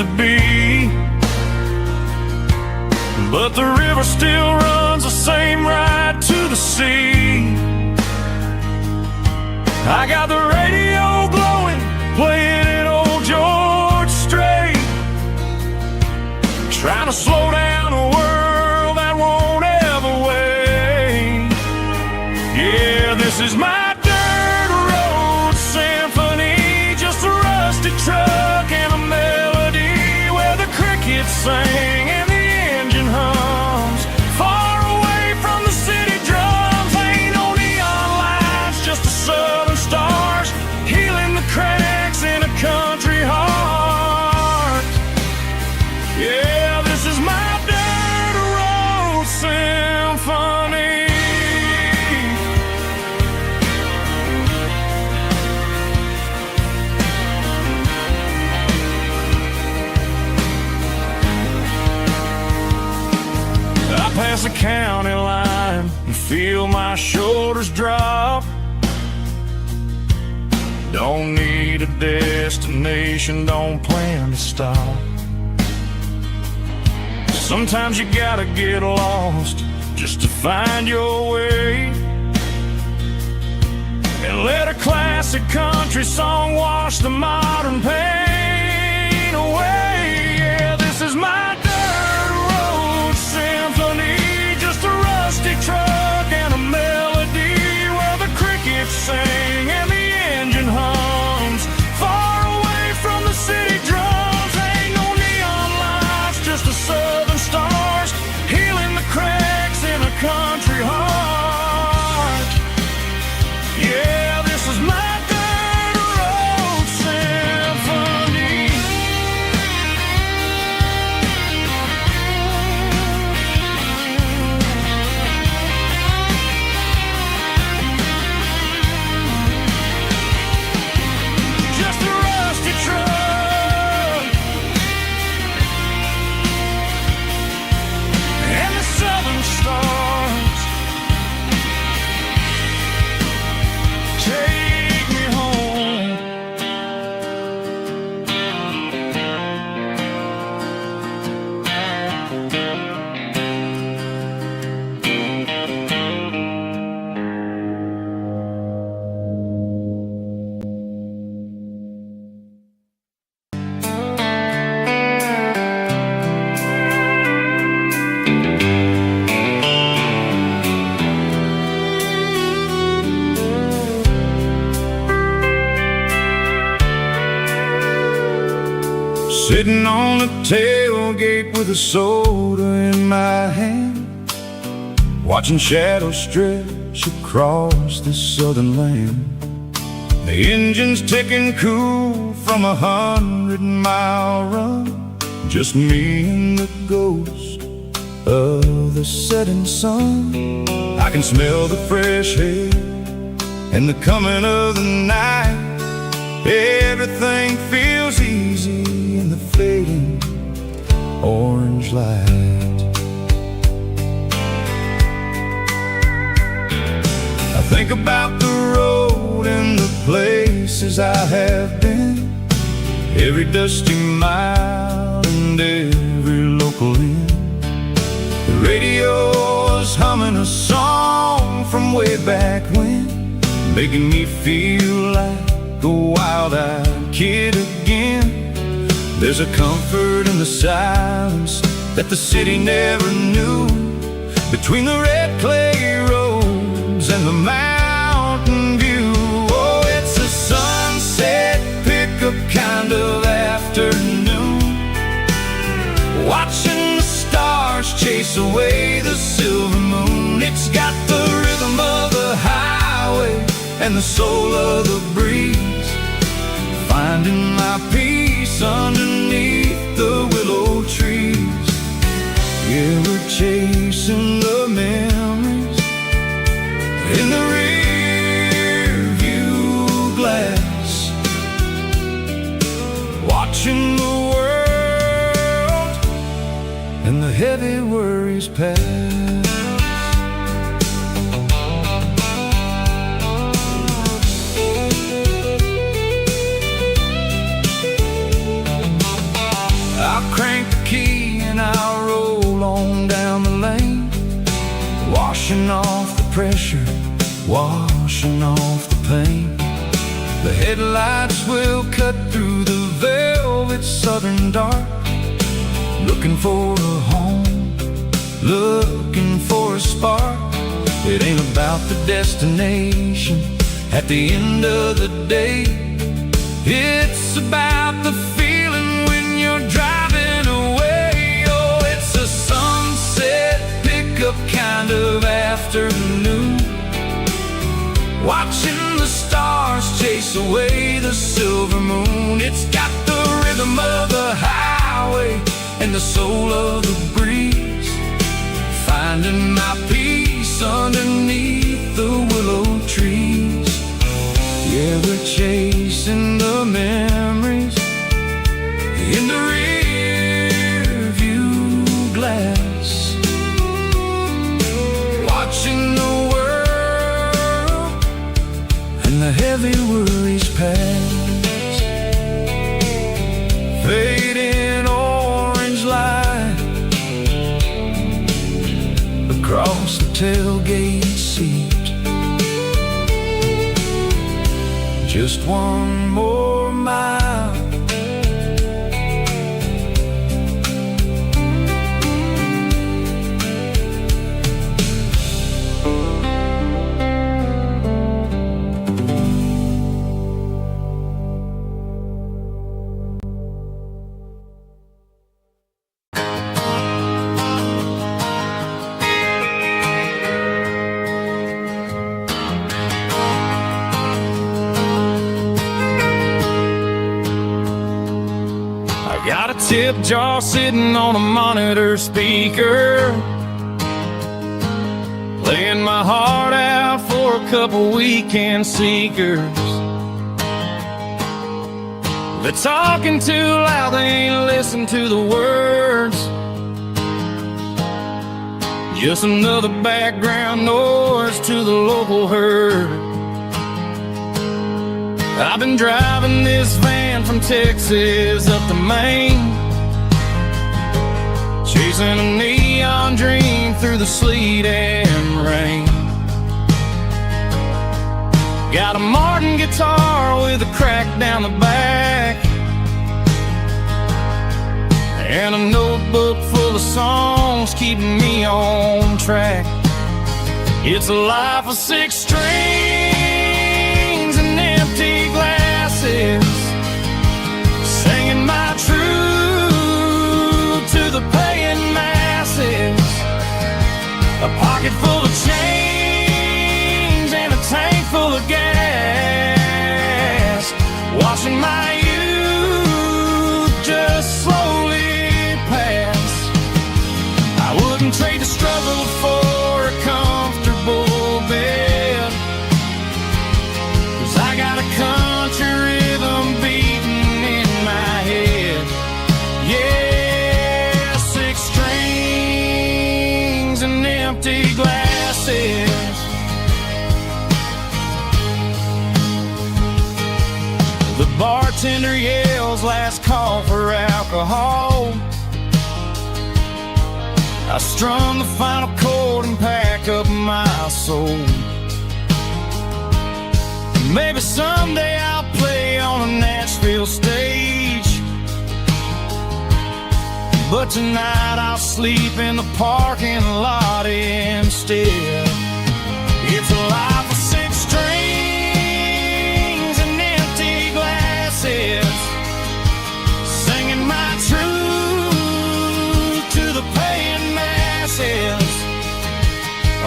to be. But the river still runs the same right to the sea. I got the radio blowing, playing an old George Strait, trying to slow down a world that won't ever wait. Yeah, this is my dirt road symphony, just a rusty truck and a melody where the crickets sing and the engine hums. Far away from the city drums, ain't no neon lights, just the southern stars healing the cracks in a country heart. Yeah, this is my dirt road symphony. I pass the county line and feel my shoulders drop. Don't need a destination, don't plan to stop. Sometimes you gotta get lost just to find your way, and let a classic country song wash the modern pain away. Yeah, this is my dirt road symphony, just a rusty truck and a melody where the crickets sing and the engine hums. Far away from the city drums, ain't no neon lights, just the southern stars healing the cracks in a country heart. Yeah, this is my dirt road symphony. Just a rusty truck and the southern stars take me home. Sitting on the tailgate with a soda in my hand, watching shadows stretch across this southern land. The engine's ticking cool from 100-mile run, just me and the ghost of the setting sun. I can smell the fresh air and the coming of the night. Everything feels easy in the fading orange light. I think about the road and the places I have been, every dusty mile and every local inn. The radio is humming a song from way back when, making me feel like a wild-eyed kid again. There's a comfort in the silence that the city never knew, between the red clay roads and the mountain view. Oh, it's a sunset pickup kind of afternoon, watching the stars chase away the silver moon. It's got the rhythm of the highway and the soul of the breeze, finding my peace underneath the willow trees. Yeah, we're chasing the memories in the rear view glass, watching the world and the heavy worries pass. I'll crank the key and I'll roll on down the lane, washing off the pressure, washing off the pain. The headlights will cut through the velvet southern dark, looking for a home, looking for a spark. It ain't about the destination at the end of the day. It's about the feeling when you're driving away. Oh, it's a sunset pickup kind of afternoon, watching the stars chase away the silver moon. It's got the rhythm of the highway and the soul of the breeze, finding my peace underneath the willow trees. Yeah, we're chasing the memories in the rear view glass, watching the world and the heavy worries pass. Fading orange light across the tailgate seat. Just one more mile, tip jar sitting on a monitor speaker, playing my heart out for a couple weekend seekers. They're talking too loud, they ain't listen to the words, just another background noise to the local herd. I've been driving this van from Texas up to Maine, chasing a neon dream through the sleet and rain. Got a Martin guitar with a crack down the back, and a notebook full of songs keeping me on track. It's a life of 6 strings and empty glasses, singing my truth to the paying masses. A pocket full of change and a tank full of gas, watching my youth just slowly pass. I wouldn't trade the struggle for a comfortable bed, 'cause I got a country rhythm beating in my head. Yeah, 6 strings and empty glasses. The bartender yells last call for alcohol. I strum the final chord and pack up my soul. Maybe someday I'll play on a Nashville stage, but tonight I'll sleep in the parking lot instead. It's a life of 6 strings and empty glasses, singing my truth to the paying masses.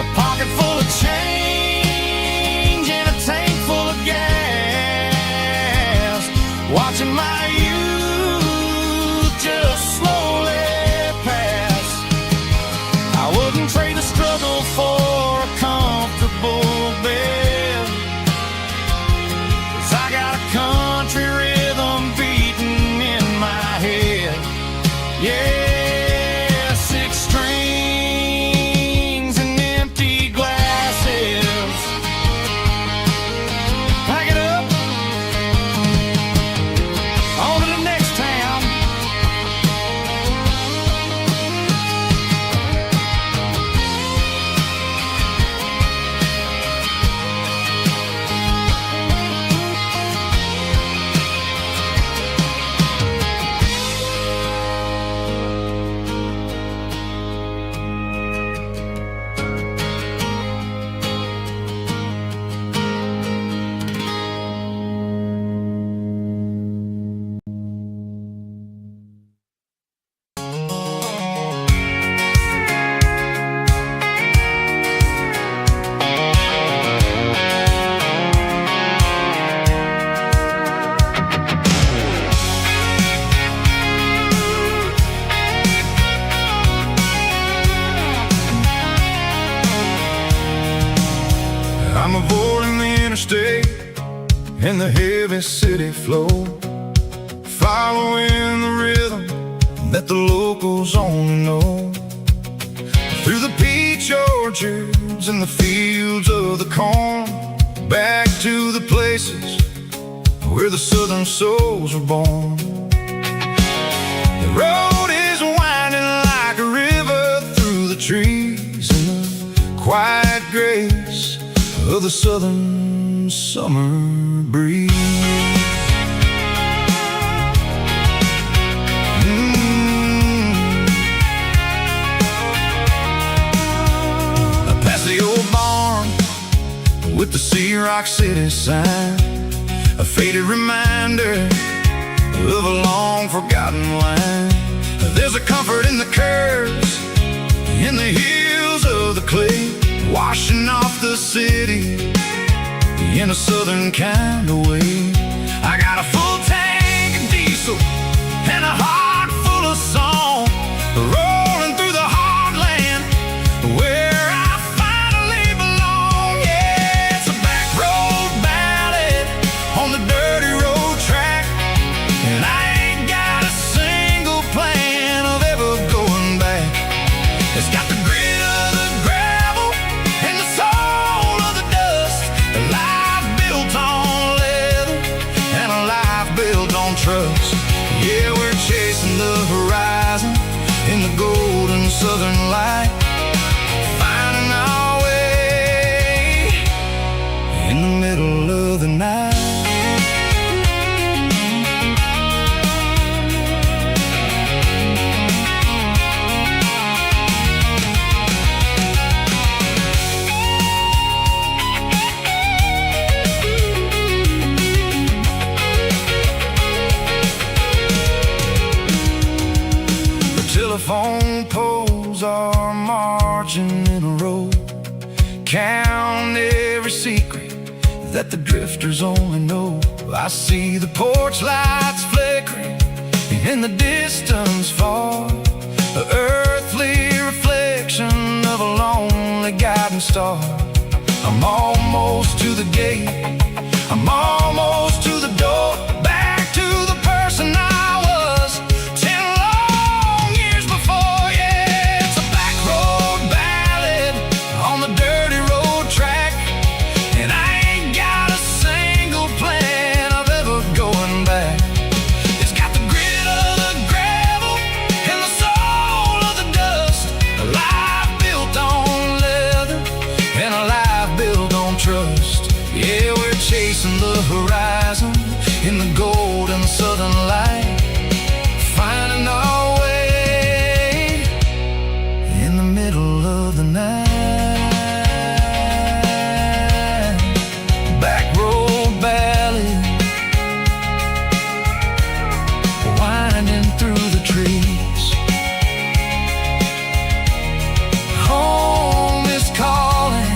A pocket full of change and a tank full of gas, watching my youth just slowly pass. I wouldn't trade the struggle for a comfortable bed, 'cause I got a country rhythm beating in my head. Yeah, 6 strings and empty glasses. Pack it up, on to the next town. interstate and the heavy city flow, following the rhythm that the locals only know. Through the peach orchards and the fields of the corn, back to the places where the southern souls were born. The road is winding like a river through the trees in the quiet grace of the southern summer breeze. Past the old barn with the Sea Rock City sign, a faded reminder of a long forgotten line. There's a comfort in the curves, in the hills of the clay, washing off the city in a southern kind of way. I got a full tank of diesel and a heart full of song, rolling through the heartland where I finally belong. Yeah, it's a back road ballad on the dirty road track, and I ain't got a single plan of ever going back. It's got the grit of the gravel and the soul of the dust, a life built on leather and a life built on trust. Yeah, we're chasing the horizon in the golden southern light, finding our way in the middle of the night. Telephone poles are marching in a row, count every secret that the drifters only know. I see the porch lights flickering in the distance far, an earthly reflection of a lonely guiding star. I'm almost to the gate, I'm almost to the door, back to the person I was 10 long years before. Yeah, it's a back road ballad on the dirty road track, and I ain't got a single plan of ever going back. It's got the grit of the gravel and the soul of the dust, a life built on leather and a life built on trust. Yeah, we're chasing the horizon in the golden southern light, finding our way in the middle of the night. Back road ballad, winding through the trees. Home is calling.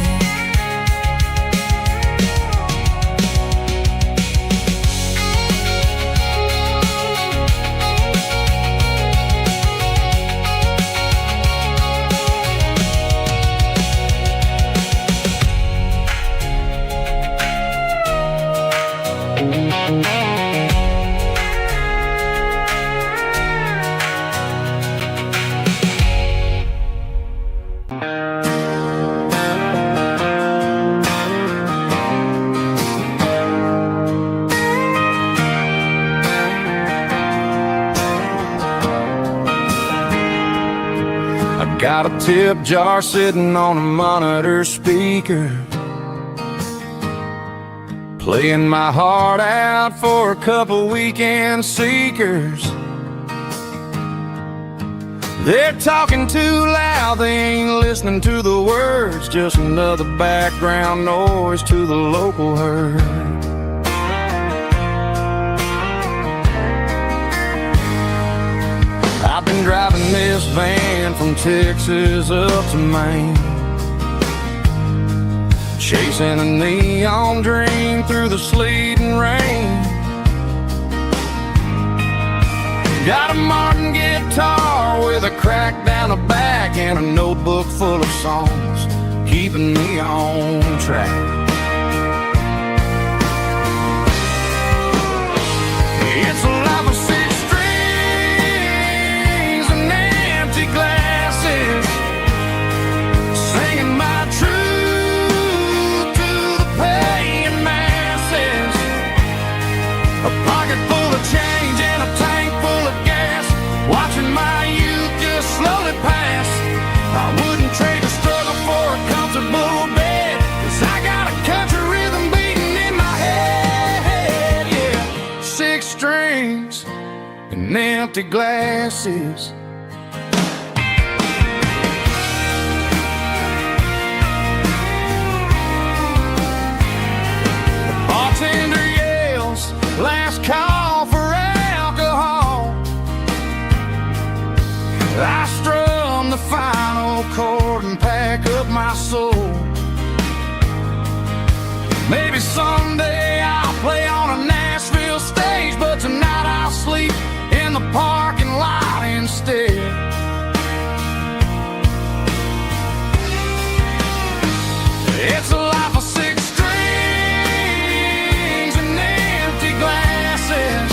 Got a tip jar sitting on a monitor speaker, playing my heart out for a couple weekend seekers. They're talking too loud, they ain't listening to the words, just another background noise to the local herd. I've been driving this van from Texas up to Maine, chasing a neon dream through the sleet and rain. Got a Martin guitar with a crack down the back and a notebook full of songs, keeping me on track. empty glasses. The bartender yells, last call for alcohol. I strum the final chord and pack up my soul. Maybe someday I'll play on a Nashville stage, but tonight I'll sleep in the parking lot instead. It's a life of 6 strings and empty glasses,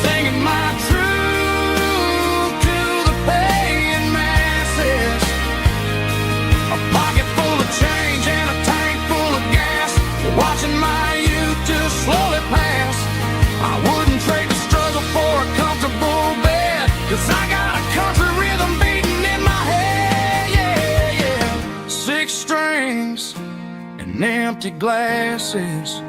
singing my truth to the paying masses. A pocket full of change and a tank full of gas, watching my youth just slowly pass. I wouldn't trade the struggle for a comfortable bed, 'cause I got a country rhythm beating in my head, yeah, yeah. 6 strings and empty glasses.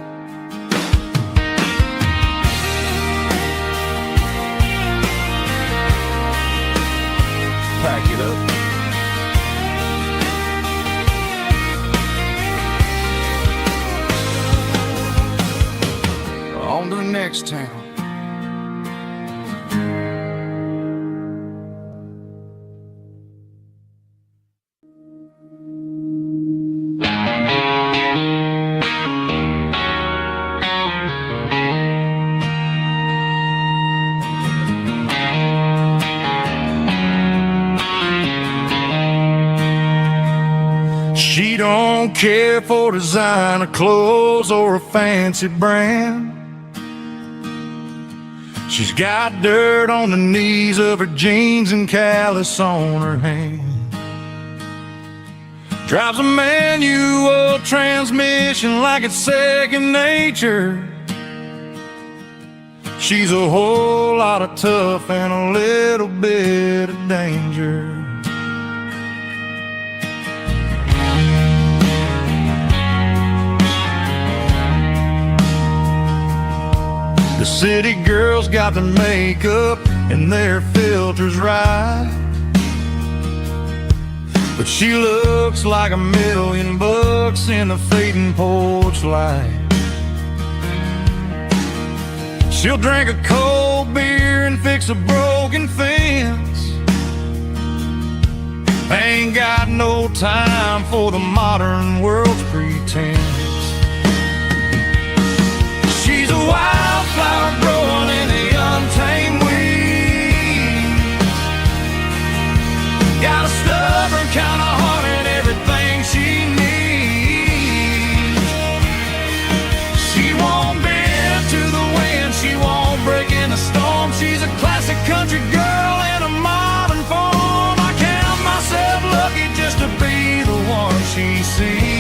Pack it up. On to the next town. She don't care for designer clothes or a fancy brand. She's got dirt on the knees of her jeans and callus on her hand. Drives a manual transmission like it's second nature. She's a whole lot of tough and a little bit of danger. The city girls got their makeup and their filters right, but she looks like $1,000,000 in the fading porch light. She'll drink a cold beer and fix a broken fence. Ain't got no time for the modern world's pretense. She's a wildflower growing in the untamed weeds. Got a stubborn kind of heart and everything she needs. She won't bend to the wind, she won't break in the storm. She's a classic country girl in a modern form. I count myself lucky just to be the one she sees.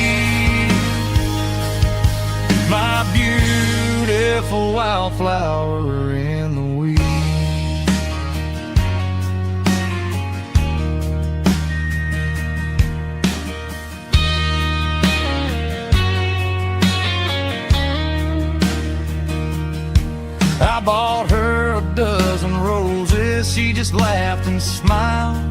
My beautiful wildflower in the weeds. I bought her a dozen roses, she just laughed and smiled.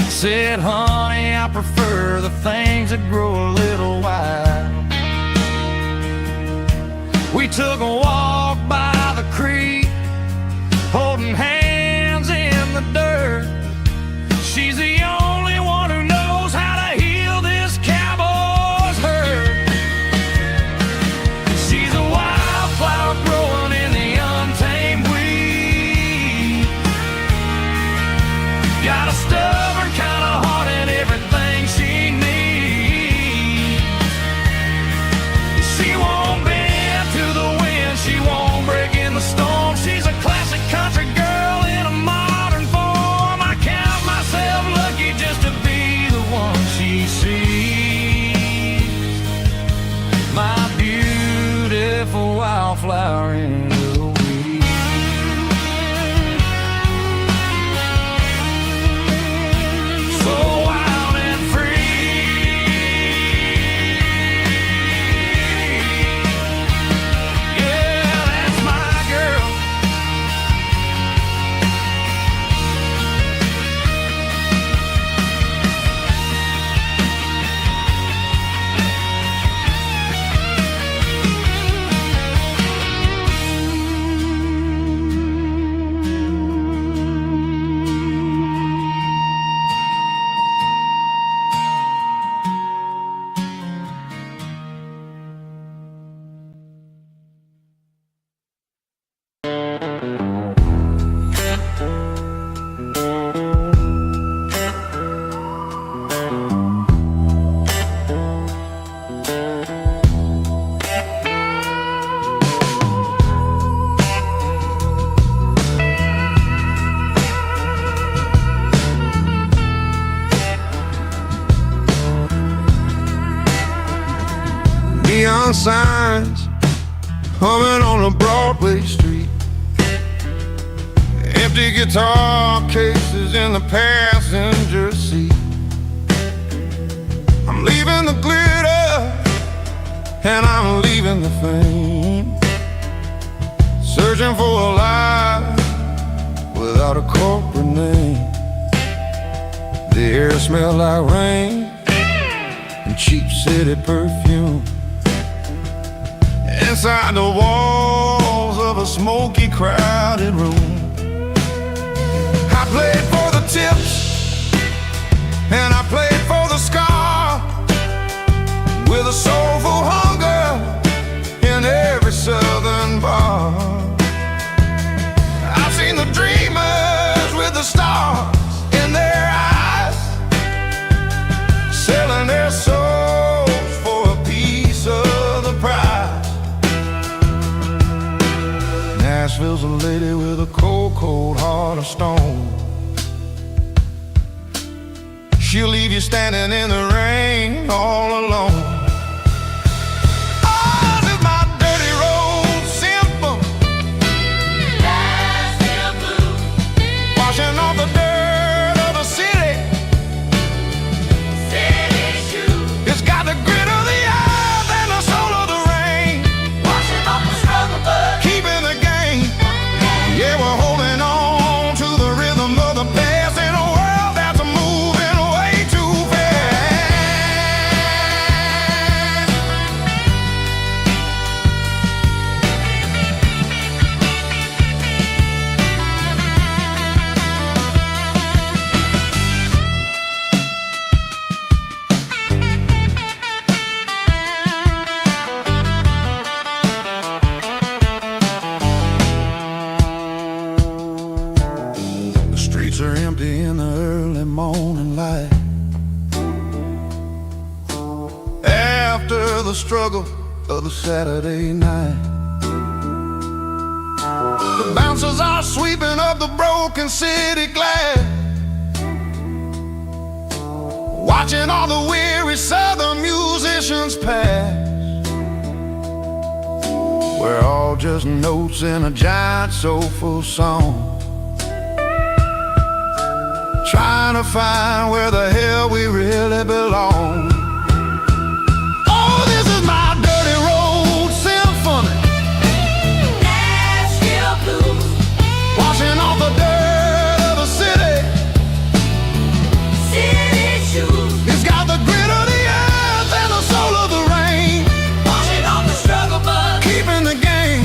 Said, honey, I prefer the things that grow a little wild. We took a walk by the creek, holding hands in the dirt. She's the only one who knows how to heal this cowboy's hurt. She's a wildflower growing in the untamed weed. Got a stubborn kind of heart and everything she needs. She won't bend to the wind, she won't break in the storm. She's a classic country girl in a modern form. I count myself lucky just to be the one she sees. My beautiful wildflower in the weeds. neon signs humming on a Broadway street. Empty guitar cases in the passenger seat. I'm leaving the glitter and I'm leaving the fame, searching for a life without a corporate name. The air smelled like rain and cheap city perfume. Inside the walls of a smoky, crowded room, I played for the tips and I played for the scar, with a soulful hunger in every southern bar. I've seen the dreamers with the stars in their eyes, selling their souls for a piece of the prize. Nashville's a lady with a cold, cold heart of stone. She'll leave you standing in the rain all alone. Oh, this is my dirty road symphony, Nashville blues, washing off the dirt of the city, city shoes. It's got the grit of the earth and the soul of the rain, washing off the struggle but keeping the game. Yeah, we're holding on to the rhythm of the past in a world that's moving way too fast. The streets are empty in the early morning light, after the struggle of the Saturday night. The bouncers are sweeping up the broken city glass, watching all the weary southern musicians pass. We're all just notes in a giant soulful song, trying to find where the hell we really belong. Oh, this is my dirty road symphony, Nashville blues, washing off the dirt of the city, city shoes. It's got the grit of the earth and the soul of the rain, washing off the struggle but keeping the game.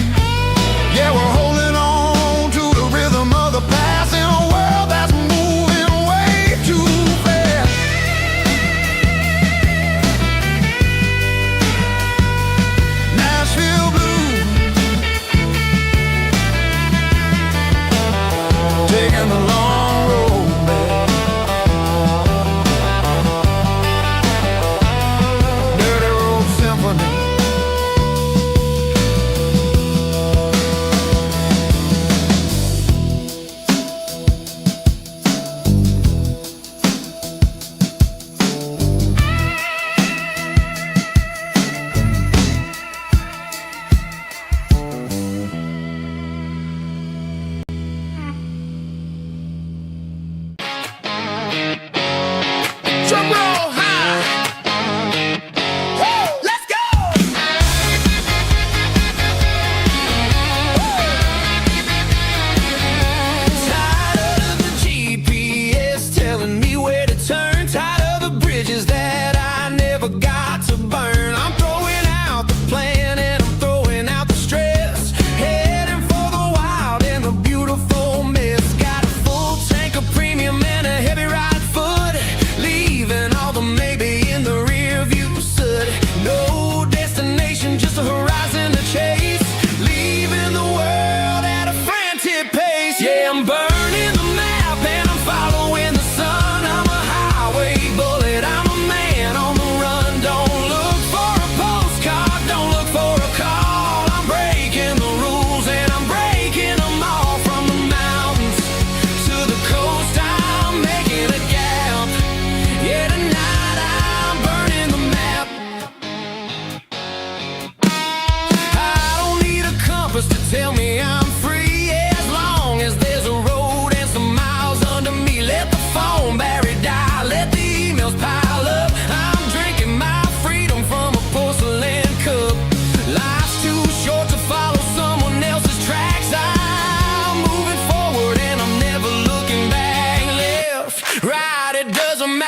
Yeah, we're holding on to the rhythm of the past in a world that's moving way too fast.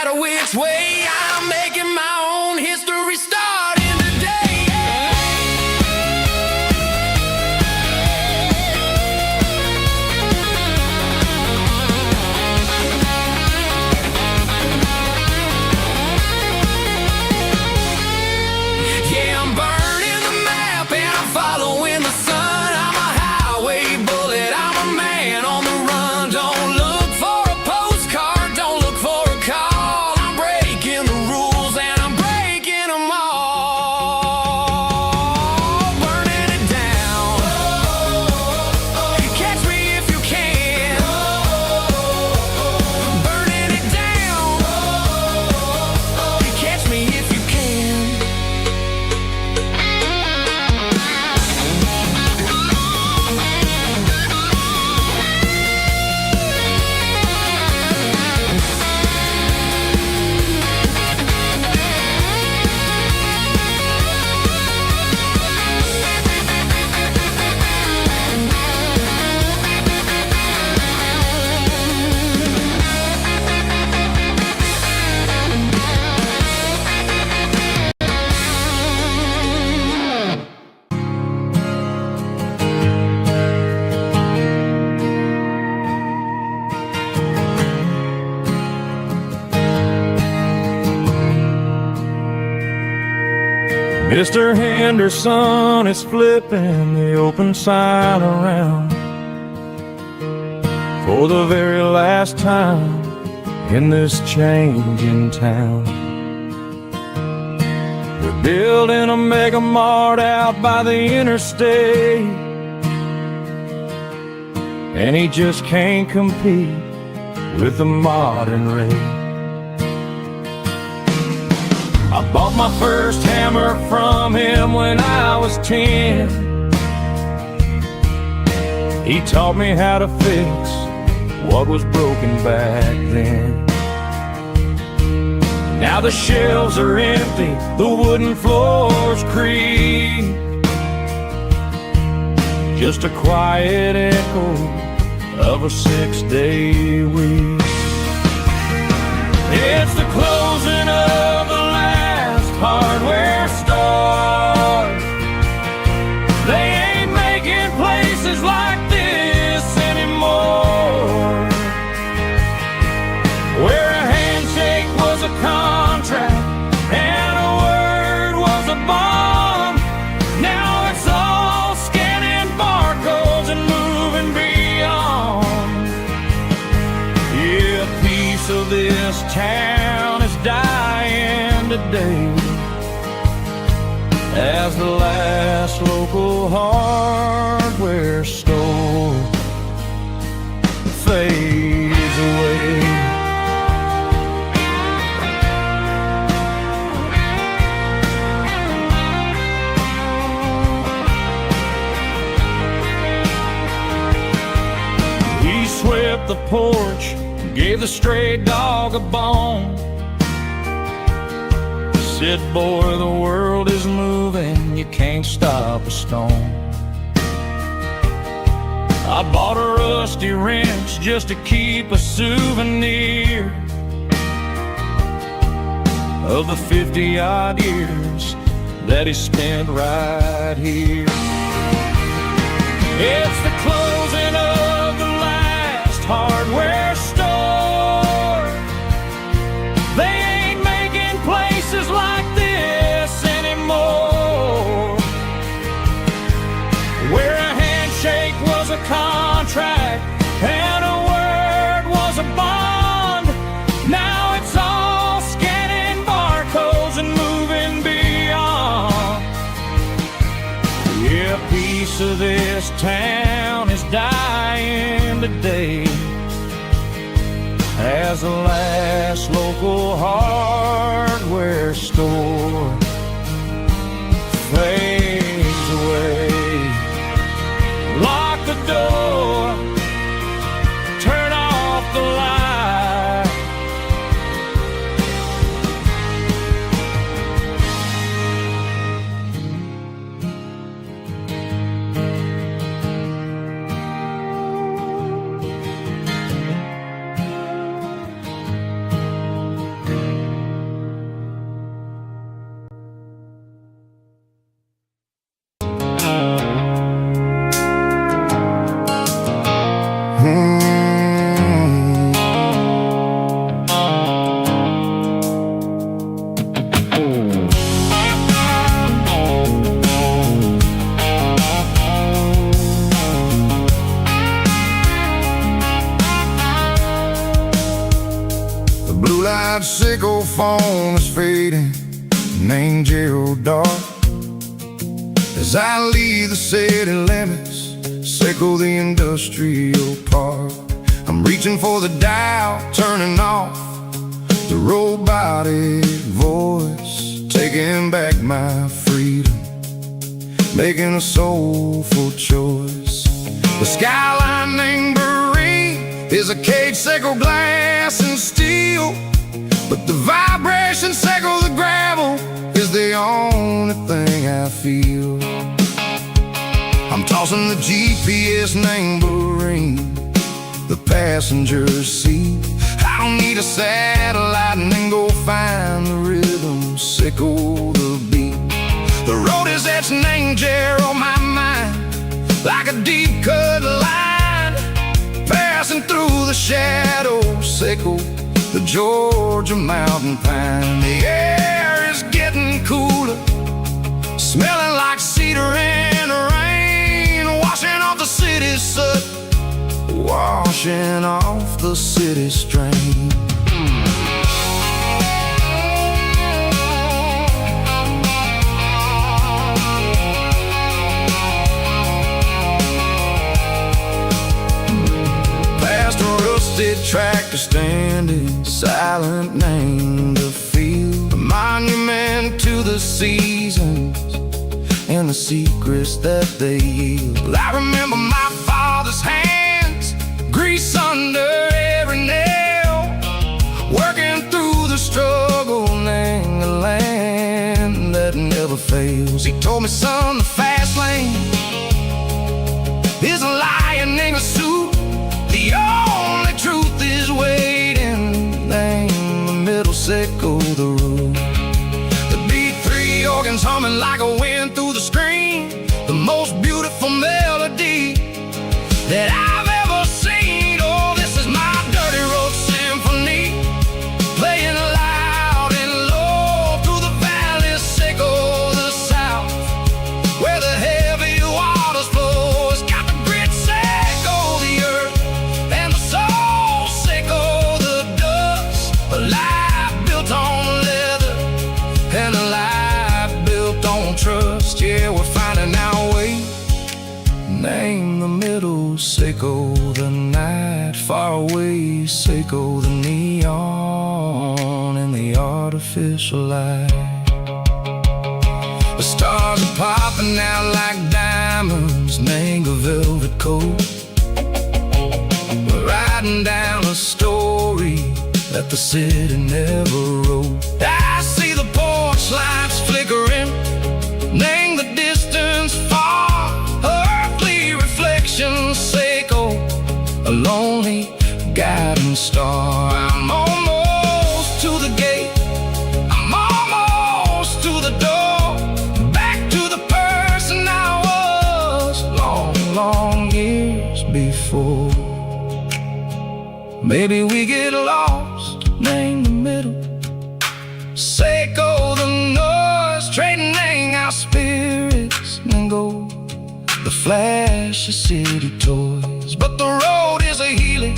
matter which way, I'm making my own history starting today. Yeah, I'm burning the map and I'm following the sun. I'm a highway bullet, I'm a man on the run. Don't look for a postcard, don't look for a call. I'm breaking the rules and I'm breaking them all. Burning it down. Catch me if you can. Burning it down. Catch me if you can. Mr. Henderson is flipping the open sign around for the very last time in this changing town. They're building a mega mart out by the interstate, and he just can't compete with the modern rate. I bought my first hammer from him when I was 10. He taught me how to fix what was broken back then. Now the shelves are empty, the wooden floors creak, just a quiet echo of a 6-day week. It's the closing of the last hardware store. They ain't making places like this anymore, where a handshake was a contract and a word was a bond. Now it's all scanning barcodes and moving beyond. Yeah, a piece of this town is dying today as the last local hardware store fades away. He swept the porch, gave the stray dog a bone, said, boy, the world is moving, you can't stop a stone. I bought a rusty wrench just to keep a souvenir of the 50-odd years that he spent right here. It's the closing of the last hardware store. They ain't making places like this anymore, where a handshake was a contract and a word was a bond. Now it's all scanning barcodes and moving beyond. Yeah, a piece of this town is dying today as the last local hardware store fades away. Lock the door, turn off the light. white sickle phone is fading, named Gerald Dark. As I leave the city limits, sickle the industrial park. I'm reaching for the dial, turning off the robotic voice, taking back my freedom, making a soulful choice. The skyline named Marine is a cage, sickle glass and steel, but the vibration sickle the gravel is the only thing I feel. I'm tossing the GPS named Marine, the passenger seat. I don't need a satellite and then go find the rhythm, sickle the beat. The road is etched named Jer on my mind, like a deep cut line, passing through the shadows, sickle the Georgia mountain pine. The air is getting cooler, smelling like cedar in the rain, washing off the city's soot, washing off the city strain. Past a rusted tractor standing silent, named the field, a monument to the seasons and the secrets that they yield. I remember my father's hands, grease under every nail, working through the struggle, named the land that never fails. He told me, son, the fast lane is a lion in a suit, the only truth is waiting, named the middle, sickle the root. The B3 organs humming like a wind through the screen, the most beautiful melody that I've ever seen. Oh, this is my dirty road symphony, playing loud and low through the valleys, sickle the south, where the heavy waters flow. It's got the grit, sickle the earth, and the soul, sickle the dust. A life built on leather and a life built on trust. Yeah, we're finding our way, name the middle, sickle the night, far away, sickle the neon and the artificial light. The stars are popping out like diamonds, name a velvet coat. We're riding down a story that the city never wrote. I see the porch lights flickering, name the distance far, earthly reflections, sickle a lonely guiding star. I'm almost to the gate, I'm almost to the door, back to the person I was long, long years before. Maybe we get lost, name the middle, sickle the noise, trading our spirits and go the flash of city toys. But the road is a healing,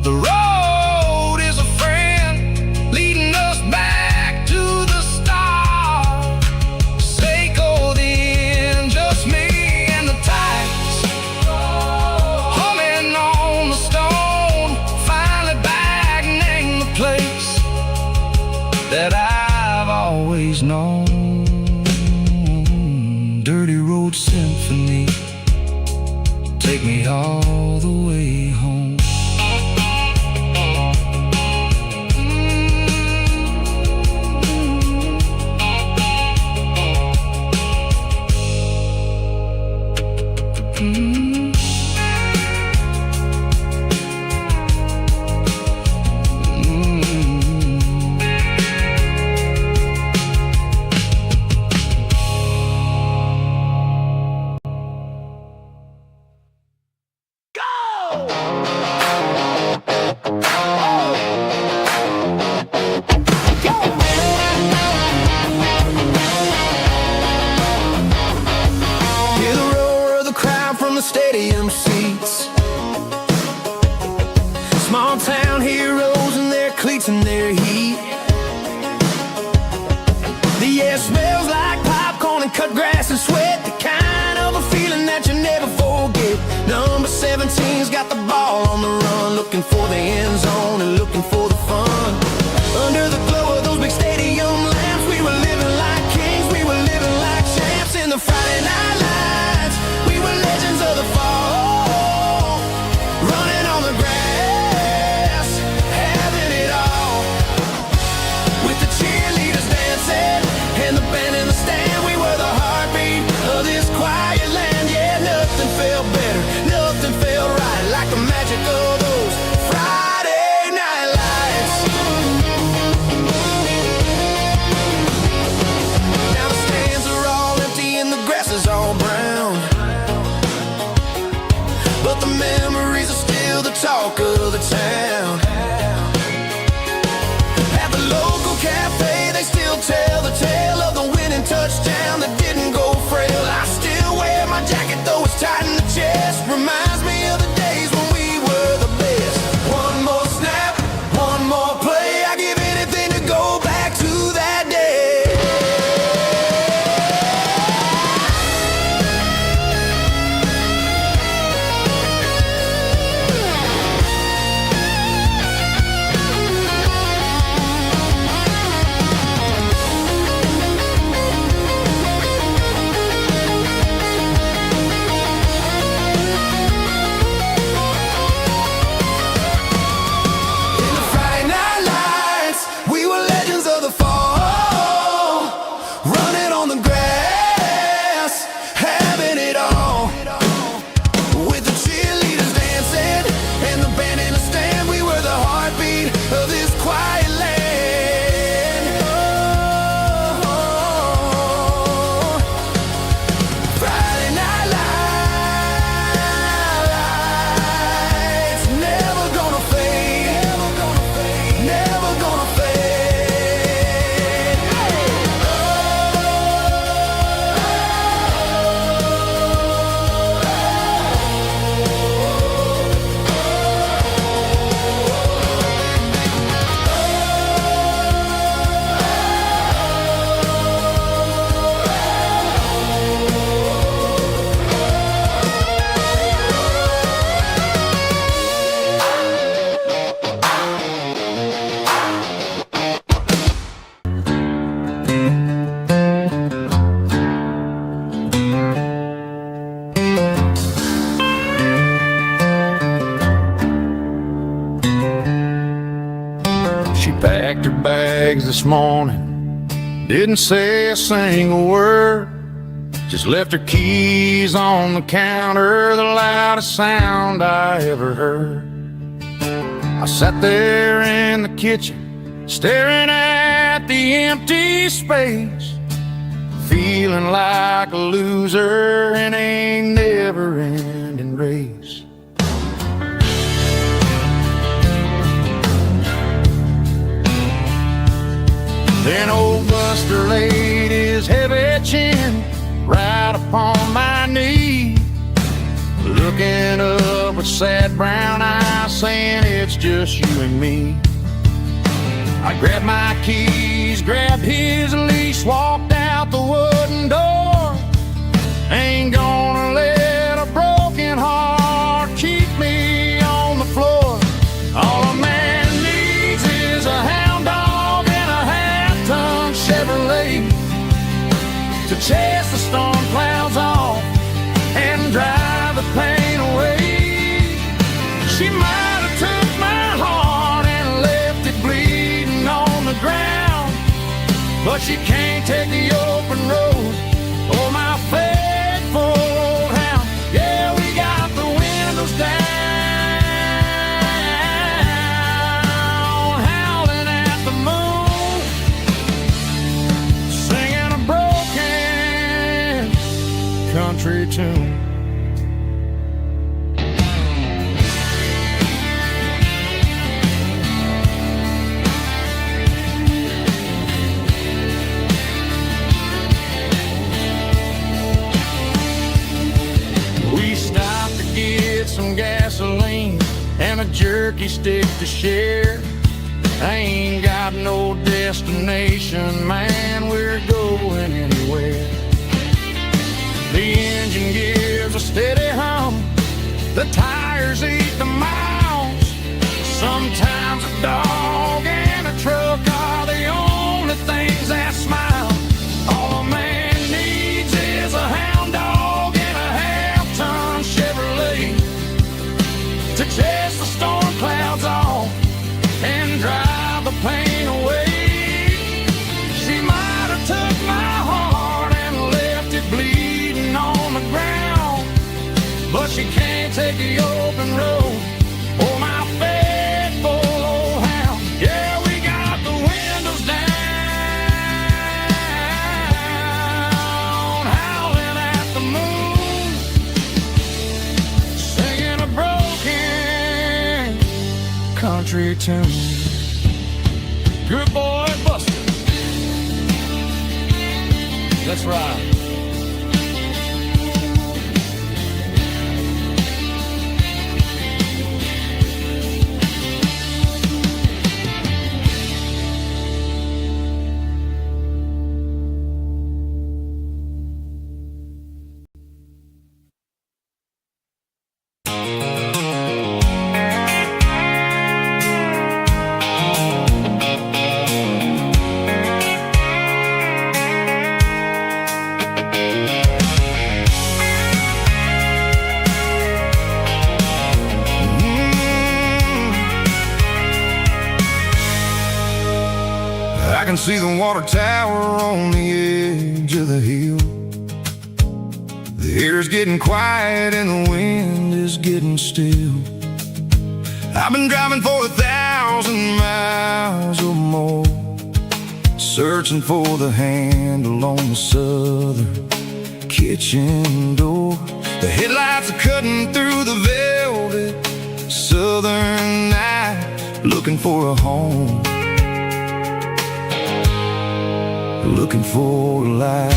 the road is a friend, leading us back to the start. Sickle the end, just me and the tides, humming on the stone, finally back, name the place that I've always known. Dirty road symphony, take me all the way home. Stadium seats, small town heroes in their cleats chasing their heat. The air smells like popcorn and cut grass and sweat, the kind of a feeling that you never forget. Number 17's got the ball on the run, looking for the end zone and looking for the fun. Under the glow of those big stadium lamps, we were living like kings, we were living like champs. In the Friday night lights, we were legends of the fall, running on the grass, having it all. With the cheerleaders dancing and the band in the stand, we were the heartbeat of this quiet land. Yeah, nothing felt better, nothing felt right like the magic of those Friday night lights. Now the stands are all empty and the grass is all brown, but the memories are still the talk of the town. At the local cafe, they still tell the tale of the winning touchdown that didn't go frail. I still wear my jacket though it's tight in the chest, reminds me of the days when we were the best. One more snap, one more play, I give anything to go back to that day. Packed her bags this morning, didn't say a single word, just left her keys on the counter, the loudest sound I ever heard. I sat there in the kitchen, staring at the empty space, feeling like a loser in a never-ending race. Then old Buster laid his heavy chin right upon my knee, looking up with sad brown eyes, saying it's just you and me. I grabbed my keys, grabbed his leash, walked out the wooden door. Ain't gonna let a broken heart keep me on the floor. All a man needs is a hound dog and a half-ton Chevrolet to chase the storm clouds off and drive the pain away. She might have took my heart and left it bleeding on the ground, but she can't take the open road or my faithful old hound. Yeah, we got the windows down, howling at the moon, singing a broken country tune. We stopped to get some gasoline and a jerky stick to share. Ain't got no destination, man, we're going anywhere. The engine gives a steady hum, the tires eat the miles. Sometimes a dog and a truck are the only things that smile. All a man needs is a hound dog and a half-ton Chevrolet to chase the storm clouds off and drive the pain away. She might have took my heart and left it bleeding on the ground, but she can't take the open road or my faithful old hound. Yeah, we got the windows down, howling at the moon, singing a broken country tune. Good boy, Buster. Let's ride. I can see the water tower on the edge of the hill. The air's getting quiet and the wind is getting still. I've been driving for 1,000 miles or more, searching for the handle on the southern kitchen door. The headlights are cutting through the velvet southern night, looking for a home, looking for a light.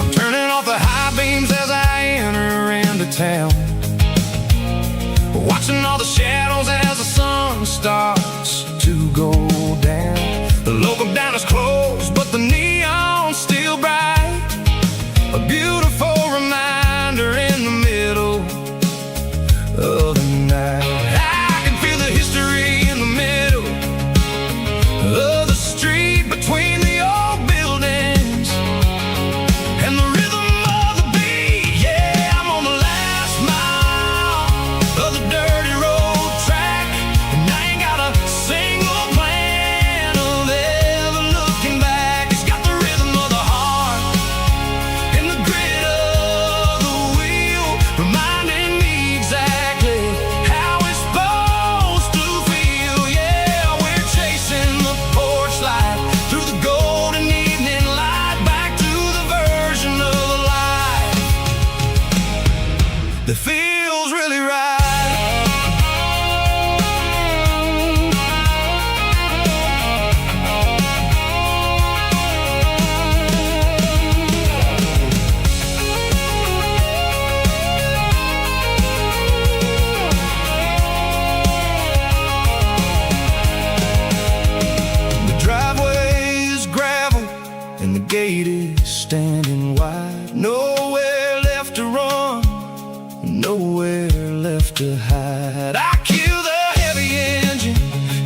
I'm turning off the high beams as I enter into town, watching all the shadows as the sun starts to go down. The local diner's closed, but the neon's still bright, a beautiful reminder in the middle of the night. I can feel the history in the middle of the street between the old buildings and the rhythm of the beat. Yeah, I'm on the last mile of the dirty road track, and I ain't got a single plan of ever looking back. It's got the rhythm of the heart and the grit of the wheel, reminding me exactly how it's supposed to feel. Yeah, we're chasing the porch light through the golden evening light, back to the version of life that feels really right. The driveway is gravel and the gate is standing wide. Nowhere left to run, nowhere left to hide. I kill the heavy engine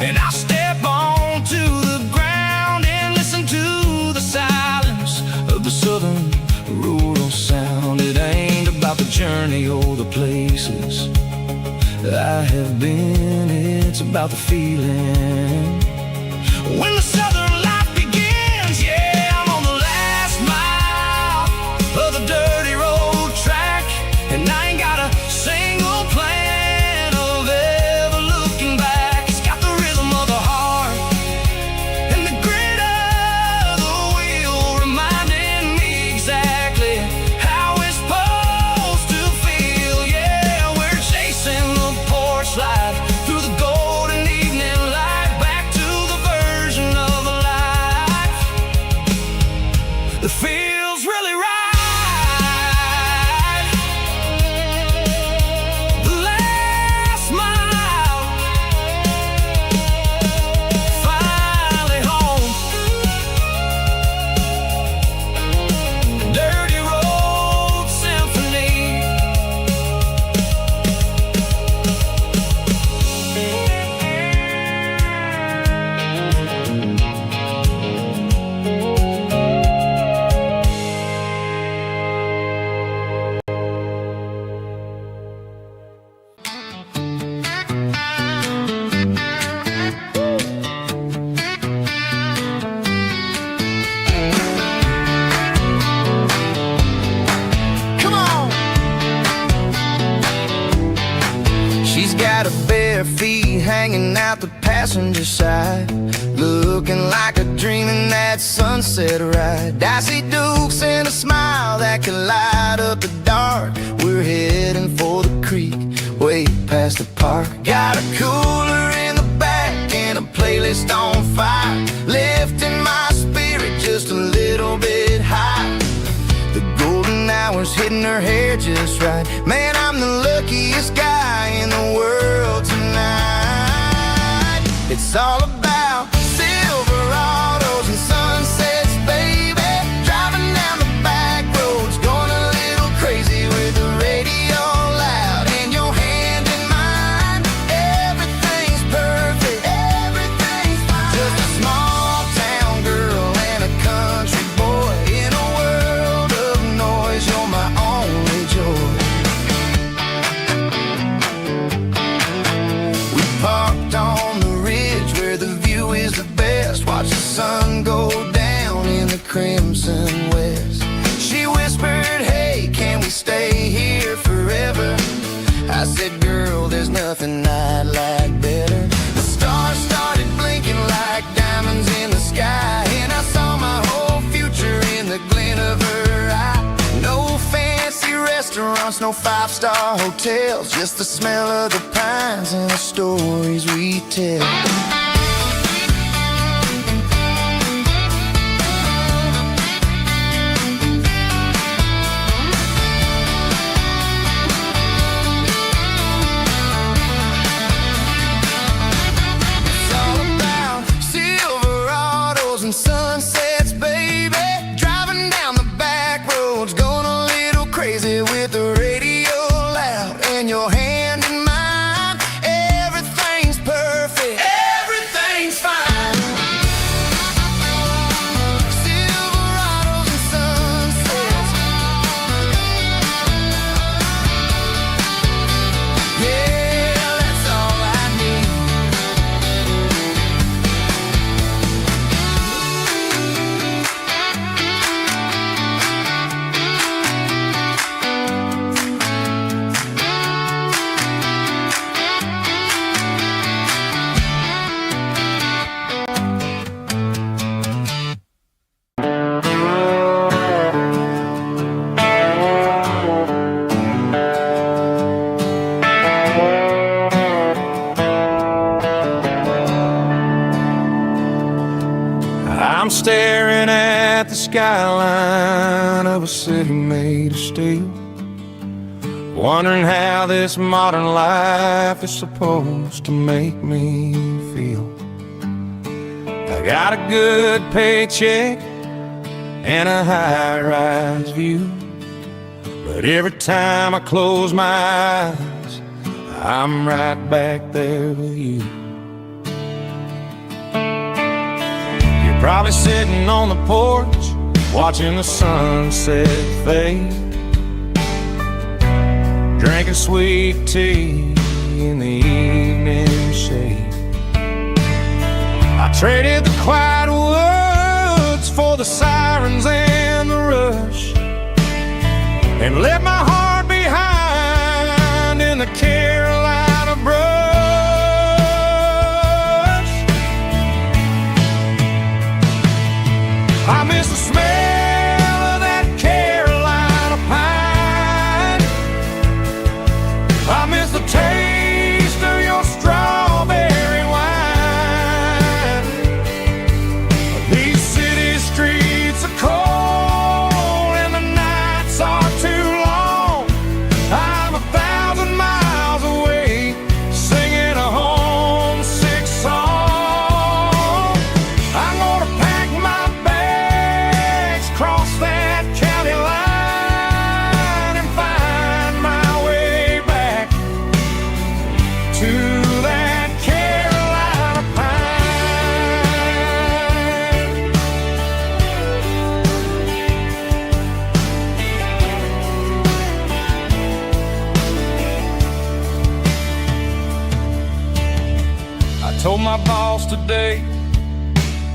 and I step onto the ground and listen to the silence of the southern rural sound. It ain't about the journey or the places I have been, it's about the feeling when the southern life begins. Yeah, I'm on the last mile of the dirty road track, and I ain't got a single plan of ever looking back. It's got the rhythm of the heart and the grit of the wheel, reminding me exactly how it's supposed to feel. Yeah, we're chasing the porch light through the golden evening light, back to the version of bare feet hanging out the passenger side, looking like a dream in that sunset ride. I see Dukes and a smile that can light up the dark. We're heading for the creek, way past the park. Got a cooler in the back and a playlist on fire, lifting my spirit just a little bit high. The golden hours hitting her hair just right. Man, I'm the luckiest guy in the world tonight. It's all about Silverados and sunsets, baby. Driving down the back roads, going a little crazy with the radio loud and your hand in mine. Everything's perfect, everything's fine. Just a small town girl and a country boy in a world of noise. You're my only joy. We parked on the ridge where the view is the best. Watch the sun go down in the crimson west. She whispered, hey, can we stay here forever? I said, girl, there's nothing I'd like better. The stars started blinking like diamonds in the sky, and I saw my whole future in the glint of her eye. No fancy restaurants, no five-star hotels, just the smell of the pines and the stories we tell. It's all about Silverados and sunsets, baby. Driving down the back roads, going a little crazy with the radio loud and your hand in mine. Everything's perfect, everything's fine. Silverados and sunsets. Yeah, that's all I need. I'm staring at the skyline of a city made of steel, wondering how this modern life is supposed to make me feel. I got a good paycheck and a high-rise view, but every time I close my eyes, I'm right back there with you. You're probably sitting on the porch, watching the sunset fade, drinking sweet tea in the evening shade. I traded the quiet woods for the sirens and the rush, and left my heart behind in the Carolina brush. I miss the smell of that Carolina pine. I miss the taste of your strawberry wine. These city streets are cold and the nights are too long. I'm 1,000 miles away, singing a homesick song. I'm gonna pack my bags, cross that county line, and find my way back to that Carolina pine. I told my boss today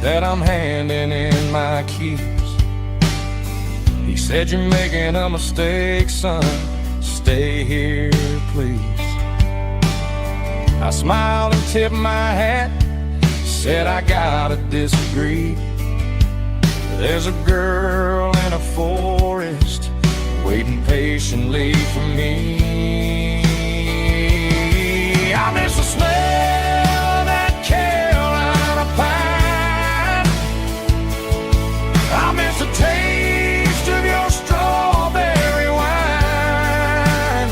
that I'm handing in my keys. He said, you're making a mistake, son. Stay here, please. I smiled and tipped my hat, said I gotta disagree. There's a girl in a forest waiting patiently for me. I miss the smell of that Carolina pine. I miss the taste of your strawberry wine.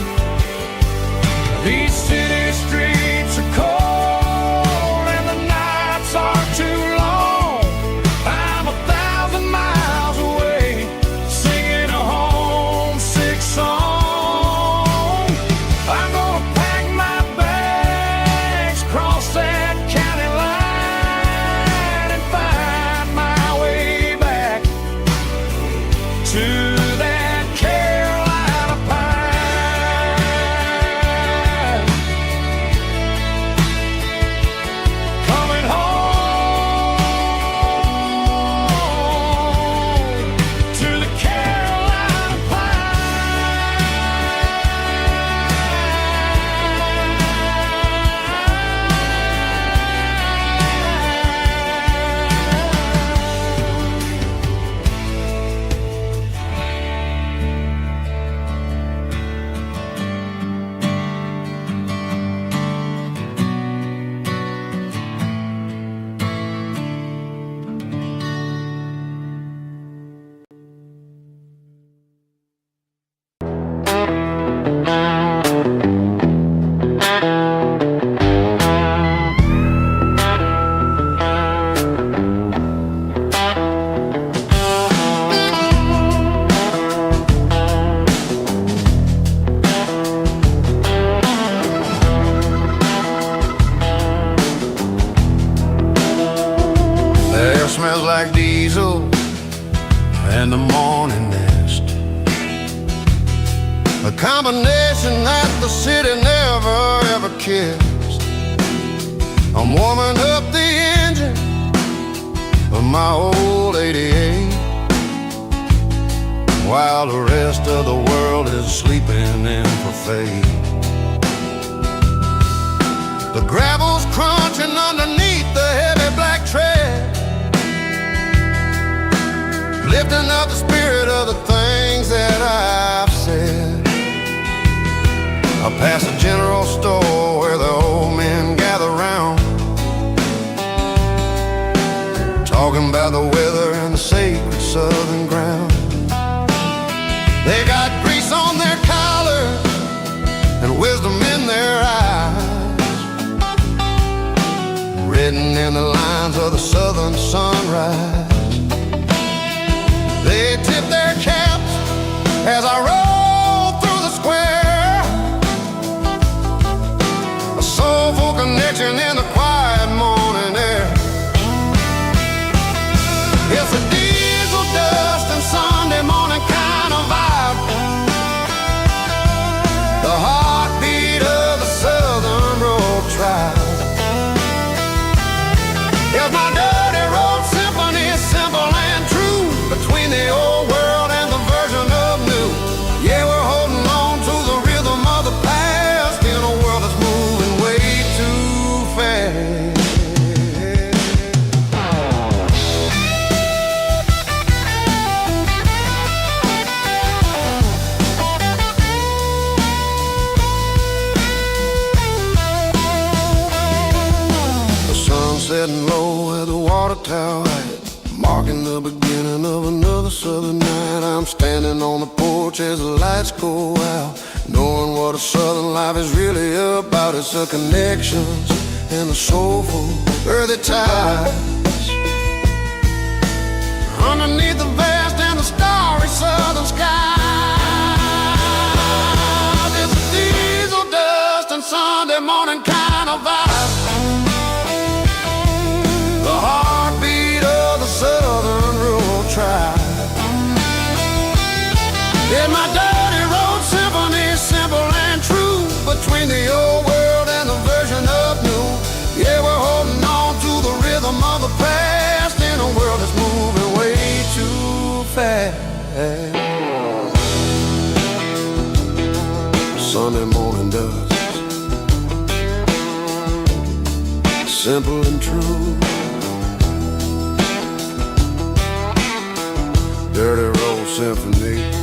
These city streets are cold and the nights are too long. I'm 1,000 miles away, singing a homesick song. I'm gonna pack my bags, cross that county line, and find my way back to that Carolina pine. Coming home to the Carolina Air smells like diesel and the morning nest, a combination that the city never ever kissed. I'm warming up the engine of my old 88 while the rest of the world is sleeping in for fate. The gravel's crunching underneath the heavy black tread, lifting up the spirit of the things that I've said. I pass a general store where the old men gather round, talking about the weather and the sacred southern ground. They got grease on their collars and wisdom in their eyes, written in the lines of the southern sunrise. They tip their caps as I roll through the square, a soulful connection in the quiet morning air. It's a diesel dust and Sunday morning kind of vibe, the heartbeat of the southern road tribe. It's my dirty road symphony, simple and true, between the old world and the version of new. Yeah, we're holding on to the rhythm of the past in a world that's moving way too fast. The sun setting low where the water tower at, marking the beginning of another southern night. I'm standing on the porch as the lights go out, knowing what a southern life is really about. It's the connections and the soulful earthy ties underneath the vast and the starry southern sky. It's a diesel dust and Sunday morning kind of vibe, the heartbeat of the southern rural tribe. In my dirty road symphony, simple and true, between the old world and the version of new. Yeah, we're holding on to the rhythm of the past in a world that's moving way too fast. Sunday morning dust, simple and true. Dirty Roll Symphony.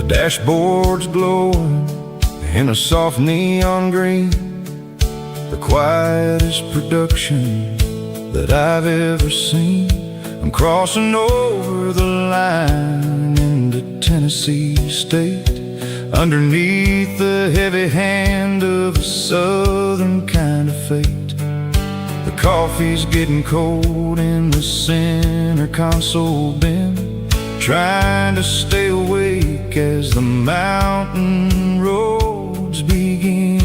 Dashboard's glowing in a soft neon green, the quietest production that I've ever seen. I'm crossing over the line into Tennessee State, underneath the heavy hand of a southern kind of fate. The coffee's getting cold in the center console bin, trying to stay awake as the mountain roads begin.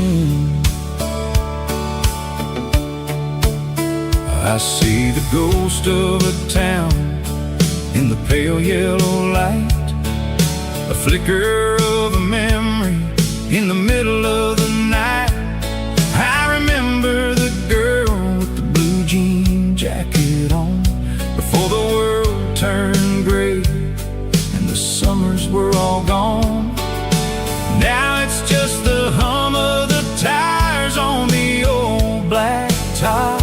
I see the ghost of a town in the pale yellow light, a flicker of a memory in the middle of the night. I remember the girl with the blue jean jacket on before the world turned gray. The summers were all gone. Now it's just the hum of the tires on the old black top,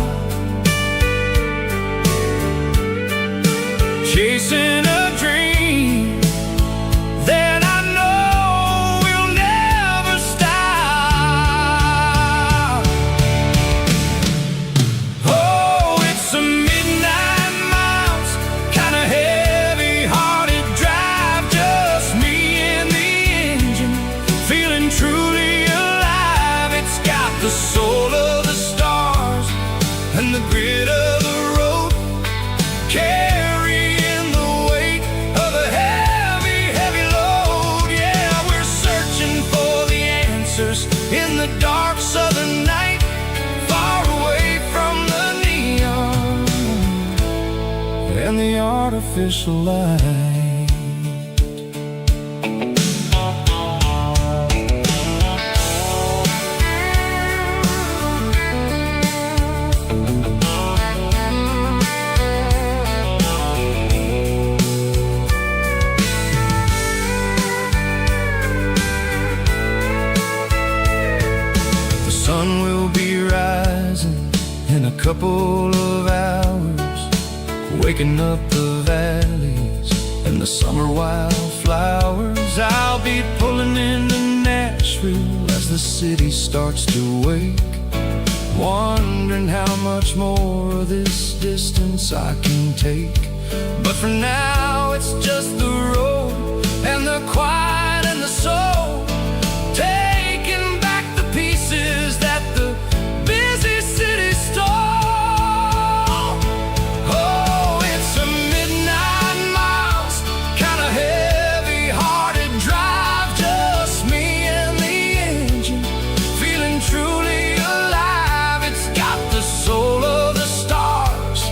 chasing a dream that I know will never stop. Oh, it's a midnight miles, kind of heavy-hearted drive, just me and the engine, feeling truly alive. It's got the soul of the stars and the grit of the road, carrying the weight of a heavy, heavy load. Yeah, we're searching for the answers in the dark southern night, far away from the neon and the artificial light. The sun will be rising in a couple of hours, waking up the valleys and the summer wildflowers. I'll be pulling into Nashville as the city starts to wake, wondering how much more of this distance I can take. But for now it's just the road and the quiet and the soul, taking back the pieces that the busy city stole. Oh, it's a midnight miles, kind of heavy-hearted drive, just me and the engine, feeling truly alive. It's got the soul of the stars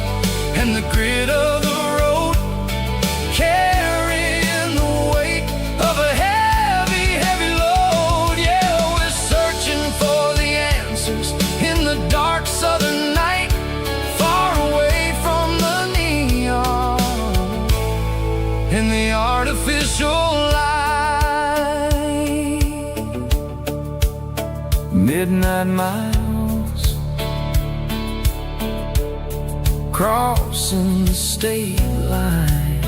and the grit of the road, carrying the weight of a heavy, heavy load. Yeah, we're searching for the answers in the dark southern night, far away from the neon and the artificial light. Midnight miles, crossing the state line,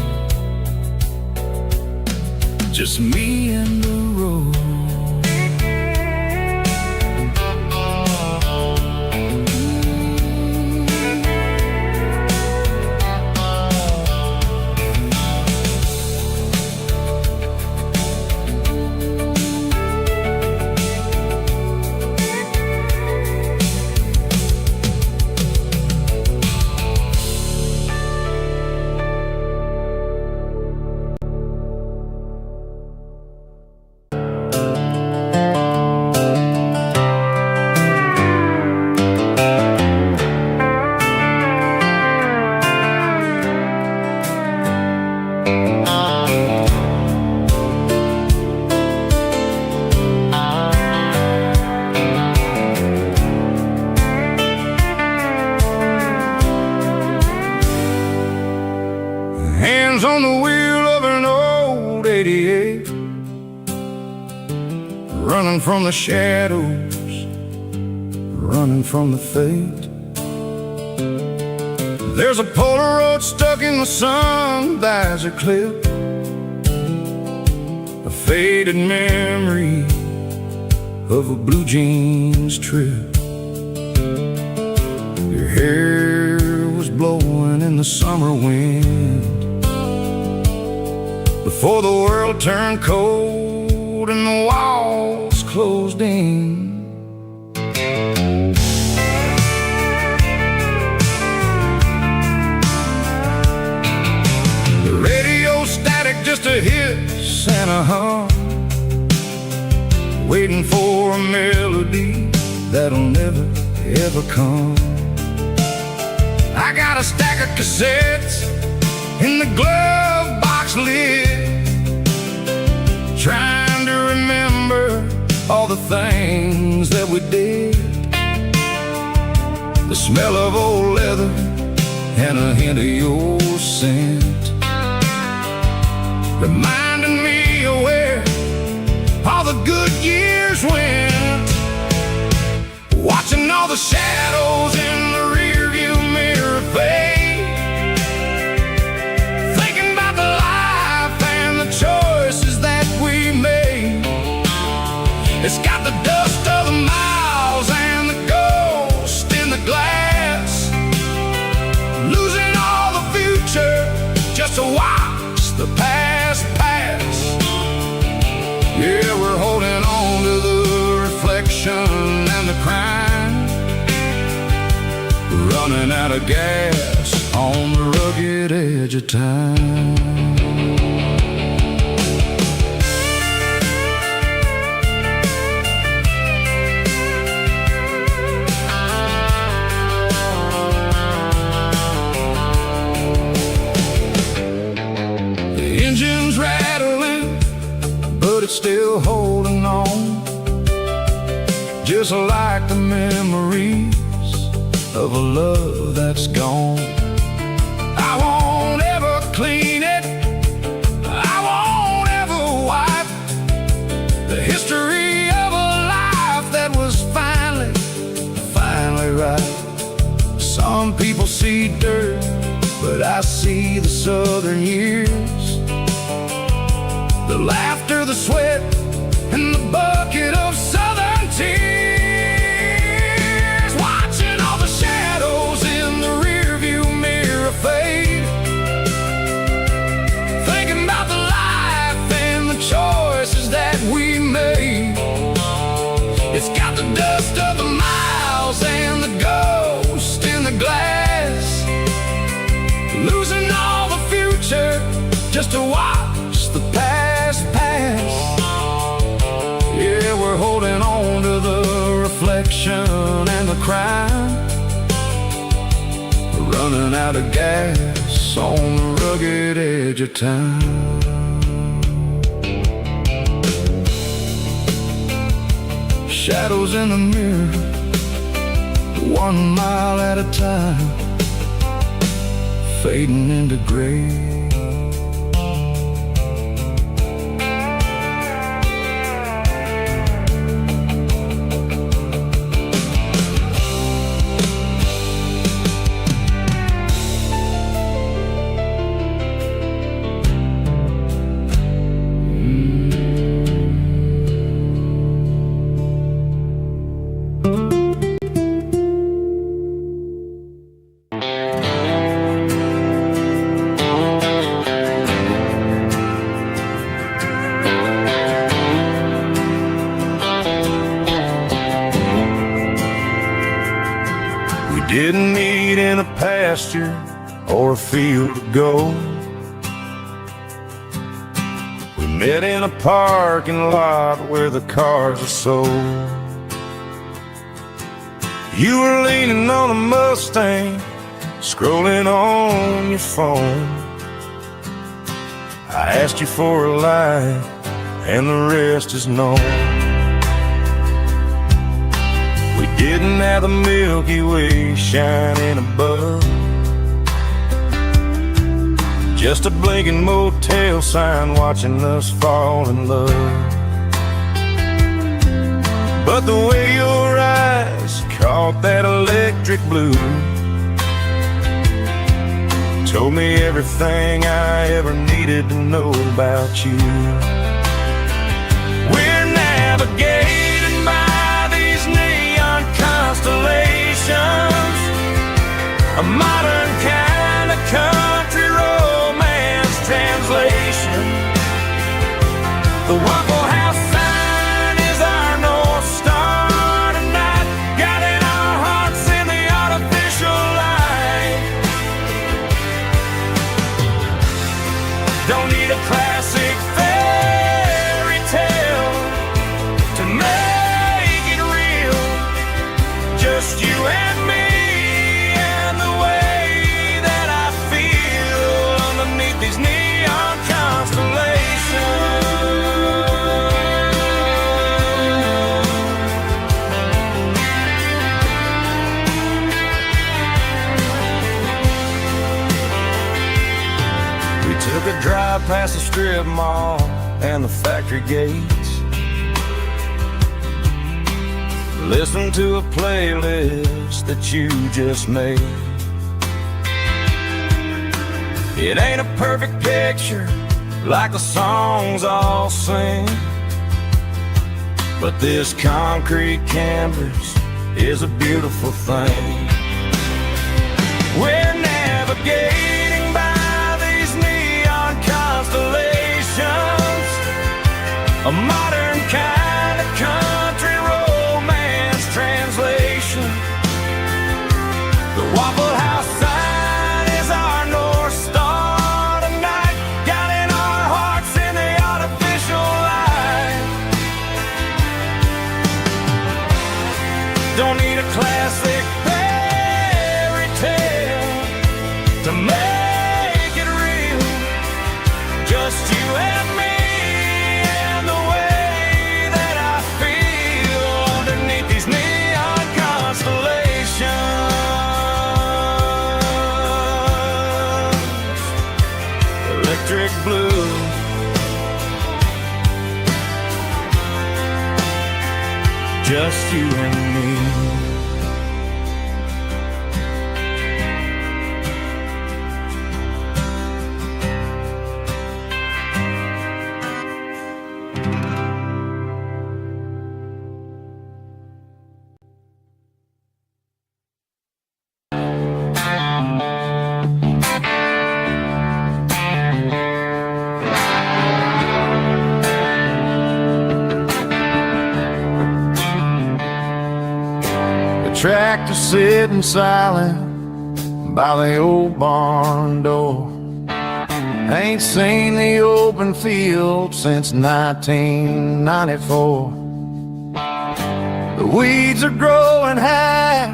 just me and the road. running from the shadows, running from the fate. There's a Polaroid stuck in the sun, eyes are clipped, a faded memory of a blue jeans trip. Your hair was blowing in the summer wind before the world turned cold and the walls closed in. The radio static, just a hiss and a hum, waiting for a melody that'll never ever come. I got a stack of cassettes in the glove box lid, trying to remember all the things that we did. The smell of old leather and a hint of your scent, reminding me of where all the good years went. Watching all the shadows in the rearview mirror fade, thinking about the life and the choices that we made. It's got the dust of the miles and the ghost in the glass, losing all the future just to watch the past pass. Yeah, we're holding on to the reflection and the crime, running out of gas on the rugged edge of time. The engine's rattling, but it's still holding on, just like the memories of a love that's gone. I won't ever clean it, I won't ever wipe the history of a life that was finally right. Some people see dirt, but I see the southern years, the laughter, the sweat, and the bucket of southern tears. Watching all the shadows in the rearview mirror fade, thinking about the life and the choices that we made. It's got the dust of the miles and the ghost in the glass, losing all the future just to watch the past pass. Yeah, we're holding on to the reflection and the crime, we're running out of gas on the rugged edge of time. Shadows in the mirror, 1 mile at a time, fading into gray. Didn't meet in a pasture or a field to go. We met in a parking lot where the cars are sold. You were leaning on a Mustang, scrolling on your phone. I asked you for a light, and the rest is known. We didn't have the Milky Way shining above, just a blinking motel sign watching us fall in love. but the way your eyes caught that electric blue told me everything I ever needed to know about you. We're navigating by these neon constellations, a modern kind of country romance translation. The Waffle House sign is our North Star tonight, guiding our hearts in the artificial light. Don't need a classic fairy tale to make it real, just you and me and the way that I feel underneath these neon constellations. We took a drive past the strip mall and the factory gates, listened to a playlist that you just made. It ain't a perfect picture like the songs all sing, but this concrete canvas is a beautiful thing. We're navigating by these neon constellations, a modern kind of country romance translation. The Waffle House sign is our North Star tonight, guiding our hearts in the artificial light. Don't need a classic fairy tale to make it real, just you and me and the way that I feel underneath these neon constellations. Electric blue, just you and me. Tractor sitting silent by the old barn door. Ain't seen the open field since 1994. The weeds are growing high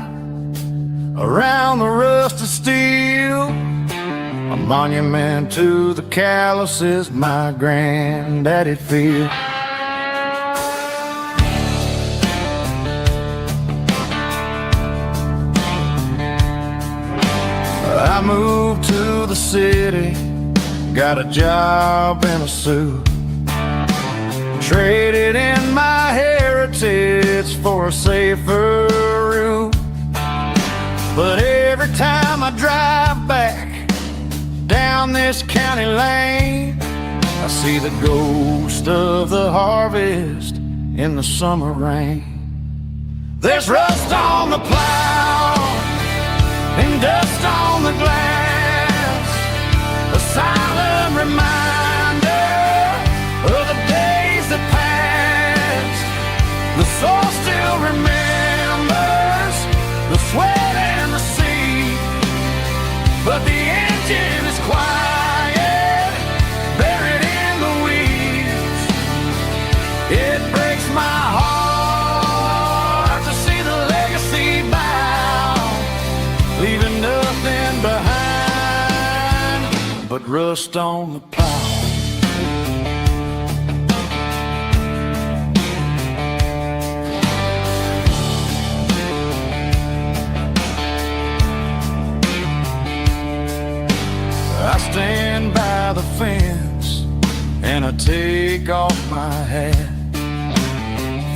around the rusted steel, a monument to the calluses my granddaddy'd feel. I moved to the city, got a job in a suit, traded in my heritage for a safer route. But every time I drive back down this county lane, I see the ghost of the harvest in the summer rain. There's rust on the plow and dust on the glass, a silent reminder of the days that passed. The soul still remembers the sweat and the sea, but the engine is quiet, buried in the weeds. It breaks my heart to see the legacy bow, leaving nothing behind but rust on the plow. I stand by the fence and I take off my hat,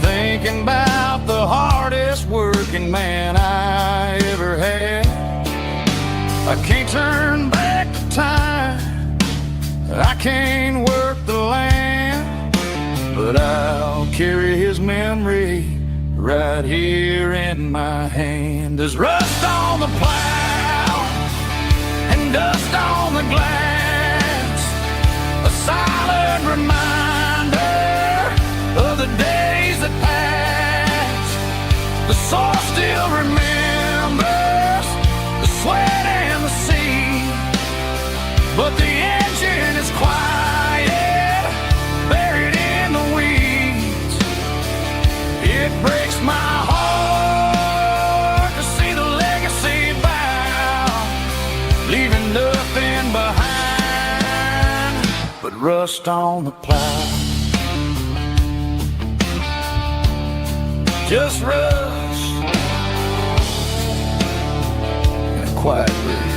thinking about the hardest working man I ever had. I can't turn back the time, I can't work the land, but I'll carry his memory right here in my hand. There's rust on the plow and dust on the glass, a silent reminder of the days that passed. The soul still remembers the sweat and the sea, but the engine is quiet, buried in the weeds. It breaks my heart to see the legacy bow, leaving nothing behind but rust on the plow. Just rust and a quiet breeze.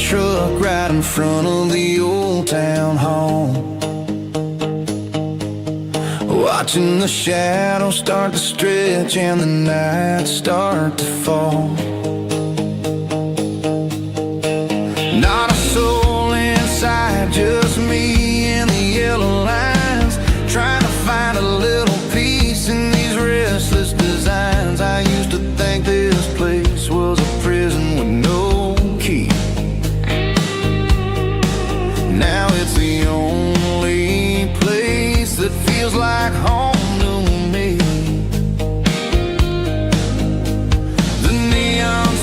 Truck right in front of the old town hall, watching the shadows start to stretch and the nights start to fall. Not a soul inside, just me and the yellow lines, trying to find a little peace in these restless designs. I used to think this place was a prison with no key. Now it's the only place that feels like home to me. The neon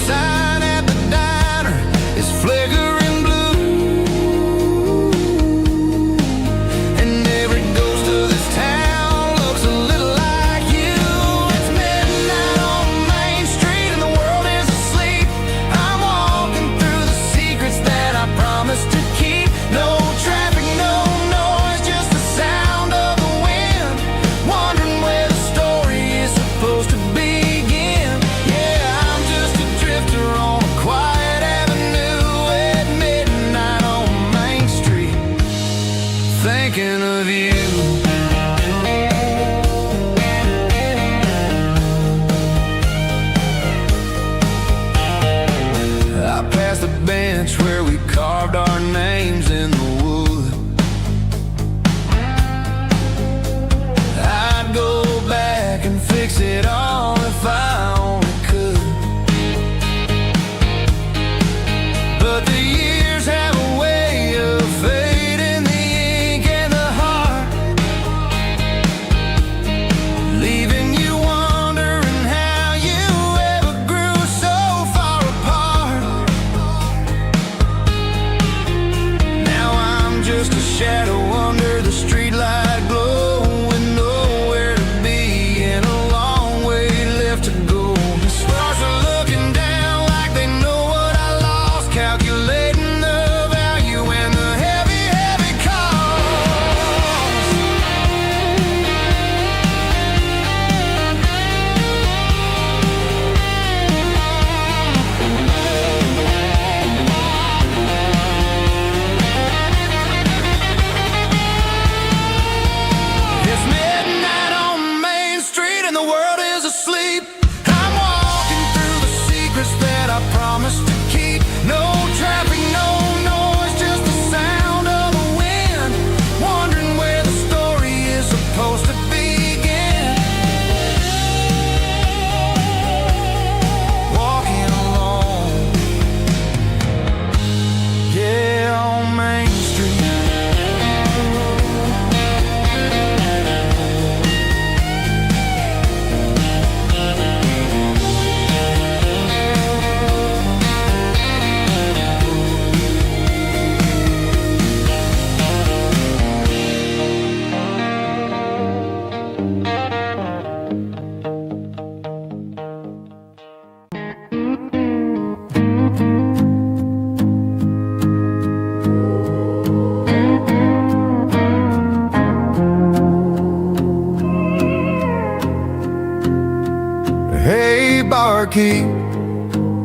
barkeep,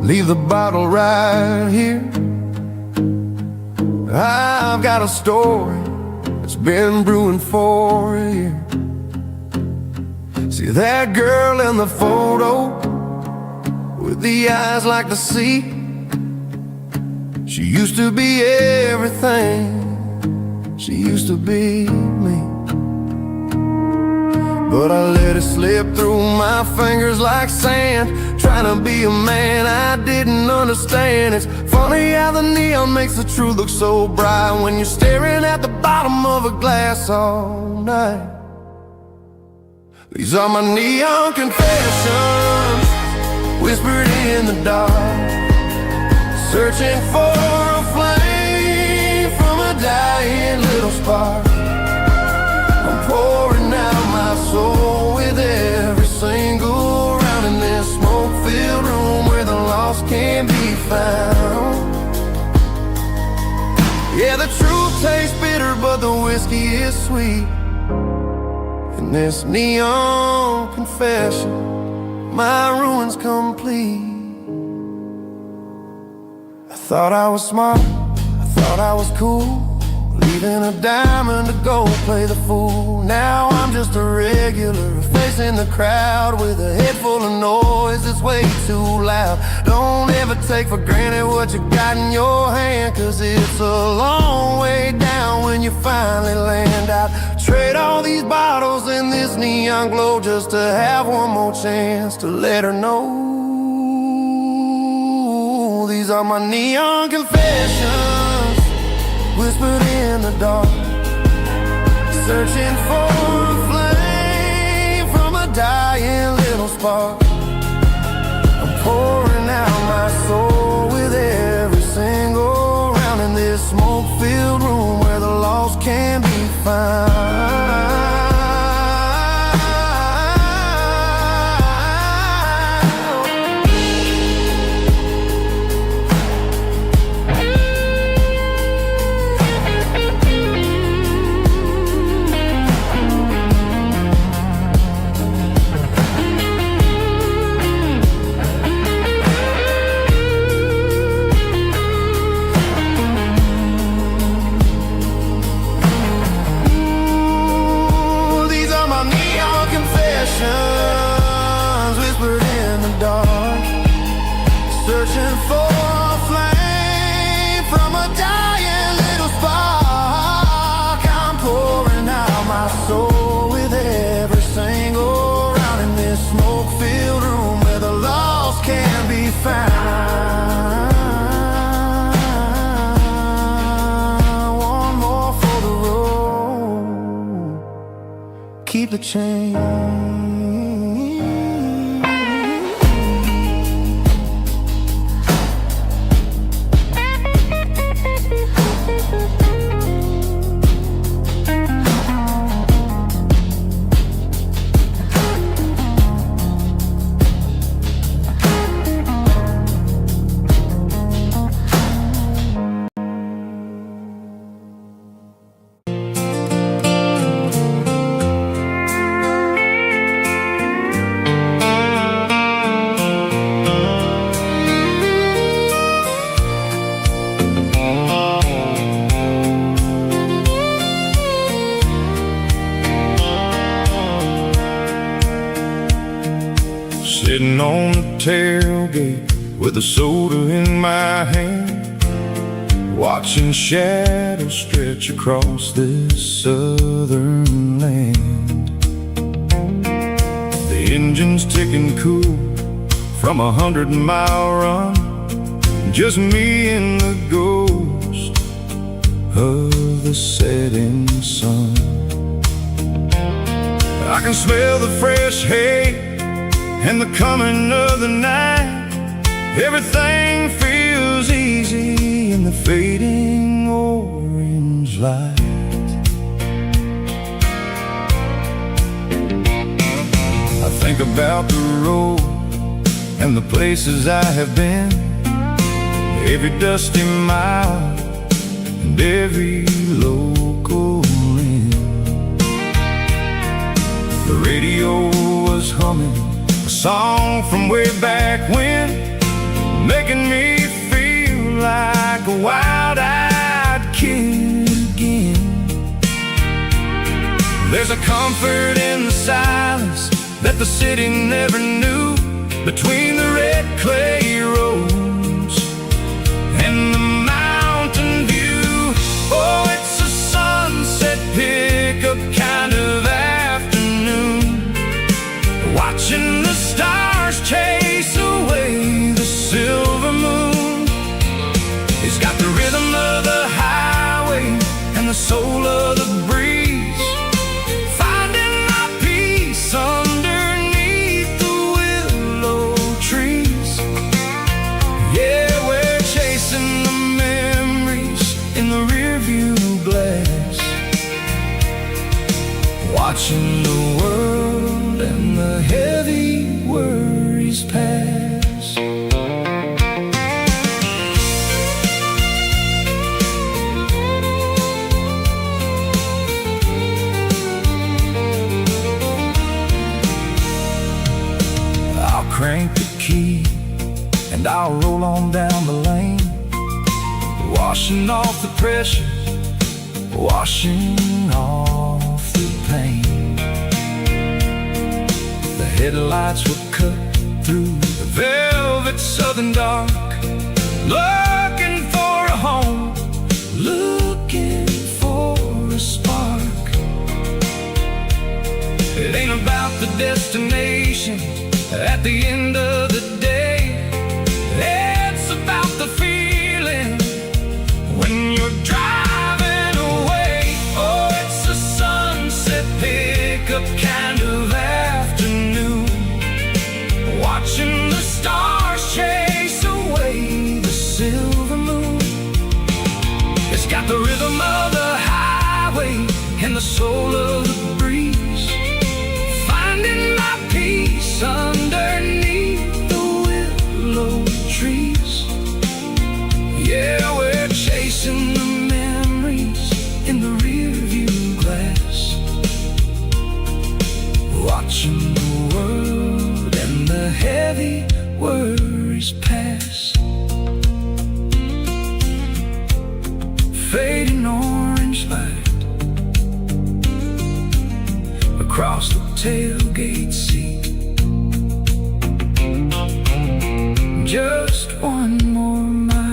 leave the bottle right here. I've got a story that's been brewing for a year. See that girl in the photo with the eyes like the sea? She used to be everything, she used to be me. But I let it slip through my fingers like sand, trying to be a man I didn't understand. It's funny how the neon makes the truth look so bright when you're staring at the bottom of a glass all night. These are my neon confessions, whispered in the dark, searching for a flame from a dying little spark. I'm pouring out my soul with every single round in this smoke-filled room where the lost can't be found. Yeah, the truth tastes bitter, but the whiskey is sweet. In this neon confession, my ruin's complete. I thought I was smart, I thought I was cool, leaving a diamond to go play the fool. Now I'm just a regular, facing the crowd with a head full of noise that's way too loud. Don't ever take for granted what you got in your hand, cause it's a long way down when you finally land out. Trade all these bottles and this neon glow just to have one more chance to let her know. These are my neon confessions, whispered in the dark, searching for a flame from a dying little spark. I'm pouring out my soul with every single round in this smoke-filled room where the lost can be found. Whispered in the dark, searching for a flame from a dying little spark. I'm pouring out my soul with every single round in this smoke-filled room where the lost can be found. One more for the road, keep the change. Sitting on the tailgate with a soda in my hand, watching shadows stretch across this southern land. The engine's ticking cool from 100-mile run, just me and the ghost of the setting sun. I can smell the fresh hay and the coming of the night. Everything feels easy in the fading orange light. I think about the road and the places I have been, every dusty mile and every local inn. The radio was humming a song from way back when, making me feel like a wild-eyed kid again. There's a comfort in the silence that the city never knew, between the red clay roads and the mountain view. Oh, it's a sunset pickup kind of afternoon, watching the stars chase away the silver moon. It's got the rhythm of the highway and the soul of the breeze, finding my peace underneath the willow trees. Yeah, we're chasing the memories in the rearview glass, watching the world and the heavy worries pass. I'll crank the key and I'll roll on down the lane, washing off the pressure, washing off the pain. The headlights will cut through the velvet southern dark, looking for a home, looking for a spark. It ain't about the destination at the end of the day, it's about the feeling when you're driving away. Oh, it's a sunset pickup kind of afternoon, watching the stars chase away the silver moon. It's got the rhythm of the highway and the soul of the breeze, finding my peace underneath the willow trees. Yeah, we're chasing the memories in the rearview glass, watching the world and the heavy worries pass. Fading orange light across the tailgate seat, just one more mile.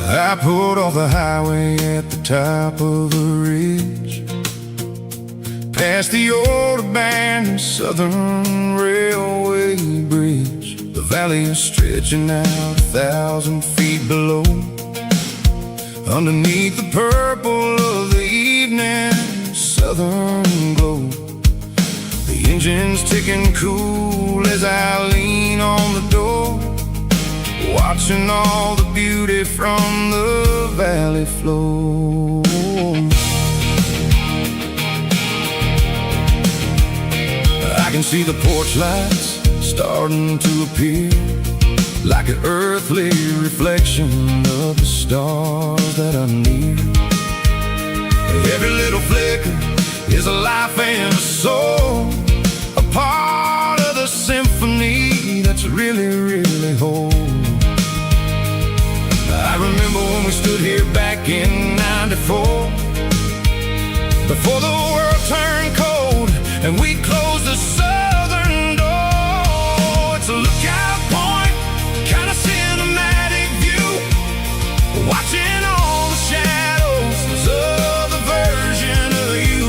I pulled off the highway at the top of a ridge, past the old abandoned Southern Railway bridge. The valley is stretching out 1,000 feet below, underneath the purple of the evening southern glow. The engine's ticking cool as I lean on the door, watching all the beauty from the valley flow. I can see the porch lights starting to appear, like an earthly reflection of the stars that are near. Every little flicker is a life and a soul, a part of the symphony that's really, really whole. I remember when we stood here back in '94, before the world turned cold and we closed the southern door. It's a lookout point, kind of cinematic view, watching all the shadows of the version of you.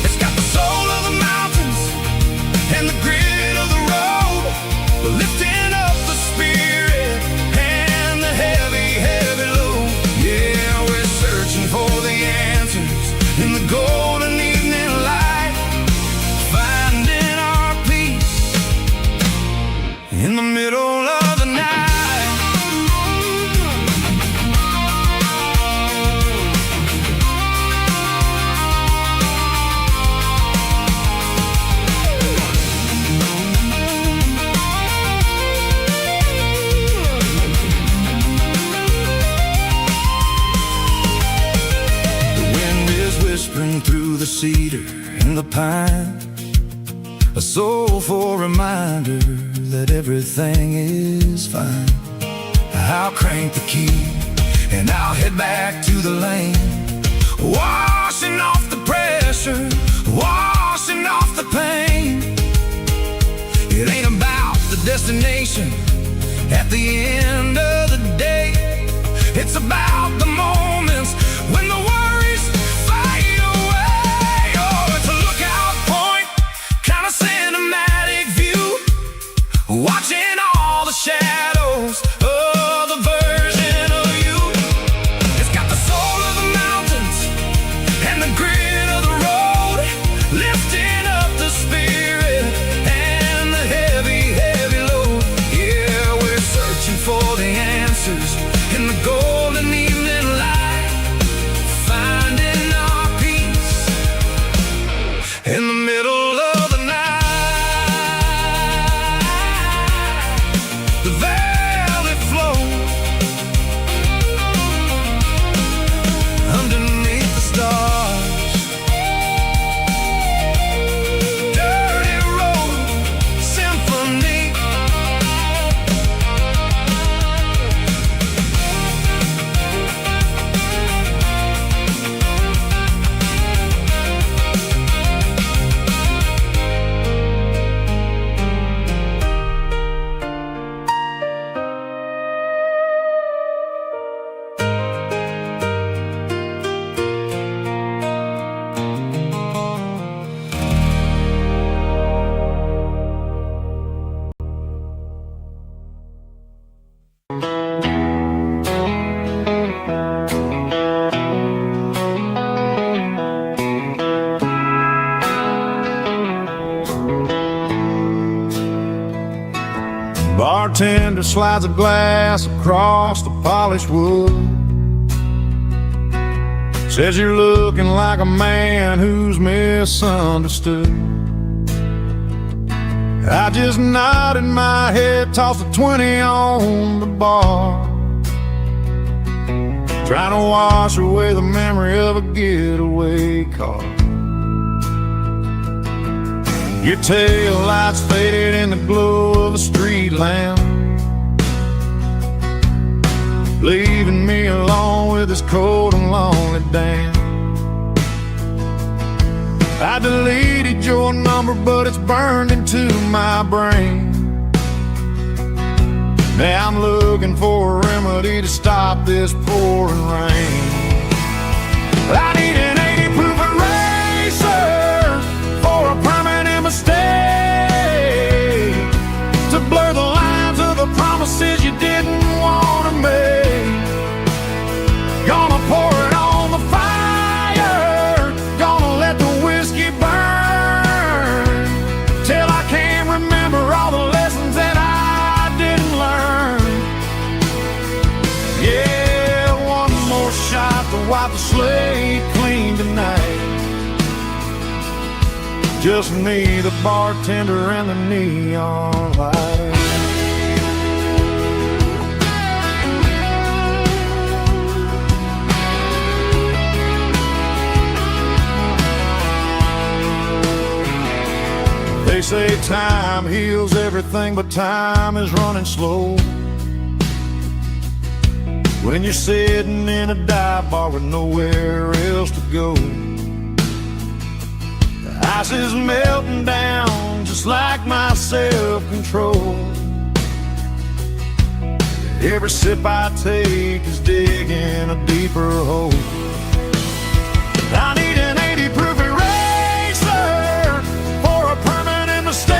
It's got the soul of the mountains and the grit of the road, lifting up the spirit the cedar and the pine, a soulful reminder that everything is fine. I'll crank the key and I'll head back to the lane, washing off the pressure, washing off the pain. It ain't about the destination at the end of the day. It's about the moments when the worries fade away. Oh, it's a lookout point, kind of cinematic view, watching all the shadows of the version of you. It's got the soul of the mountains and the grit of the road, lifting up the spirit and the heavy, heavy load. Yeah, we're searching for the answers in the golden evening light, finding our peace in the middle of the night. The valley flows underneath the stars. Dirty road symphony. Bartender slides a glass across the polished wood, says you're looking like a man who's misunderstood. I just nodded my head, tossed a 20 on the bar, trying to wash away the memory of a getaway car. Your tail lights faded in the glow of a street lamp, leaving me alone with this cold and lonely damn. I deleted your number, but it's burned into my brain. Now I'm looking for a remedy to stop this pouring rain. I need an 80 proof eraser for a permanent mistake, to blur the lines of the promises you didn't want to make. Gonna pour it on the fire, gonna let the whiskey burn, till I can't remember all the lessons that I didn't learn. Yeah, one more shot to wipe the slate clean tonight. Just me, the bartender, and the neon light. They say time heals everything, but time is running slow when you're sitting in a dive bar with nowhere else to go. The ice is melting down just like my self-control. Every sip I take is digging a deeper hole. I need an 80 proof eraser for a permanent mistake,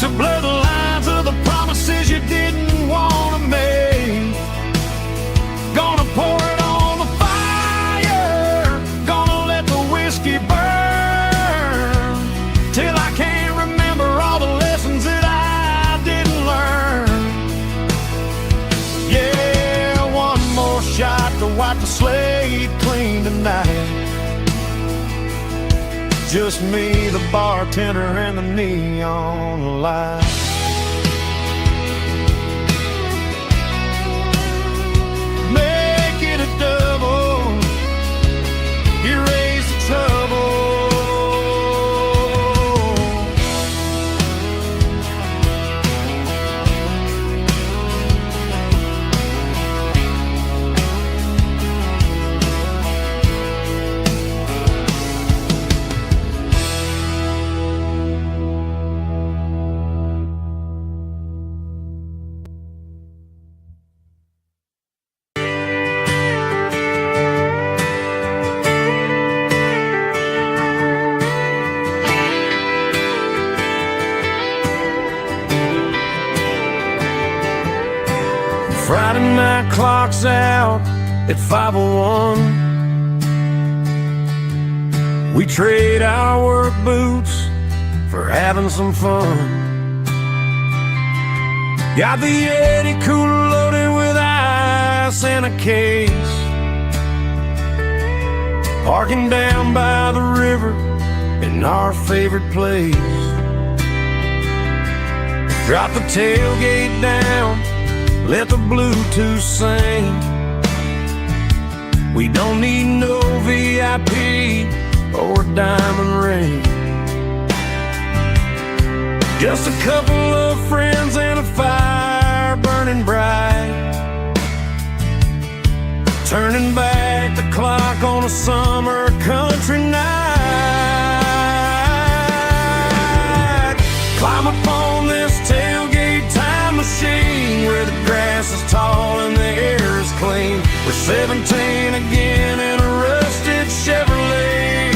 to blur the lines of the promises you didn't want to make. Gonna pour it on the fire, gonna let the whiskey burn, till I can't remember all the lessons that I didn't learn. Yeah, one more shot to wipe the slate clean tonight. Just me, the bartender, and the neon light. Make it a double, Friday night clock's out at 5:01. We trade our work boots for having some fun. Got the Yeti cooler loaded with ice and a case, parking down by the river in our favorite place. Drop the tailgate down, let the Bluetooth sing. We don't need no VIP or a diamond ring. Just a couple of friends and a fire burning bright, turning back the clock on a summer country night. Climb up on this tailgate time machine where the grass is tall and the air is clean. We're 17 again in a rusted Chevrolet,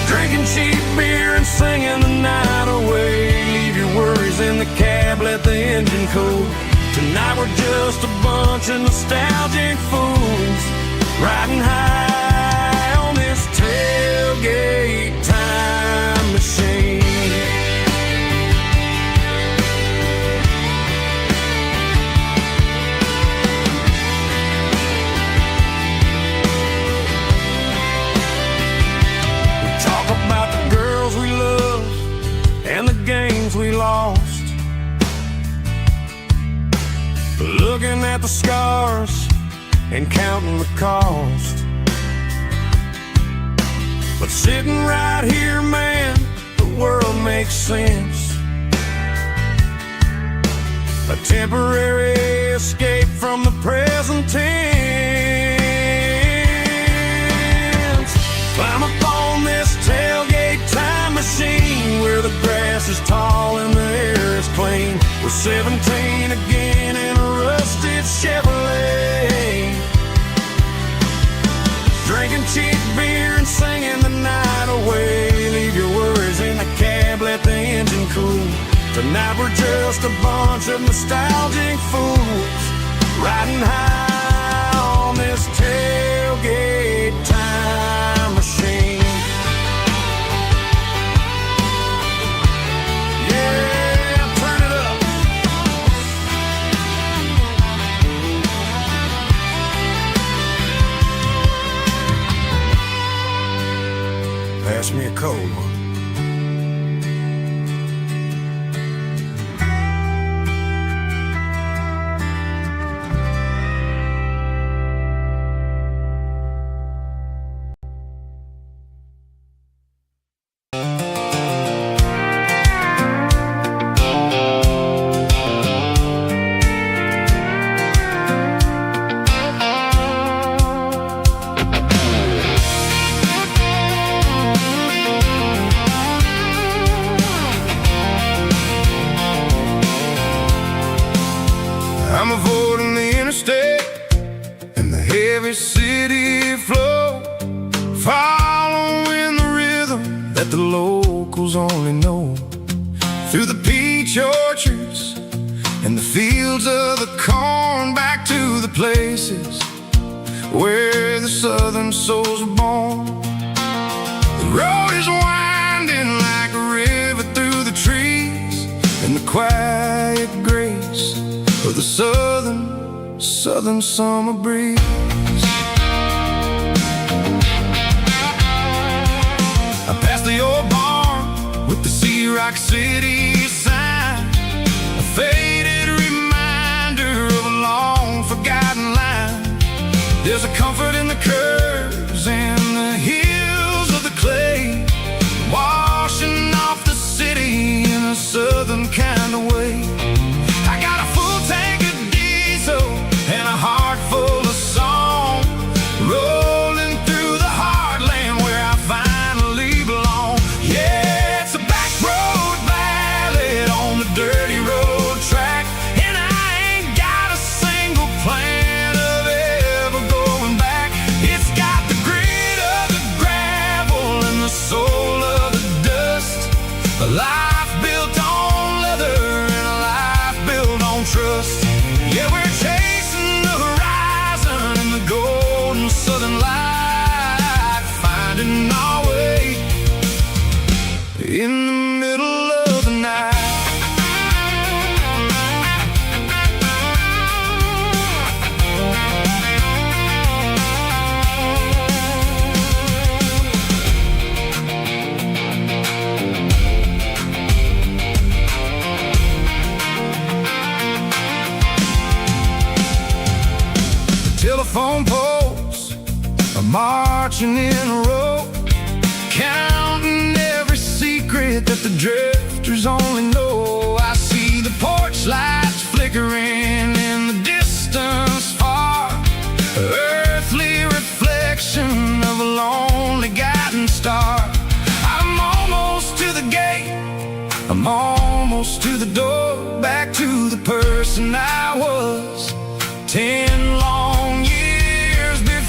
drinking cheap beer and singing the night away. Leave your worries in the cab, let the engine cool. Tonight we're just a bunch of nostalgic fools, riding high on this tailgate time machine. We talk about the girls we love and the games we lost, looking at the scars and counting the cost. But sitting right here, man, the world makes sense. A temporary escape from the present tense. Climb up on this tailgate time machine where the grass is tall and the air is clean. We're 17 again in a rusted Chevrolet, drinking cheap beer and singing the night away. Leave your worries in the cab, let the engine cool. Tonight we're just a bunch of nostalgic fools, riding high on this tailgate time machine. Pass me a cold one. I'm avoiding the interstate and the heavy city flow, following the rhythm that the locals only know. Through the peach orchards and the fields of the corn, back to the places where the southern souls are born. The road is winding like a river through the trees, and the quiet grace of the southern summer breeze. I passed the old barn with the Sea Rock City sign, a faded reminder of a long forgotten line. There's a comfort in the curves and the hills of the clay, washing off the city in a southern kind of way. I got a full tank of diesel and a heart full of song, rolling through the heartland where I finally belong. Yeah, it's a back road ballad on the dirty road track, and I ain't got a single plan of ever going back. It's got the grit of the gravel and the soul of the dust, a life built on leather and a life marching in a row, counting every secret that the drifters only know. I see the porch lights flickering in the distance far, earthly reflection of a lonely guiding star. I'm almost to the gate, I'm almost to the door, back to the person I was 10 long years before.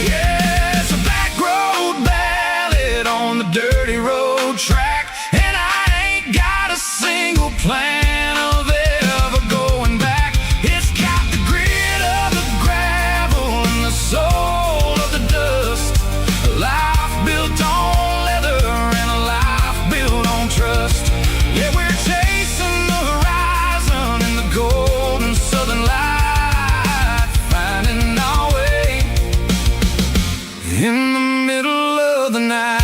Yeah, it's a back road ballad on the dirty road track, and I ain't got a single plan of ever going back. It's got the grit of the gravel and the soul of the dust, a life built on leather and a life built on trust. Yeah, we're chasing the horizon in the golden southern light, finding our way in the middle of the night.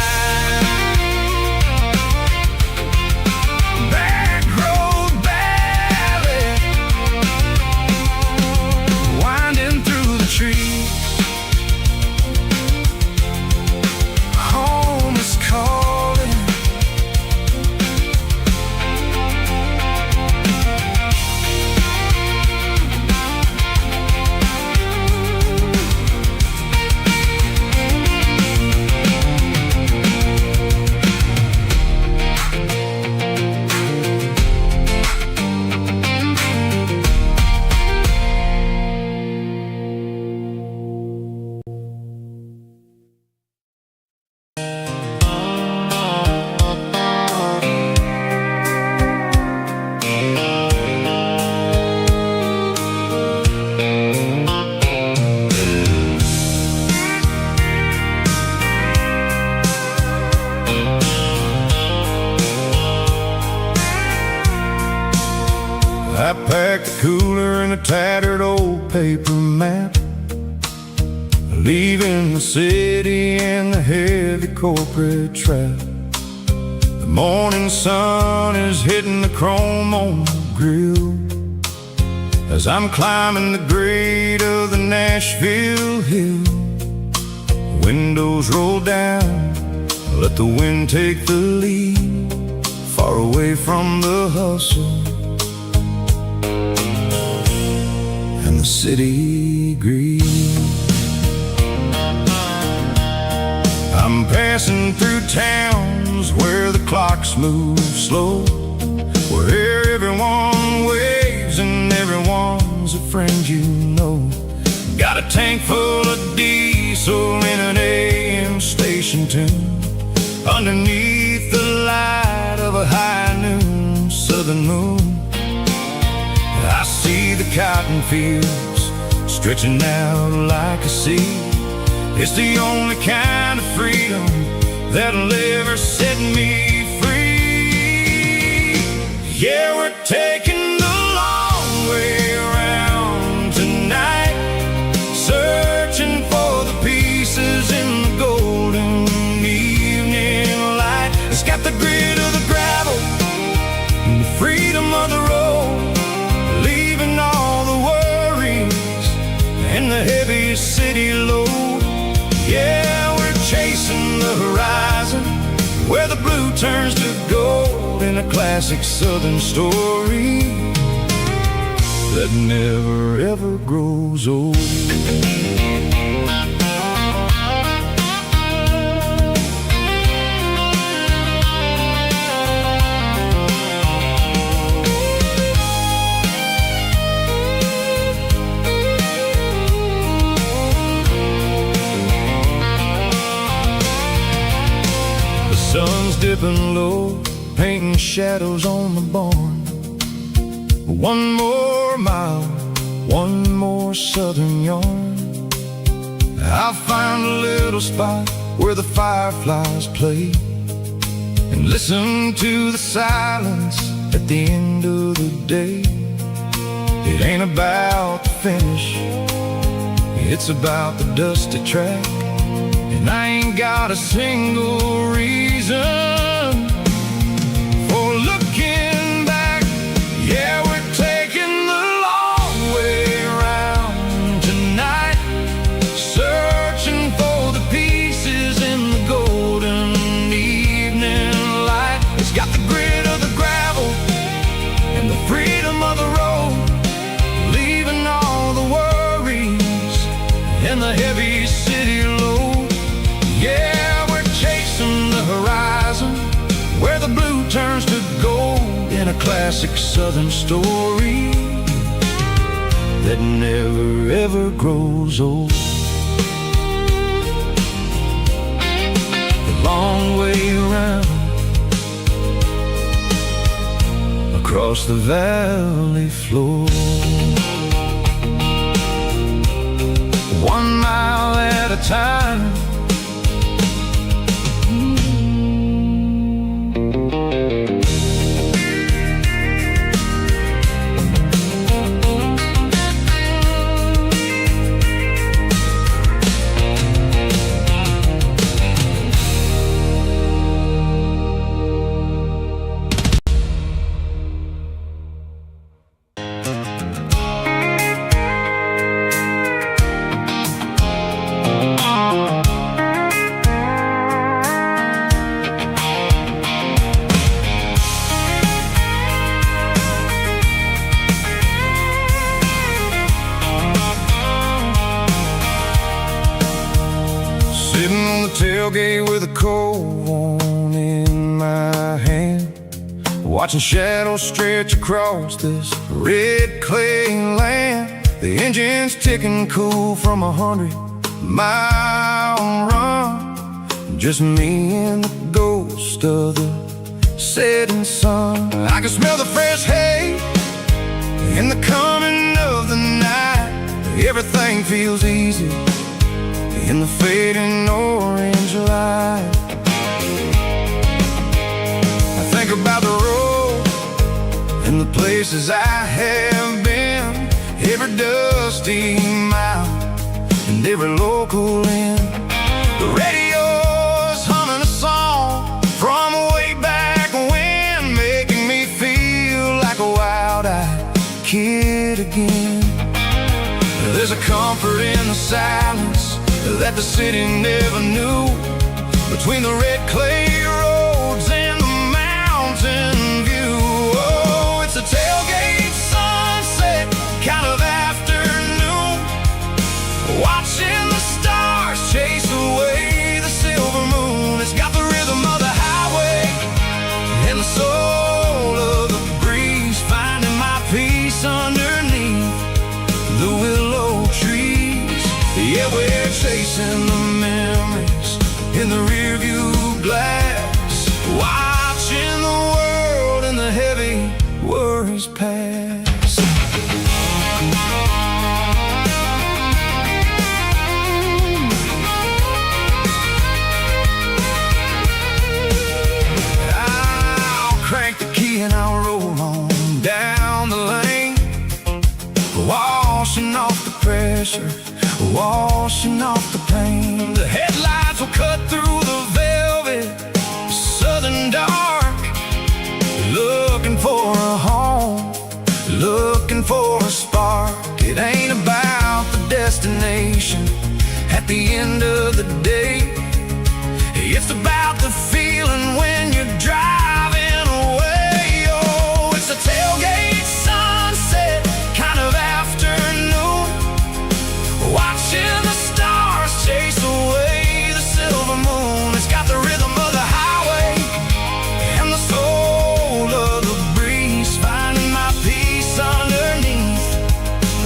Back road ballad, winding through the trees. Home is calling. I packed a cooler and a tattered old paper map, leaving the city and the heavy corporate trap. The morning sun is hitting the chrome on the grill as I'm climbing the grade of the Nashville hill. Windows roll down, let the wind take the lead, far away from the hustle and the city greed. I'm passing through towns where the clocks move slow, where everyone waves and everyone's a friend you know. Got a tank full of diesel in an AM station tune, underneath the light of a high noon southern moon. I see the cotton fields stretching out like a sea. It's the only kind of freedom that'll ever set me free. Yeah, we're taking the long way around tonight, searching for the pieces in the golden evening light. It's got the grit of the gravel and the freedom of the road, leaving all the worries and the heavy city load. Yeah, we're chasing the horizon where the blue turns to gold, in a classic southern story that never ever grows old. Sun's dipping low, painting shadows on the barn. One more mile, one more southern yarn. I'll find a little spot where the fireflies play and listen to the silence at the end of the day. It ain't about the finish, it's about the dusty track. And I ain't got a single reason for looking back. Yeah, we're taking the long way around tonight, a classic southern story that never ever grows old. The long way around across the valley floor, 1 mile at a time. Sitting on the tailgate with a cold one in my hand, watching shadows stretch across this red clay land. The engine's ticking cool from 100-mile run. Just me and the ghost of the setting sun. I can smell the fresh hay in the coming of the night. Everything feels easy in the fading orange light. I think about the road and the places I have been, every dusty mile and every local inn. The radio's humming a song from way back when, making me feel like a wild-eyed kid again. There's a comfort in the silence that the city never knew, between the red clay roads and the mountain view. Oh, it's a tailgate sunset kind of afternoon, watching the stars chase away the silver moon. It's got the rhythm of the highway and the soul of the breeze, finding my peace underneath the willow trees. Yeah, we're chasing the memories in the rearview glass, watching the world and the heavy worries pass. I'll crank the key and I'll roll on down the lane, washing off the pressure, washing off the pain. The headlights will cut through the velvet southern dark, looking for a home, looking for a spark. It ain't about the destination at the end of the day, it's about the feeling when you're driving away. Oh, it's a tailgate sunset kind of afternoon, watching the stars chase away the silver moon. It's got the rhythm of the highway and the soul of the breeze, finding my peace underneath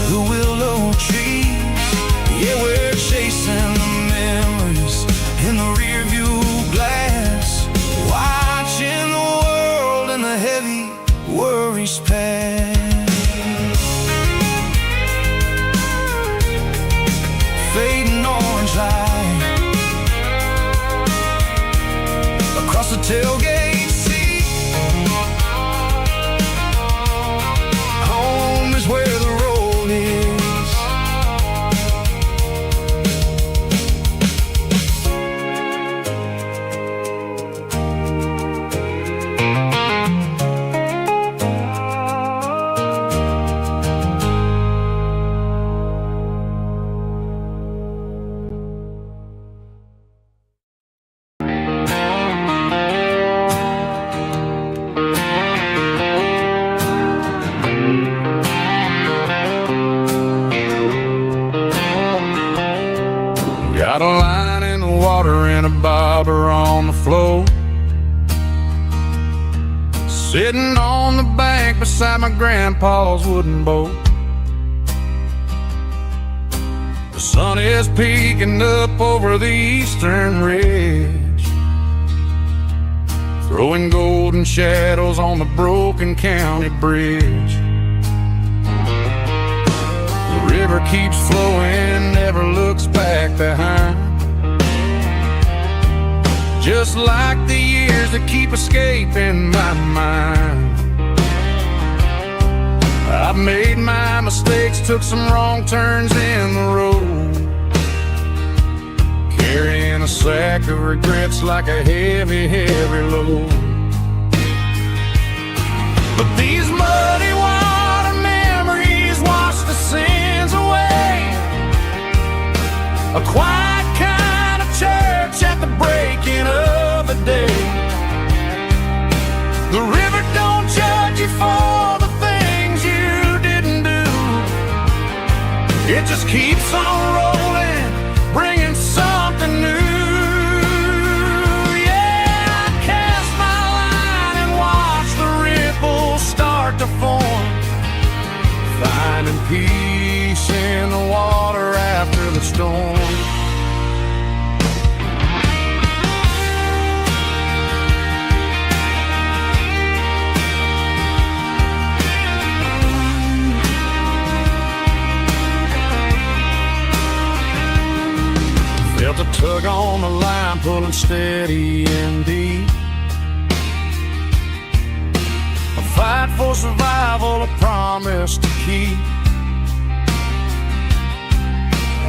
the willow trees. Yeah, we're chasing the memories in the rearview glass, watching the world and the heavy worries pass. Fading orange light across the tailgate seat. Home is where the road is. sitting on the bank beside my grandpa's wooden boat. The sun is peeking up over the eastern ridge, throwing golden shadows on the broken county bridge. The river keeps flowing, never looks back behind, just like the years that keep escaping my mind. I've made my mistakes, took some wrong turns in the road, carrying a sack of regrets like a heavy, heavy load. But these muddy water memories wash the sins away. A quiet kind of church at the breaking of the day. The river don't judge you for the things you didn't do. It just keeps on rolling, bringing something new. Yeah, I cast my line and watch the ripples start to form, finding peace in the water after the storm. Felt a tug on the line, pulling steady and deep. A fight for survival, a promise to keep.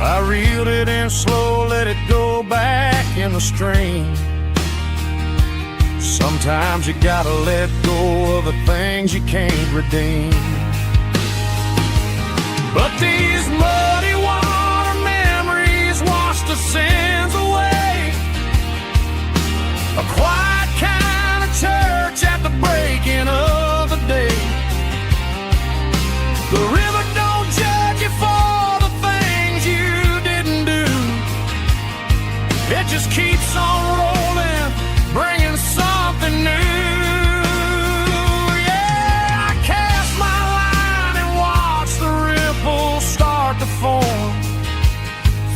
I reeled it in slow, let it go back in the stream. Sometimes you gotta let go of the things you can't redeem. But these muddy water memories wash the sins away. A quiet kind of church at the breaking of the day. The river don't judge you for the things you didn't do. It just keeps on rolling, bringing something new. Yeah, I cast my line and watch the ripples start to form,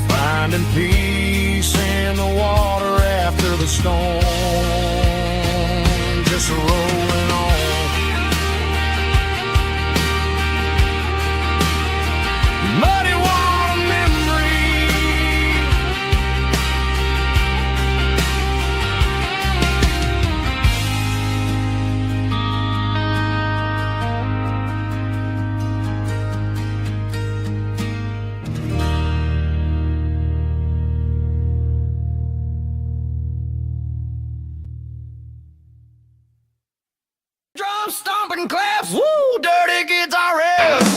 finding peace in the water after the storm. Just rolling on. Muddy water memory. Drum stomping claps, woo, dirty guitar riffs.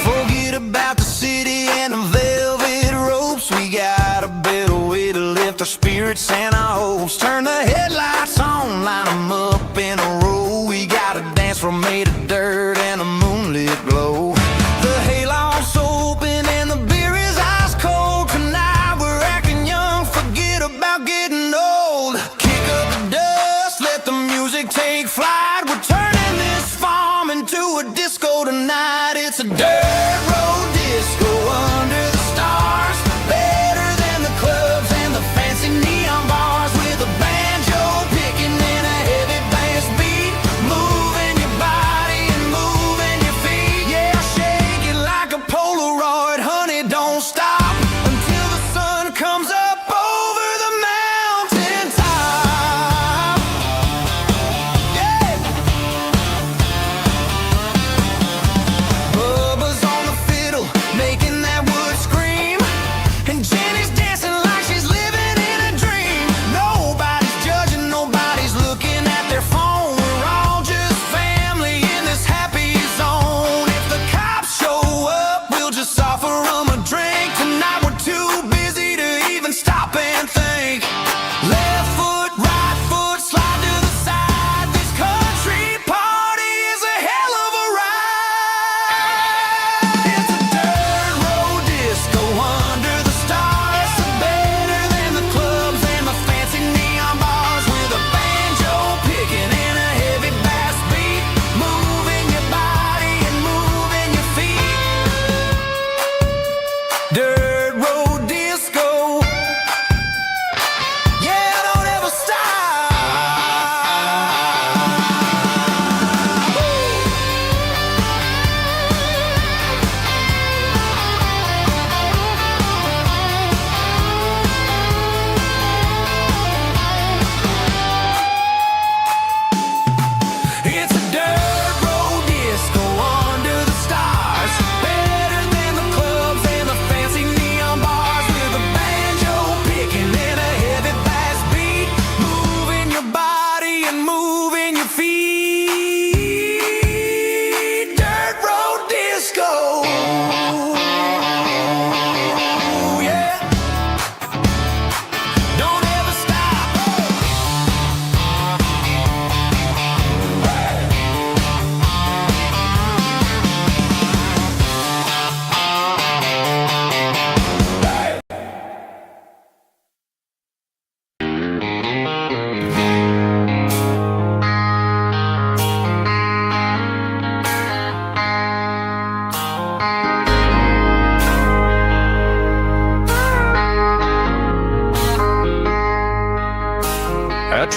Forget about the city and the velvet ropes. We got a better way to lift our spirits and our hopes. Turn the headlights on, line them up in a row. We got a dance floor made of dirt and a moonlit glow. The hayloft's open and the beer is ice cold. Tonight we're acting young, forget about getting old. Kick up the dust, let the music take flight. We're turning this farm into a disco tonight. It's a dirt road disco under the stars. Better than the clubs and the fancy neon bars. With a banjo picking in a heavy bass beat. Moving your body and moving your feet. Yeah, shake it like a Polaroid, honey, don't stop until the sun comes up over the mountain top. Yeah. Bubba's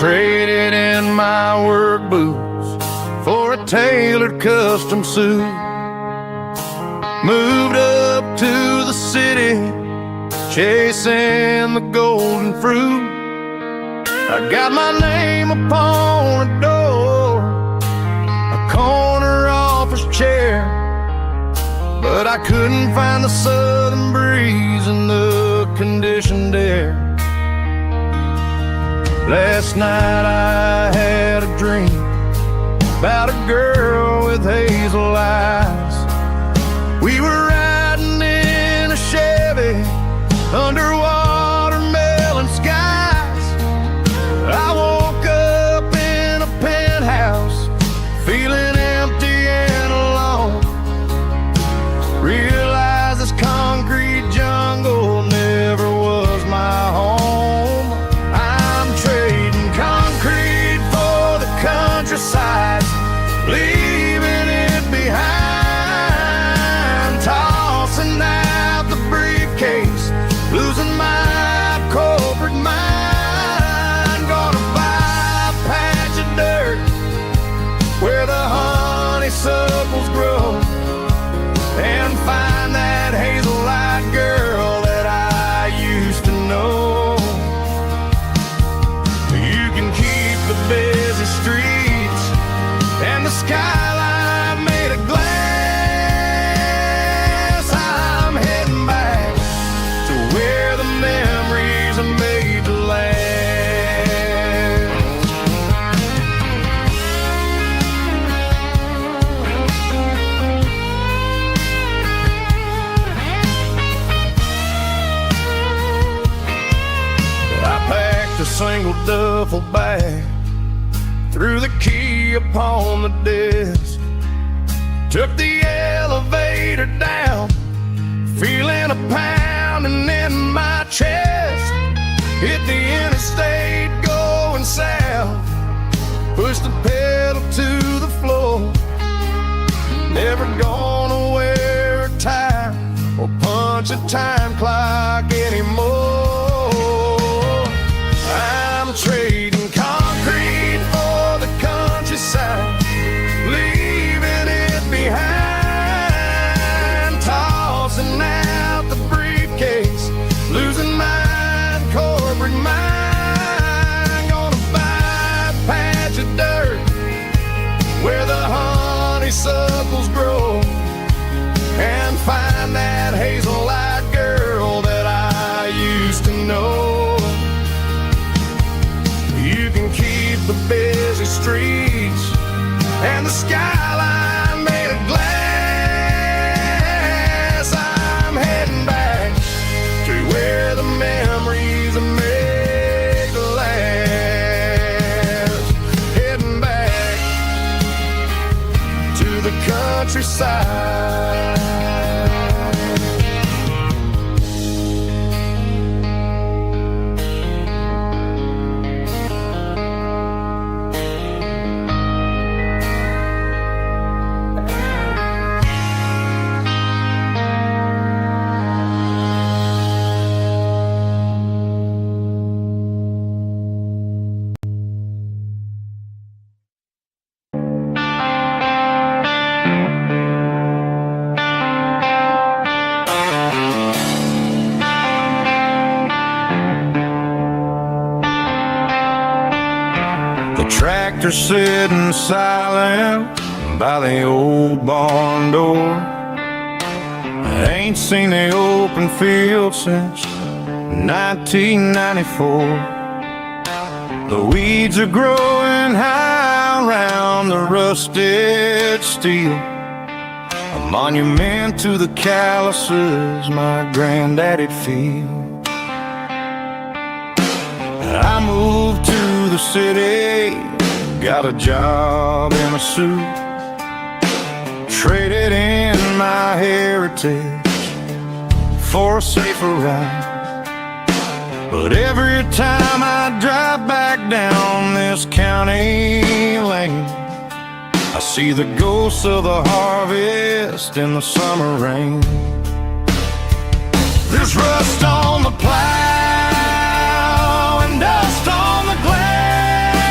traded in my work boots for a tailored custom suit. Moved up to the city, chasing the golden fruit. I got my name upon a door, a corner office chair, but I couldn't find the southern breeze in the conditioned air. Last night I had a dream about a girl with hazel eyes. We were riding in a Chevy under watermelon skies. I woke up in a penthouse, feeling empty and alone. Realized this concrete jungle never was my home. I'm trading concrete for the countryside, leaving it behind, tossing out the briefcase, losing my corporate mind. Gonna buy a patch of dirt where the honeysuckles grow, and find that hazel-eyed girl that I used to know. You can keep the busy streets and the skyline made of glass. I'm heading back to where the memories are made to last. I packed a single duffel bag, threw the key upon the desk, took the elevator down, feeling a pounding in my chest. Hit the interstate going south, pushed the pedal to the floor. Never gonna wear a tie or punch a time clock anymore. I'm trading concrete for the countryside, leaving it behind, tossing out the briefcase, losing my corporate mind. Gonna buy a patch of dirt where the honeysuckles grow, and find that hazel-eyed girl that I used to know. You can keep the busy streets and the skyline made of glass. I'm heading back to where the memories are made to last. Heading back to the countryside. Tractor sitting silent by the old barn door. I ain't seen the open field since 1994. The weeds are growing high around the rusted steel, a monument to the calluses my granddaddy'd feel. I moved to the city, got a job in a suit, traded in my heritage for a safer ride. But every time I drive back down this county lane, I see the ghosts of the harvest in the summer rain. There's rust on the plow and dust on the glass.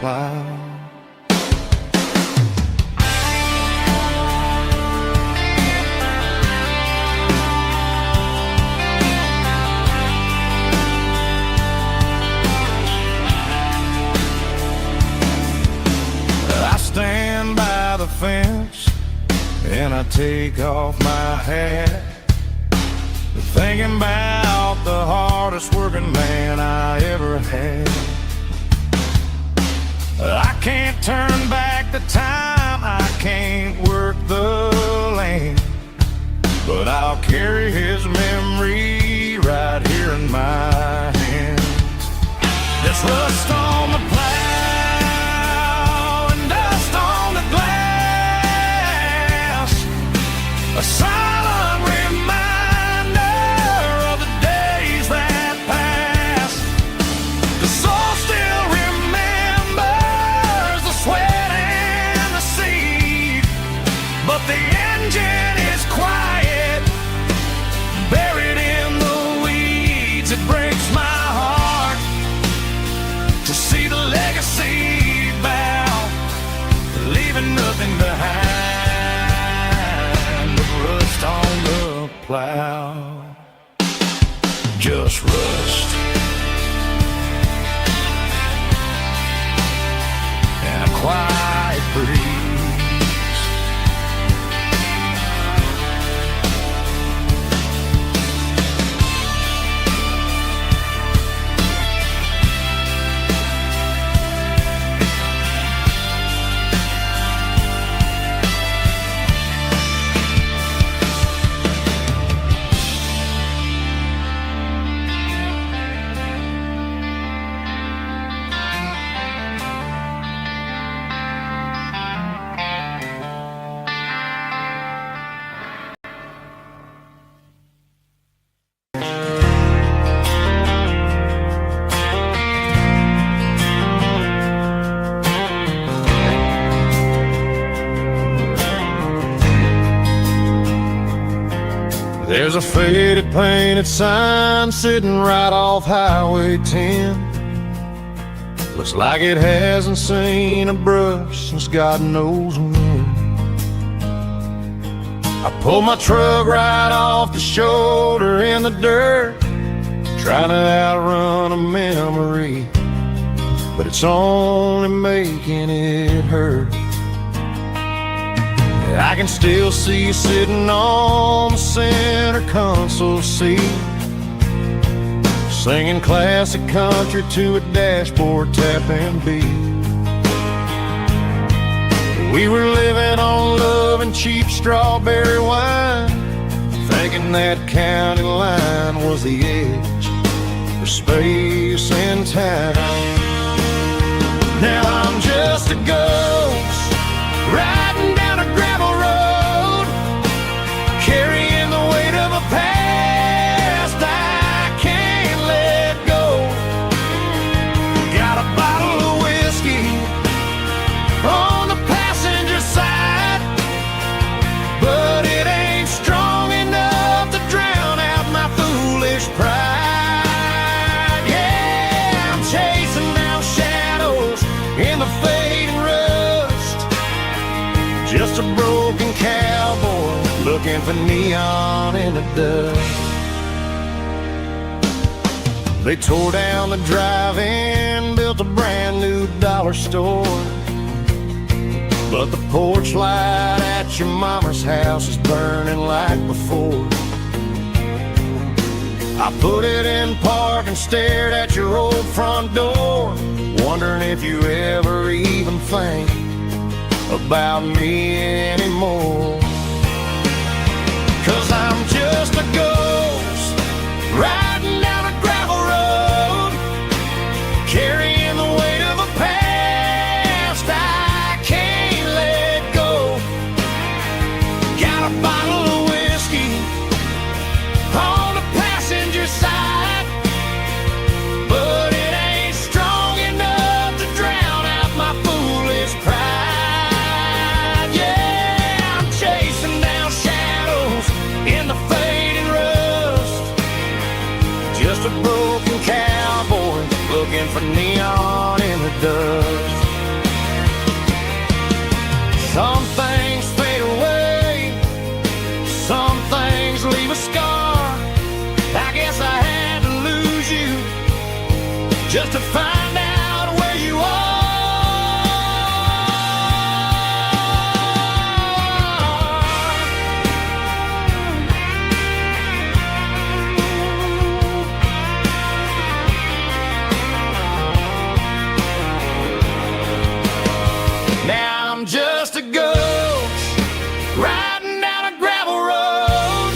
plow. I stand by the fence and I take off my hat, thinking about the hardest working man I ever had. I can't turn back the time, I can't work the land, but I'll carry his memory right here in my hands. There's rust on the plow and dust on the glass, a silent reminder of the days that passed. The soul still remembers the sweat and the seed, but the engine is quiet, buried in the weeds. It breaks my heart to see the legacy bow, leaving nothing behind but rust on the plow. Just rust and a quiet breeze. There's a faded painted sign sitting right off Highway 10. Looks like it hasn't seen a brush since God knows when. I pulled my truck right off the shoulder in the dirt, trying to outrun a memory, but it's only making it hurt. I can still see you sitting on the center console seat, singing classic country to a dashboard tapping beat. We were living on love and cheap strawberry wine, thinking that county line was the edge for space and time. Now I'm just a ghost riding down a gravel road, carrying the weight of a past I can't let go. Got a bottle of whiskey on the passenger side, but it ain't strong enough to drown out my foolish pride. Yeah, I'm chasing down shadows in the fading rust, just a broken cowboy looking for neon in the dust. They tore down the drive-in, built a brand new dollar store, but the porch light at your mama's house is burning like before. I put it in park and stared at your old front door, wondering if you ever even think about me anymore. 'Cause I'm just a ghost riding down a gravel road, carrying the weight of a past I can't let go. Got a bottle of whiskey on the passenger side, but it ain't strong enough to drown out my foolish pride. Yeah, I'm chasing down shadows in the fading rust, just a broken cowboy looking for neon in the dust. to find out where you are. Now I'm just a ghost riding down a gravel road,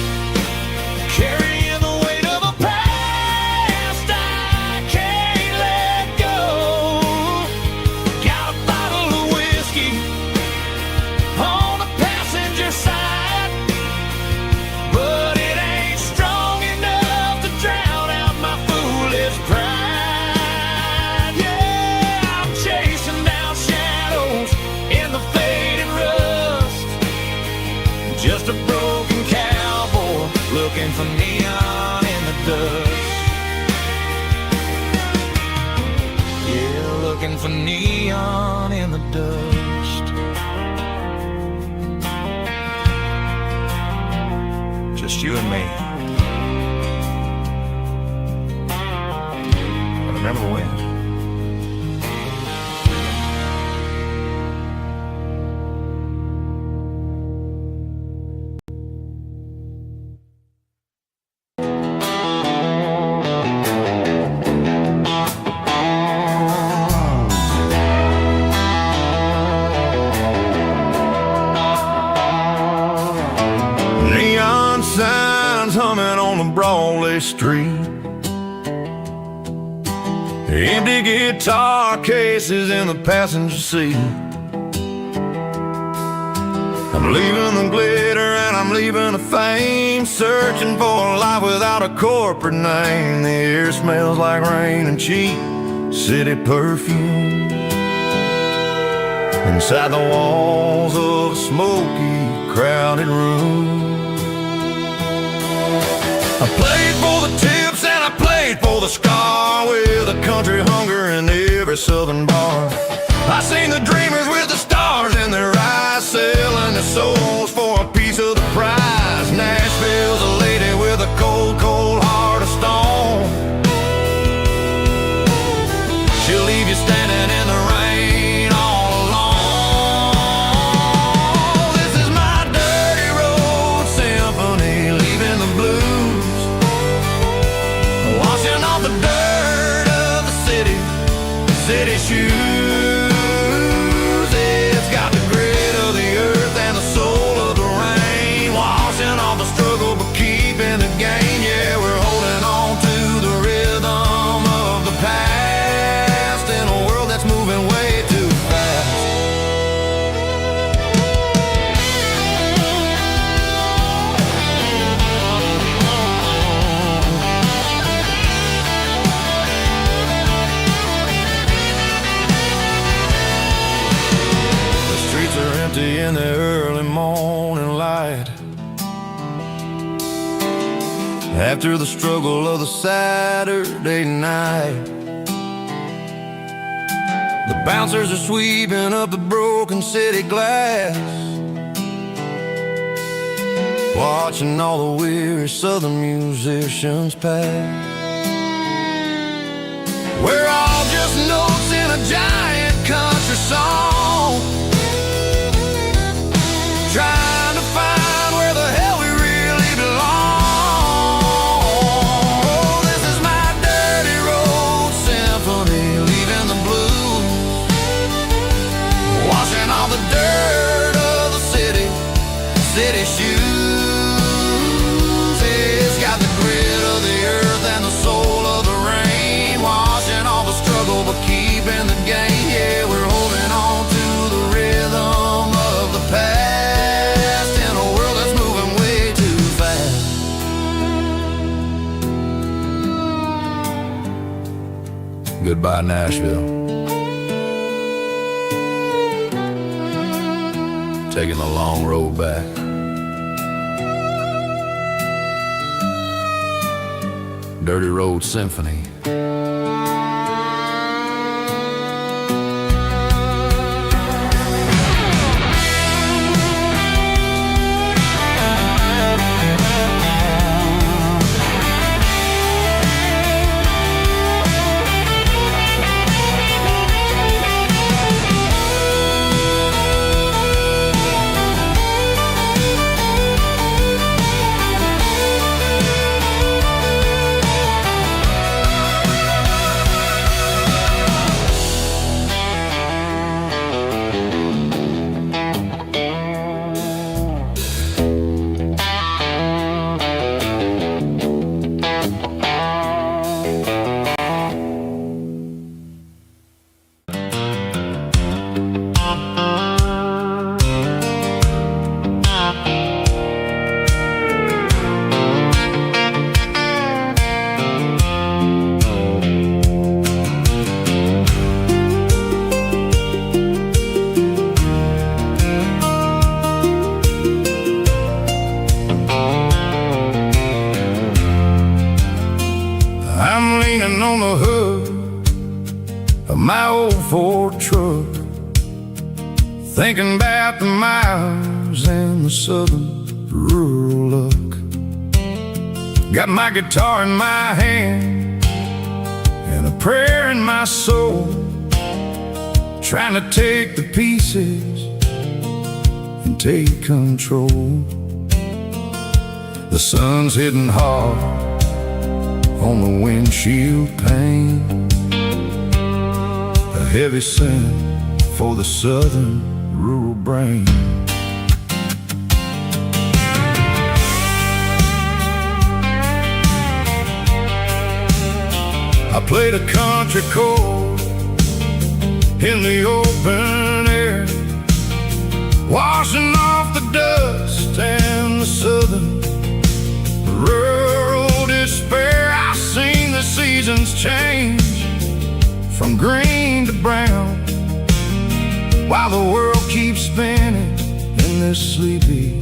carrying the weight of a past I can't let go. Got a bottle of whiskey on the passenger side, but it ain't strong enough to drown out my foolish pride. Yeah, I'm chasing down shadows in the fading rust, just a broken cowboy looking for neon in the dust. Yeah, looking for neon in the dust. Just you and me. I remember when. Neon signs humming on the Broadway street, empty guitar cases in the passenger seat. I'm leaving the glitter and I'm leaving the fame, searching for a life without a corporate name. The air smells like rain and cheap city perfume inside the walls of a smoky, crowded room. I played for the tips and I played for the scar, with a country hunger in every southern bar. I seen the dreamers with the stars in their eyes, selling their souls for a piece of the prize. Nashville's a lady with a cold, cold heart of stone. She'll leave you standing in the rain all alone. This is my dirty road symphony, leaving the blues, washing off the dirt of the city shoes. It's got the grit of the earth and the soul of the rain, washing off the struggle but keeping the gain. Yeah, we're holding on to the rhythm of the past in a world that's moving way too fast. The streets are empty in the early morning light, after the struggle of the Saturday night. The bouncers are sweeping up the broken city glass, watching all the weary southern musicians pass. We're all just notes in a giant country song, trying to find where the hell we really belong. Oh, this is my dirty road symphony, leaving the blues, washing all the dirt of the city shoes. It's got the grit of the earth and the soul of the rain, washing all the struggle but keeping the gain. Yeah, we're holding on to the rhythm of the past in a world that's moving way too fast. Goodbye, Nashville. Taking the long road back. Dirty Road Symphony. thinking about the miles and the southern rural look. Got my guitar in my hand and a prayer in my soul, trying to take the pieces and take control. The sun's hitting hard on the windshield pane, a heavy scent for the southern rural brain. I played a country chord in the open air, washing off the dust and the southern rural despair. I've seen the seasons change from green to brown, while the world keeps spinning in this sleepy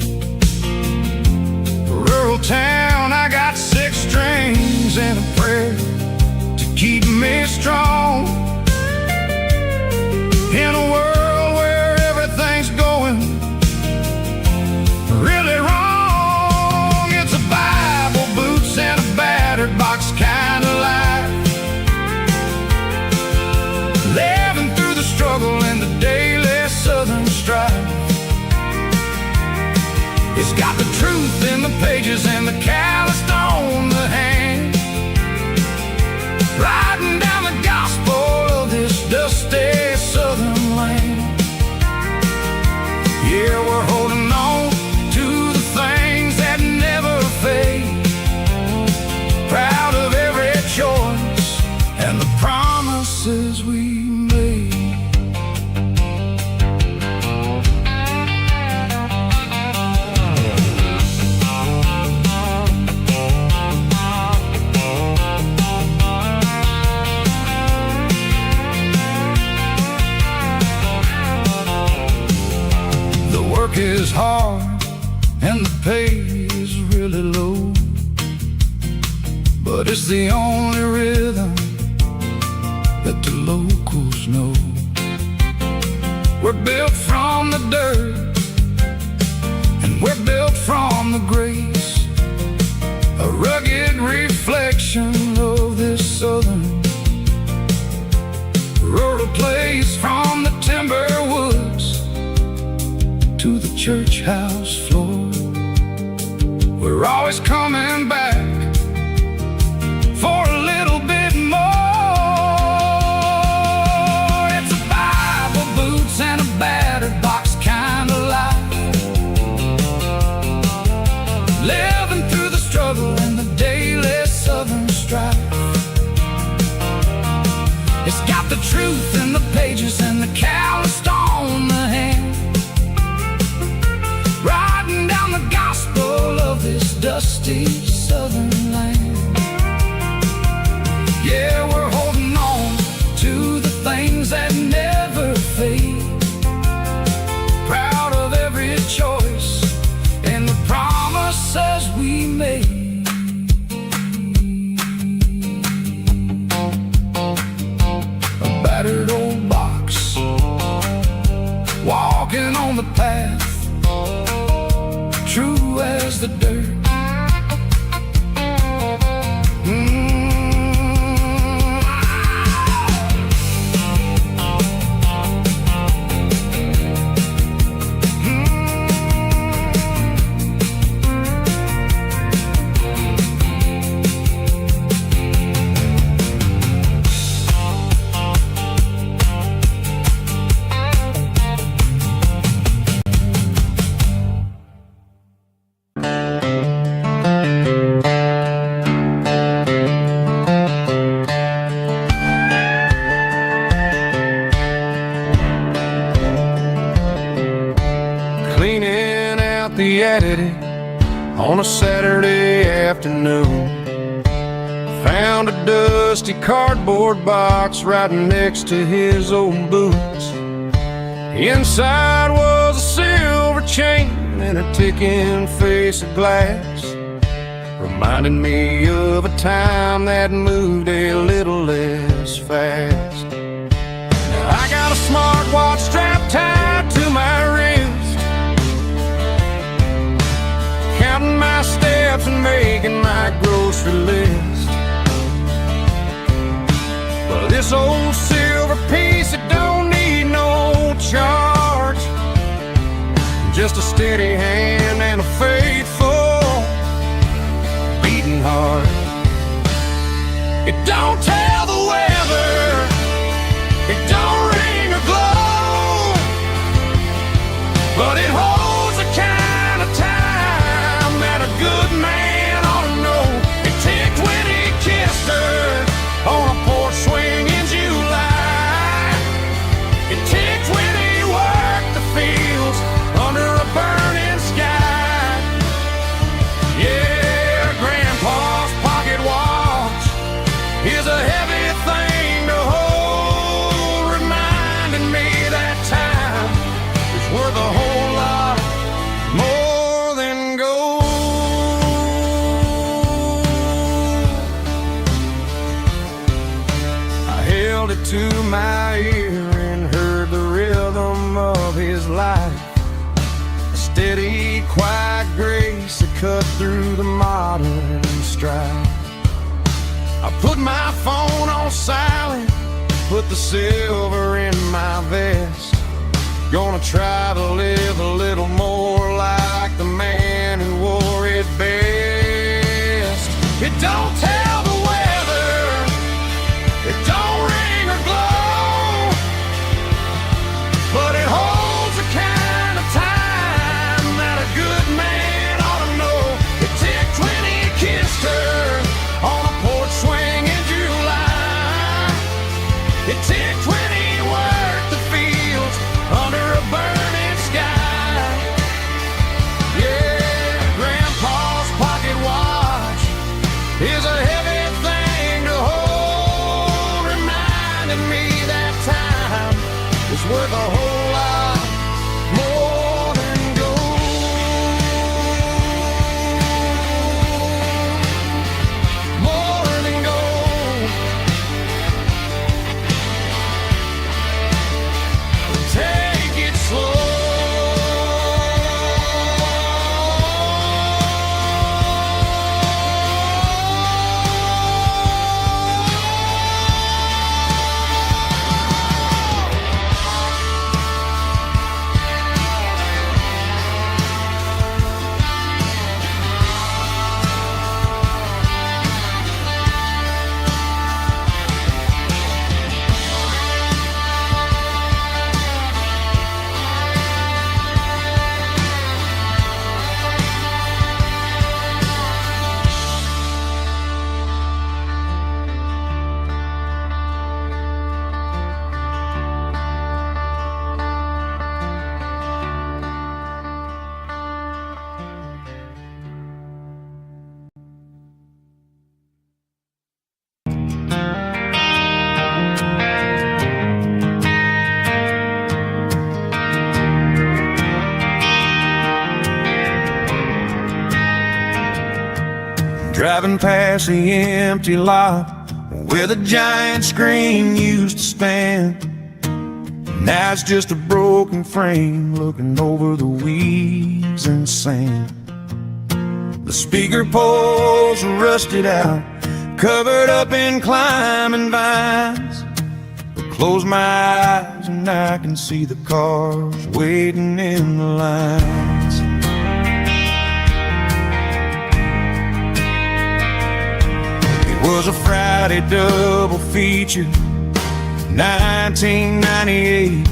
rural town. I got 6 strings and a prayer to keep me strong in a world where everything's going really wrong. It's a Bible, boots, and a battered box kind of life, living through the struggle and the daily southern strife. It's got the truth in the pages and the calloused on the hand, riding down the gospel of this dusty southern land. Yeah, we're holding on to the things that never fade, proud of every choice and the promises we made. The work is hard and the pay is really low, but it's the only rhythm that the locals know. We're built from the dirt and we're built from the grace, a rugged reflection of this southern rural place. From the timber woods to the church house floor, we're always coming back for a little bit more. It's a Bible, boots, and a battered box kind of life, living through the struggle and the daily southern strife. It's got the truth in the pages and the calloused on the hand, riding down the gospel of this dusty southern land. Yeah, we're holding on to the things that never fade, proud of every choice and the promises we made. A battered old box, walking on the path, true as the dirt. On a Saturday afternoon, found a dusty cardboard box right next to his old boots. Inside was a silver chain and a ticking face of glass, reminding me of a time that moved a little less fast. Now I got a smartwatch strapped tight to my just a steady hand and a faithful beating heart. It don't tell the weather, it don't ring or glow, but it holds the kind of time that a good man ought to know. It ticked when he kissed her on a porch swing in July. It ticked when he worked the fields under a burning sky. Yeah, Grandpa's pocket watch is a heavy thing to hold, reminding me that time is worth a whole lot more than gold. I held it to my ear and heard the rhythm of his life, a steady, quiet grace that cut through the modern strife. I put my phone on silent, put the silver in my vest. Gonna try to live a little more like the man who wore it best. It don't tell the weather, it don't ring or glow, but it holds the kind of time that a good man ought to know. It ticked when he kissed her on a porch swing in July. It ticked when he worked the fields under a burning sky. Yeah, Grandpa's pocket watch is a heavy thing to hold, reminding me that time is worth a whole lot more than gold. More than gold. Take it slow. Driving past the empty lot where the giant screen used to stand. Now it's just a broken frame looking over the weeds and sand. The speaker poles are rusted out, covered up in climbing vines. I close my eyes and I can see the cars waiting in the lines. It was a Friday double feature, 1998.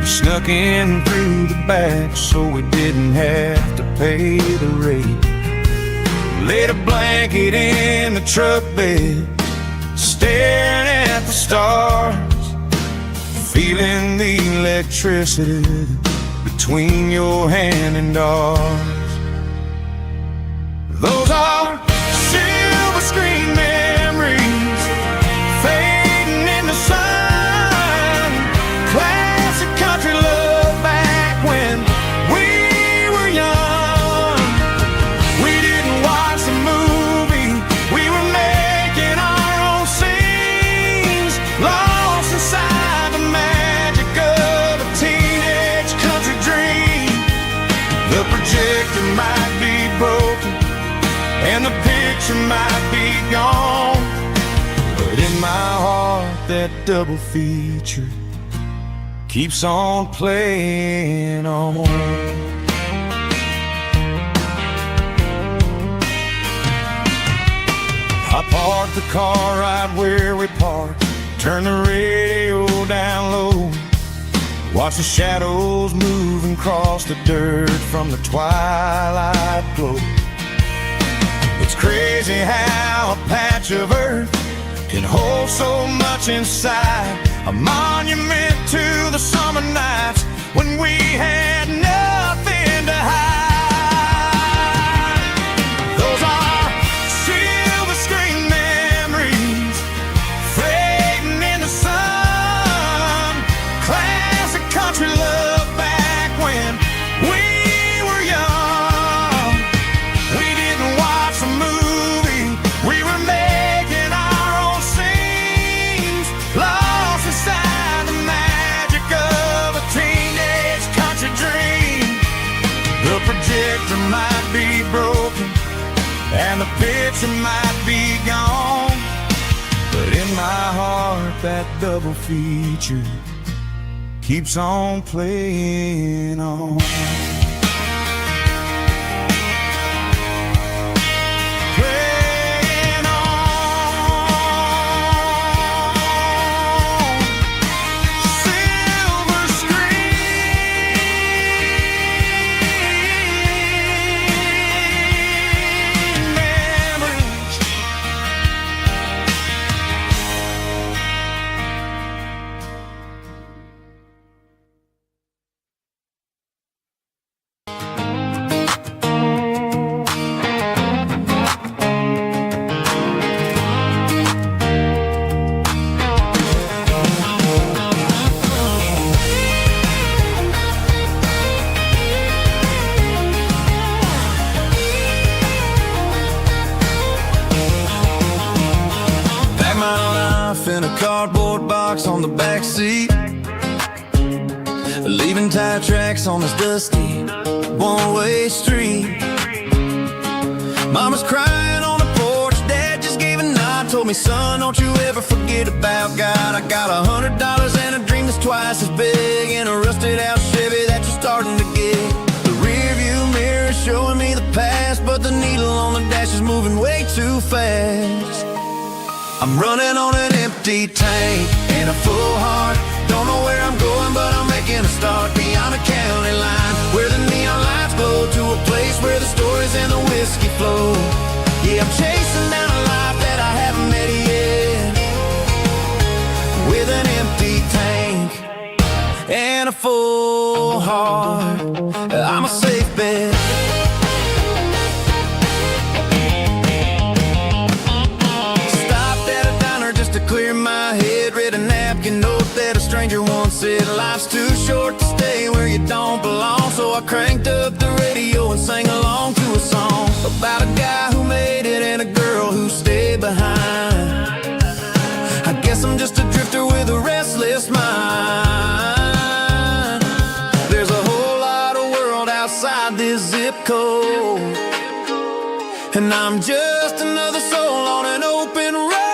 We snuck in through the back so we didn't have to pay the rate. Laid a blanket in the truck bed, staring at the stars, feeling the electricity between your hand and ours. Those are silver screen memories fading in the sun. Classic country love back when we were young. We didn't watch the movie, we were making our own scenes, lost inside the magic of a teenage country dream. The projector might be broken and the picture might be gone, but in my heart that double feature keeps on playing on. I parked the car right where we parked, turn the radio down low, watch the shadows move and cross the dirt from the twilight glow. It's crazy how a patch of earth can hold so much inside, a monument to the summer nights when we had nothing to hide. Those are silver screen memories fading in the sun, classic country love back when we were young. We didn't watch a movie, we were making our own scenes, lost inside the magic of a teenage country dream. The projector might be broken and the picture might be gone, but in my heart that double feature keeps on playing on. Playing on. Silver screen memories. Pack my life in a cardboard box on the back seat, leaving tire tracks on this dusty one-way street. Mama's crying on the porch, Dad just gave a nod, told me, son, don't you ever forget about God. I got $100 and a dream that's twice as big, and a rusted out Chevy that you're starting to get. The rear view mirror is showing me the past, but the needle on the dash is moving way too fast. I'm running on an empty tank and a full heart. Don't know where I'm going, but I'm making a start beyond the county line, where the neon lights glow, to a place where the stories and the whiskey flow. Yeah, I'm chasing down a life that I haven't met yet, with an empty tank and a full heart. I'm a safe bet. Clear my head, read a napkin note that a stranger once said, life's too short to stay where you don't belong. So I cranked up the radio and sang along to a song about a guy who made it and a girl who stayed behind. I guess I'm just a drifter with a restless mind. There's a whole lot of world outside this zip code, and I'm just another soul on an open road.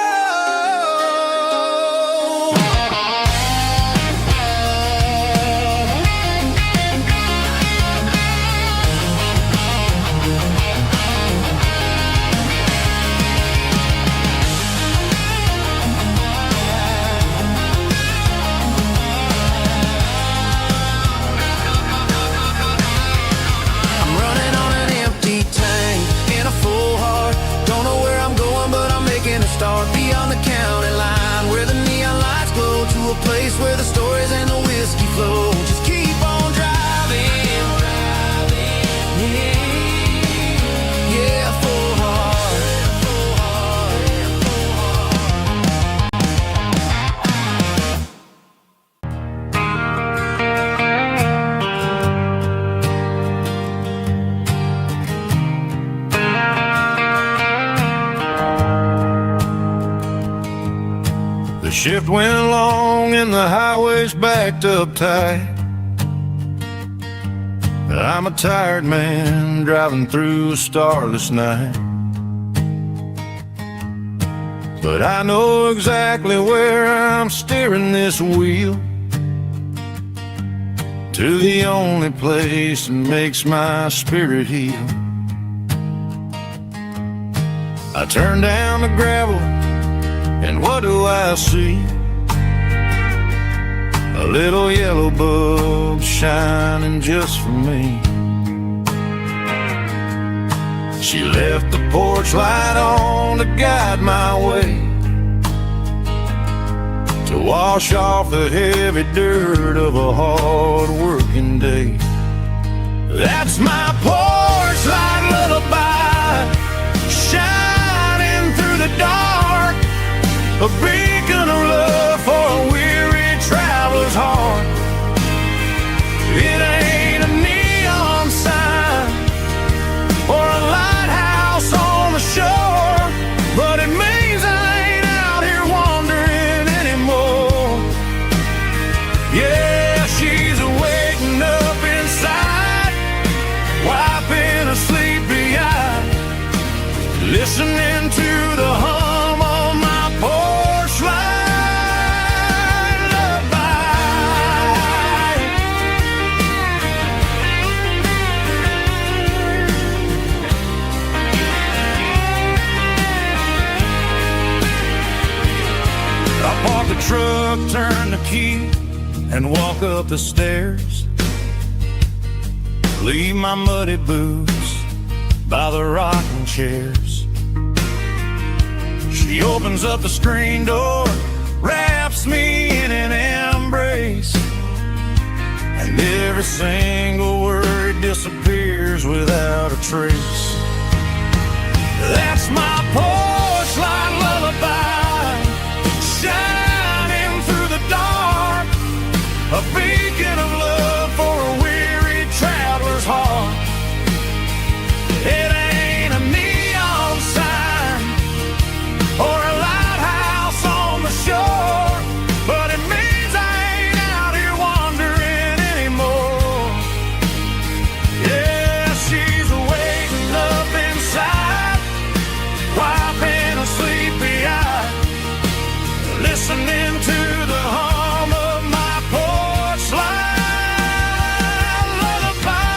Start beyond the county line, where the neon lights glow, to a place where the stories and the whiskey flow. Just keep on driving, yeah, full heart. The shift went long and the highway's backed up tight. I'm a tired man driving through a starless night, but I know exactly where I'm steering this wheel. to the only place that makes my spirit heal. I turn down the gravel, and what do I see? A little yellow bulb shining just for me. She left the porch light on to guide my way, to wash off the heavy dirt of a hard-working day. That's my porch light lullaby, shining through the dark, a beacon of love for a weary traveler's heart. It ain't a neon sign or a lighthouse on the shore, but it means I ain't out here wandering anymore. Yeah, she's waking up inside, wiping a sleepy eye, listening to the hum of my porch light lullaby. I park the truck, turn the key, and walk up the stairs. Leave my muddy boots by the rocking chairs. She opens up the screen door, wraps me in an embrace, and every single word disappears without a trace. That's my porch light lullaby, shining through the dark, a beacon of love for a weary traveler's heart. It ain't a neon sign or a lighthouse on the shore, but it means I ain't out here wandering anymore. Yeah, she's waking up inside, wiping a sleepy eye, listening to the hum of my porch light lullaby.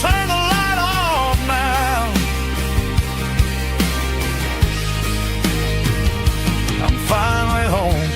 Turn the light off now. I'm finally home.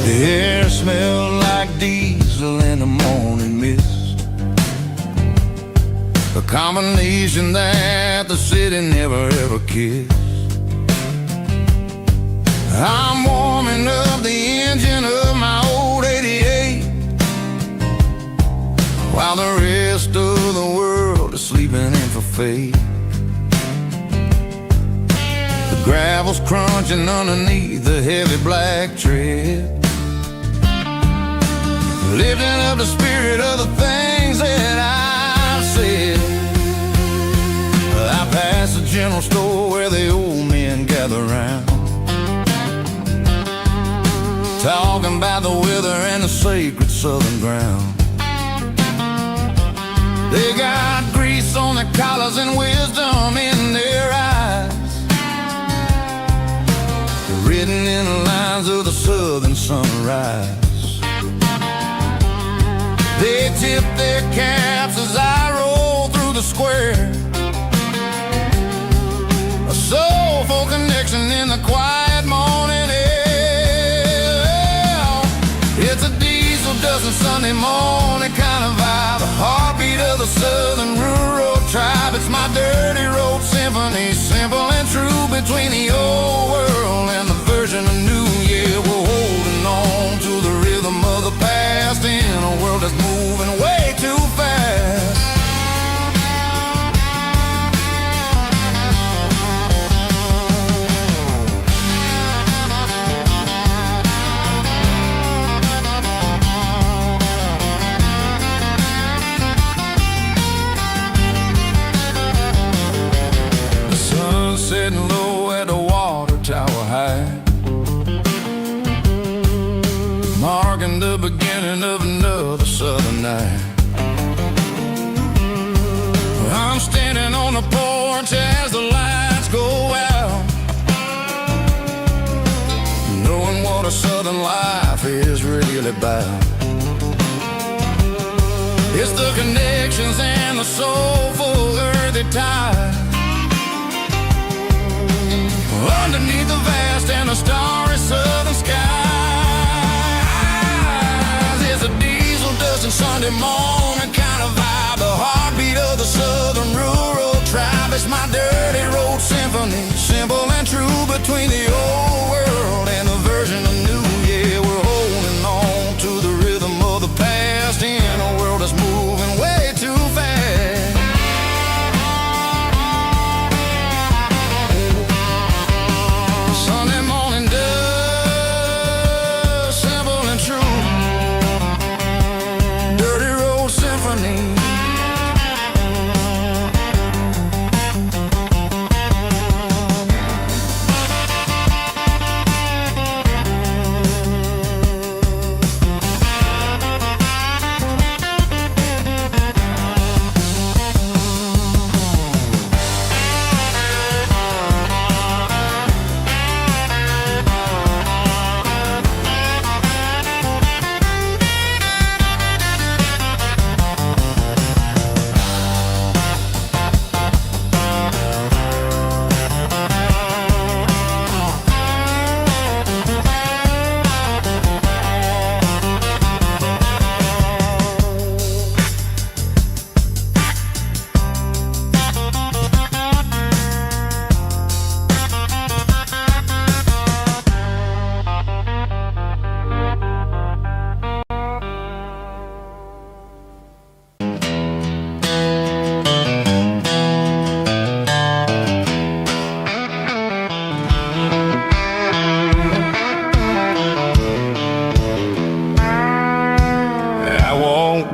The air smelled like diesel in the morning mist, a combination that the city never ever kissed. I'm warming up the engine of my old 88, while the rest of the world is sleeping in for fate. The gravel's crunching underneath the heavy black tread, lifting up the spirit of the things that I've said. I pass the general store where the old men gather round, talking about the weather and the sacred southern ground. They got grease on their collars and wisdom in their eyes, written in the lines of the southern sunrise. They tip their caps as I roll through the square, a soulful connection in the quiet morning air. It's a diesel dusting Sunday morning kind of vibe, a heartbeat of the southern rural tribe. It's my dirty road symphony, simple and true, between the old world and the version of new. Yeah, we're holding on to the marking the beginning of another southern night. I'm standing on the porch as the lights go out, knowing what a southern life is really about. It's the connections and the soulful earthy tide underneath the vast and the starry southern skies. It's a diesel dusting Sunday morning kind of vibe, the heartbeat of the southern rural tribe. It's my dirty road symphony, simple and true, between the old world and the version of new. Yeah, we're holding on to the rhythm of the past in a world that's moving way too fast. Sunday morning dust, simple and true, dirty road symphony.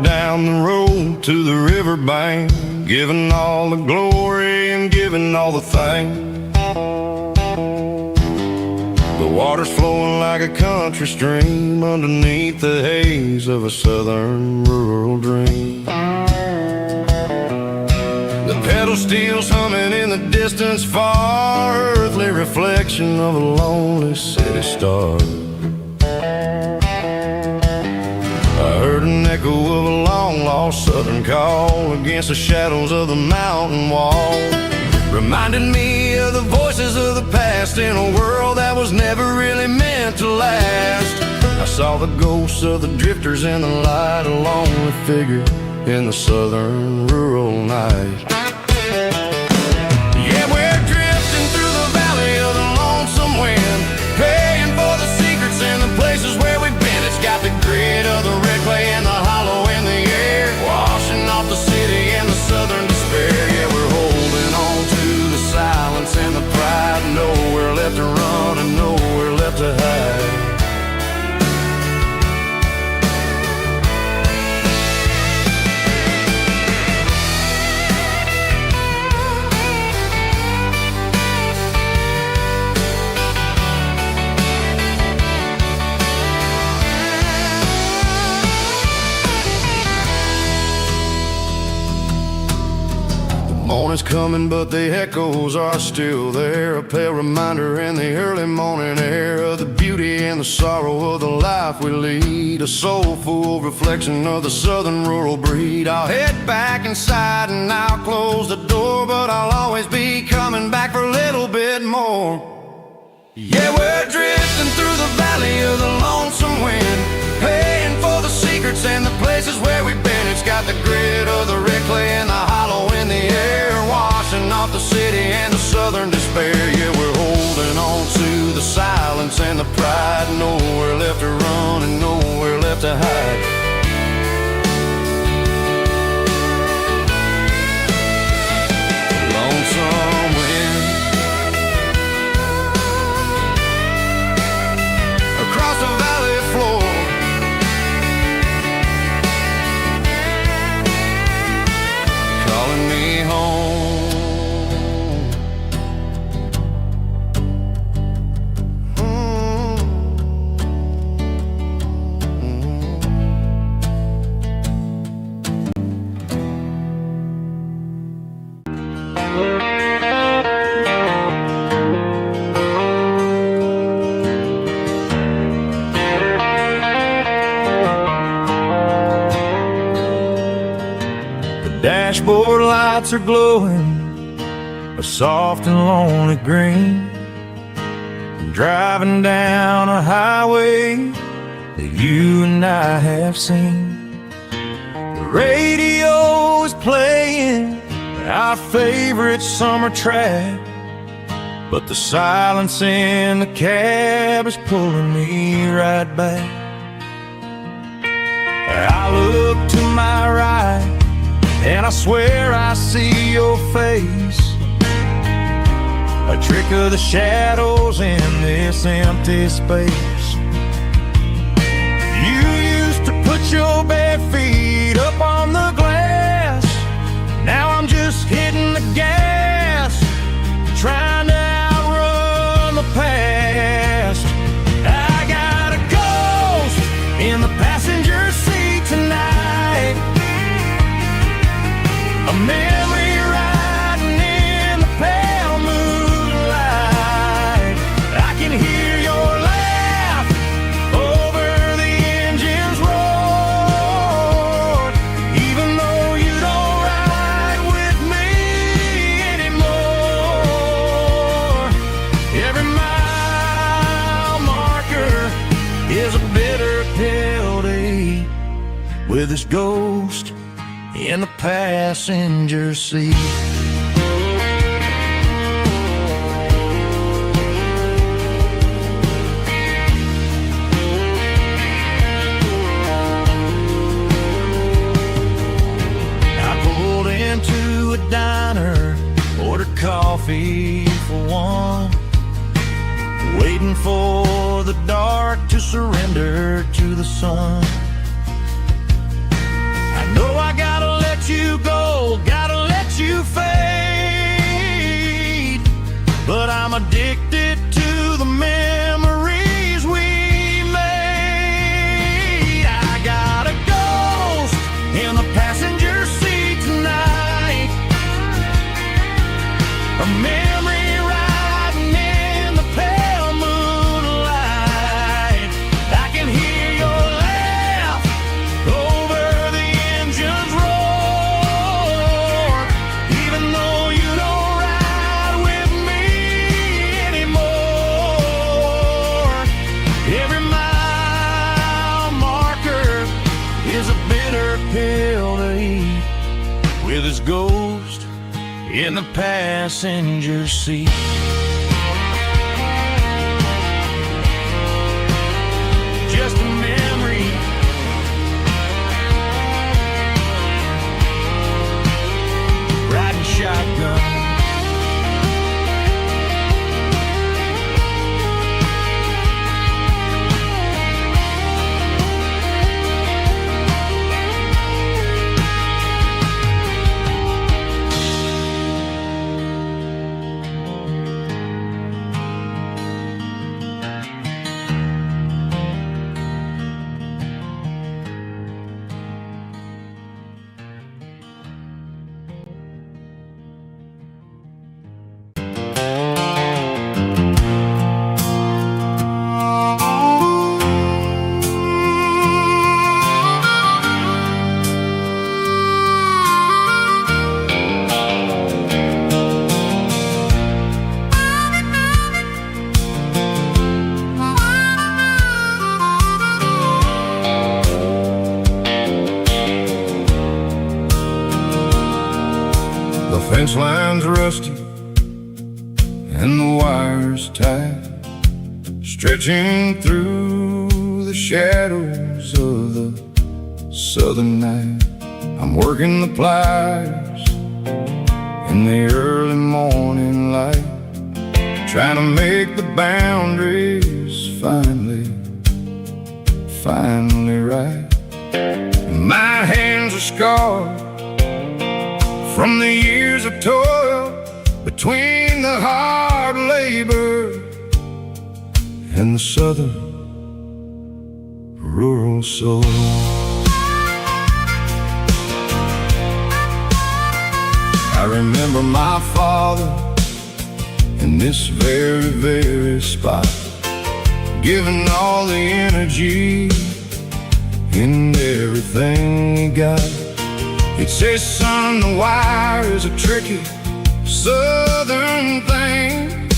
Down the road to the riverbank, giving all the glory and giving all the thanks. The water's flowing like a country stream underneath the haze of a southern rural dream. The pedal steel's humming in the distance far, earthly reflection of a lonely city star. I heard an echo of a long-lost southern call against the shadows of the mountain wall, reminded me of the voices of the past in a world that was never really meant to last. I saw the ghosts of the drifters in the light, a lonely figure in the southern rural night. Yeah, we're drifting through the valley of the lonesome wind, paying for the secrets and the places where we've been. It's got the grit of the red clay and the hollow in the air, washing off the city and the southern despair. Yeah, we're holding on to the silence and the pride, nowhere left to run and nowhere left to hide. Morning's coming, but the echoes are still there, a pale reminder in the early morning air of the beauty and the sorrow of the life we lead, a soulful reflection of the southern rural breed. I'll head back inside and I'll close the door, but I'll always be coming back for a little bit more. Yeah, we're drifting through the valley of the lonesome wind, paying for the secrets and the places where we've been. It's got the grit of the red clay and the hollow in the air, washing off the city and the southern despair. Yeah, we're holding on to the silence and the pride, nowhere left to run and nowhere left to hide. Lonesome wind across the valley floor, calling me home. dashboard lights are glowing a soft and lonely green. I'm driving down a highway that you and I have seen. The radio is playing our favorite summer track, but the silence in the cab is pulling me right back. I look to my right and I swear I see your face, a trick of the shadows in this empty space. You used to put your bare feet up on the glass. Now I'm just hitting the gas, trying to outrun the past. I got a ghost in the passenger seat tonight, a memory riding in the pale moonlight. I can hear your laugh over the engine's roar, even though you don't ride with me anymore. Every mile marker is a bitter pill to eat, with this ghost in the passenger seat. I pulled into a diner, ordered coffee for one, waiting for the dark to surrender to the sun. I know I gotta let you go, gotta let you fade, but I'm addicted to the memories we made. I got a ghost in the passenger seat tonight, a memory riding in the pale moonlight. I can hear your laugh over the engine's roar, even though you don't ride with me anymore. Every mile marker is a bitter pill to eat, with his ghost in the passenger seat. Just a memory, riding shotgun. The fence line's rusty and the wires tight, stretching through the shadows of the southern night. I'm working the pliers in the early morning light, trying to make the boundaries finally right. My hands are scarred from the years of toil, between the hard labor and the southern rural soul. I remember my father in this very spot, giving all the energy in everything he got. He'd say, son, the wire is a tricky southern thing.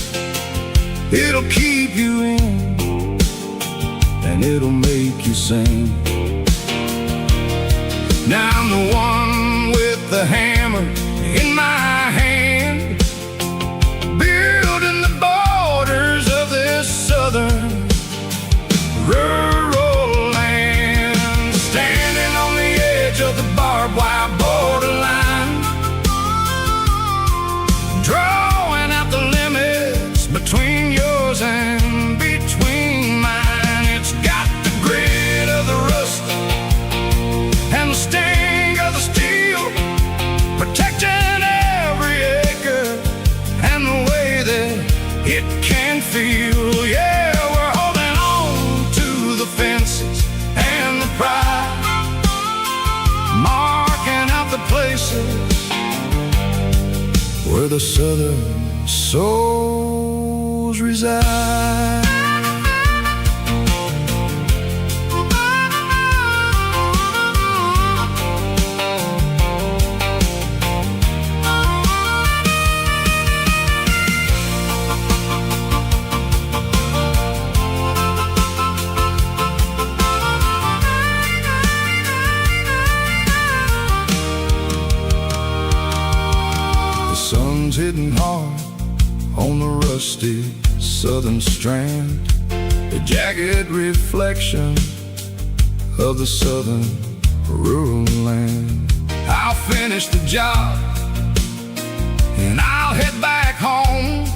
It'll keep you in and it'll make you sing. Now I'm the one with the hammer in my hand, building the borders of this southern rural land, standing on the edge of the barbed wire borderline, drawing out the limits between yours and between mine. It's got the grit of the rust and the sting of the steel, protecting every acre and the way that it can feel. Yeah, we're holding on to the fences and the pride, marking out the places where the southern souls reside. Hitting hard on the rusty southern strand, the jagged reflection of the southern rural land. I'll finish the job and I'll head back home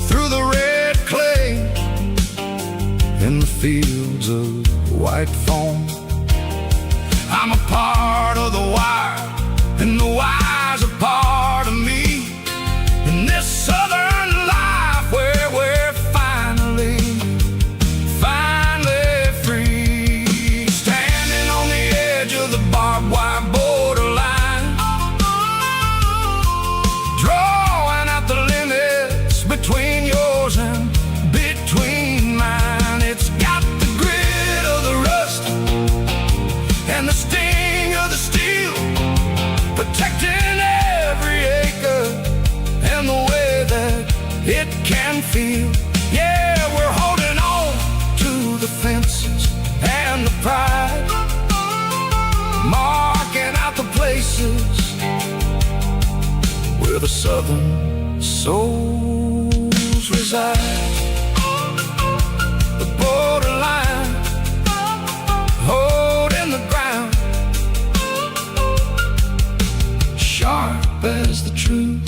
through the red clay in the fields of white foam. I'm a part of the wire and the wire's a part of me in this southern life where we're finally free, standing on the edge of the barbed wire borderline, drawing out the limits between yours and between mine. It's got the grit of the rust and the sting of the steel, protecting every acre and the way that it can feel. Yeah, we're holding on to the fences and the pride, marking out the places where the southern souls reside. The borderline, holding the ground, sharp as the truth.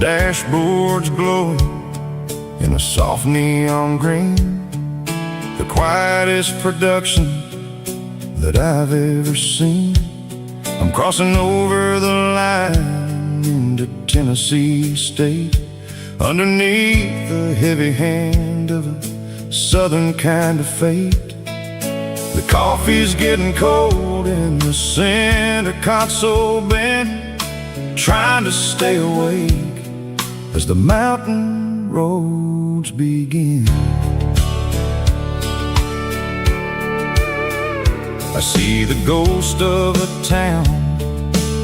Dashboard's glowing in a soft neon green, the quietest production that I've ever seen. I'm crossing over the line into Tennessee State, underneath the heavy hand of a southern kind of fate. The coffee's getting cold in the center console bin, trying to stay awake as the mountain roads begin. I see the ghost of a town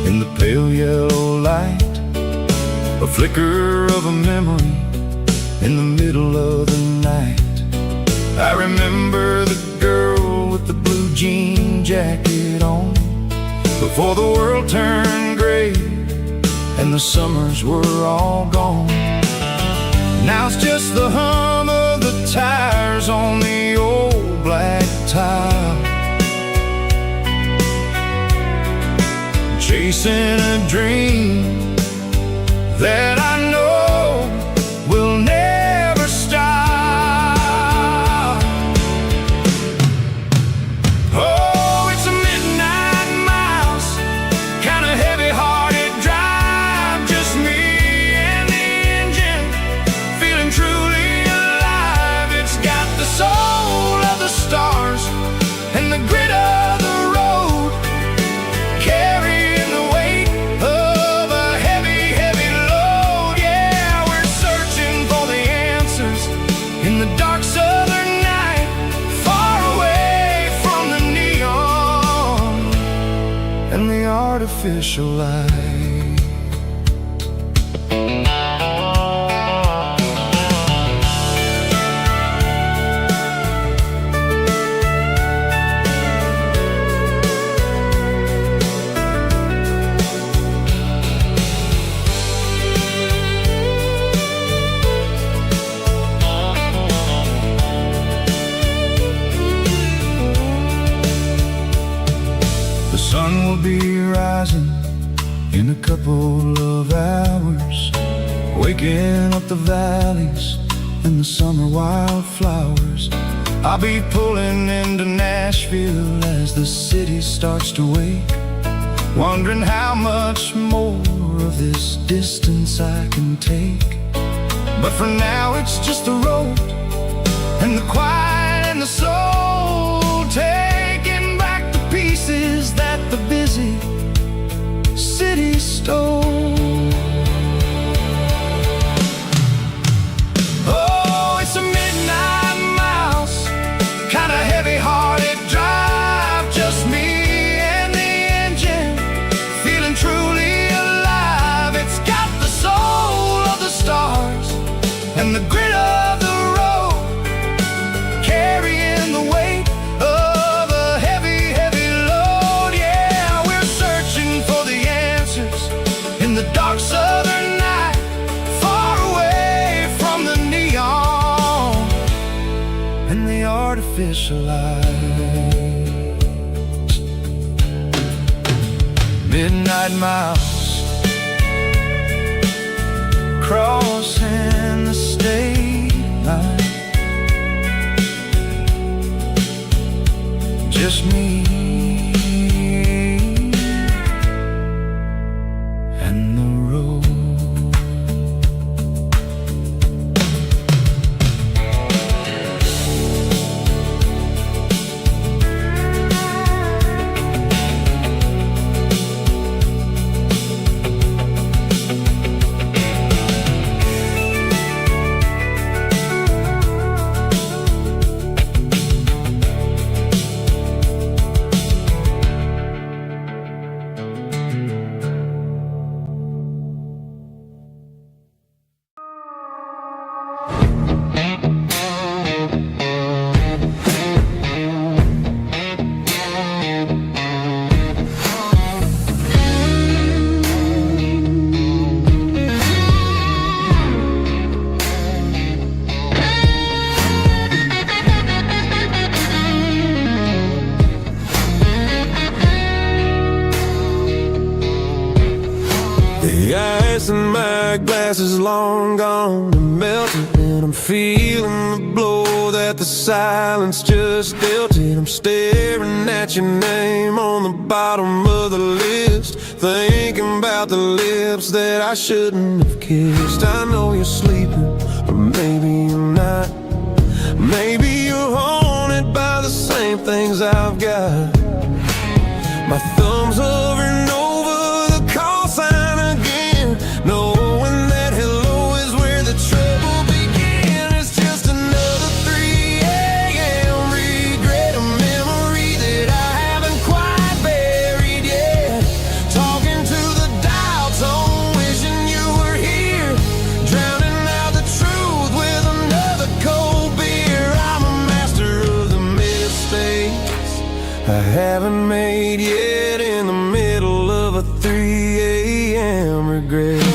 in the pale yellow light, a flicker of a memory in the middle of the night. I remember the girl with the blue jean jacket on, before the world turned gray and and the summers were all gone. Now it's just the hum of the tires on the old black tile, chasing a dream that I know will never stop. Oh, it's a midnight miles, kinda heavy-hearted drive, just me and the engine, feeling truly alive. It's got the soul of the stars and the grit of the road, carrying the weight of a heavy, heavy load. Yeah, we're searching for the answers in the dark southern night, far away from the neon and the artificial light. The sun will be rising in a couple of hours, waking up the valleys and the summer wildflowers. I'll be pulling into Nashville as the city starts to wake, wondering how much more of this distance I can take. But for now it's just the road and the quiet and the soul, taking back the pieces that the busy city stole. Oh, it's a midnight miles, kinda heavy-hearted drive, just me and the engine, feeling truly alive. It's got the soul of the stars and the grit of the road, carrying the weight of a heavy, heavy load. Yeah, we're searching for the answers in the dark southern night, far away from the neon and the artificial lights. Midnight miles, crossing the state line, just me and the road. The ice in my glass is long gone and melted, and I'm feeling the blow that the silence just dealt it. I'm staring at your name on the bottom of the list, thinking about the lips that I shouldn't have kissed. I know you're sleeping, or maybe you're not. Maybe you're haunted by the same things I've got. My thumb's hovering over the call sign again, knowing that hello is where the trouble began. It's just another 3 a.m. regret, a memory that I haven't quite buried yet. Talking to the dial tone, wishing you were here, drowning out the truth with another cold beer. I'm a master of the mistakes I haven't made yet, in the middle of a 3 a.m. regret.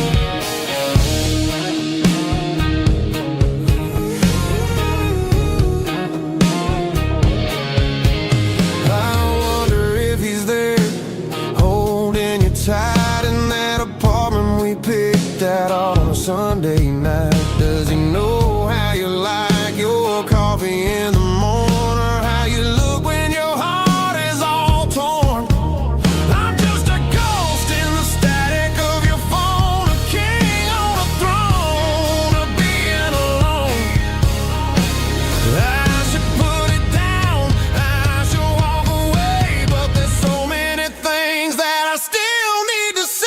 Sunday night? Does he know how you like your coffee in the morning, or how you look when your heart is all torn? I'm just a ghost in the static of your phone, a king on a throne of being alone. I should put it down, I should walk away, but there's so many things that I still need to say.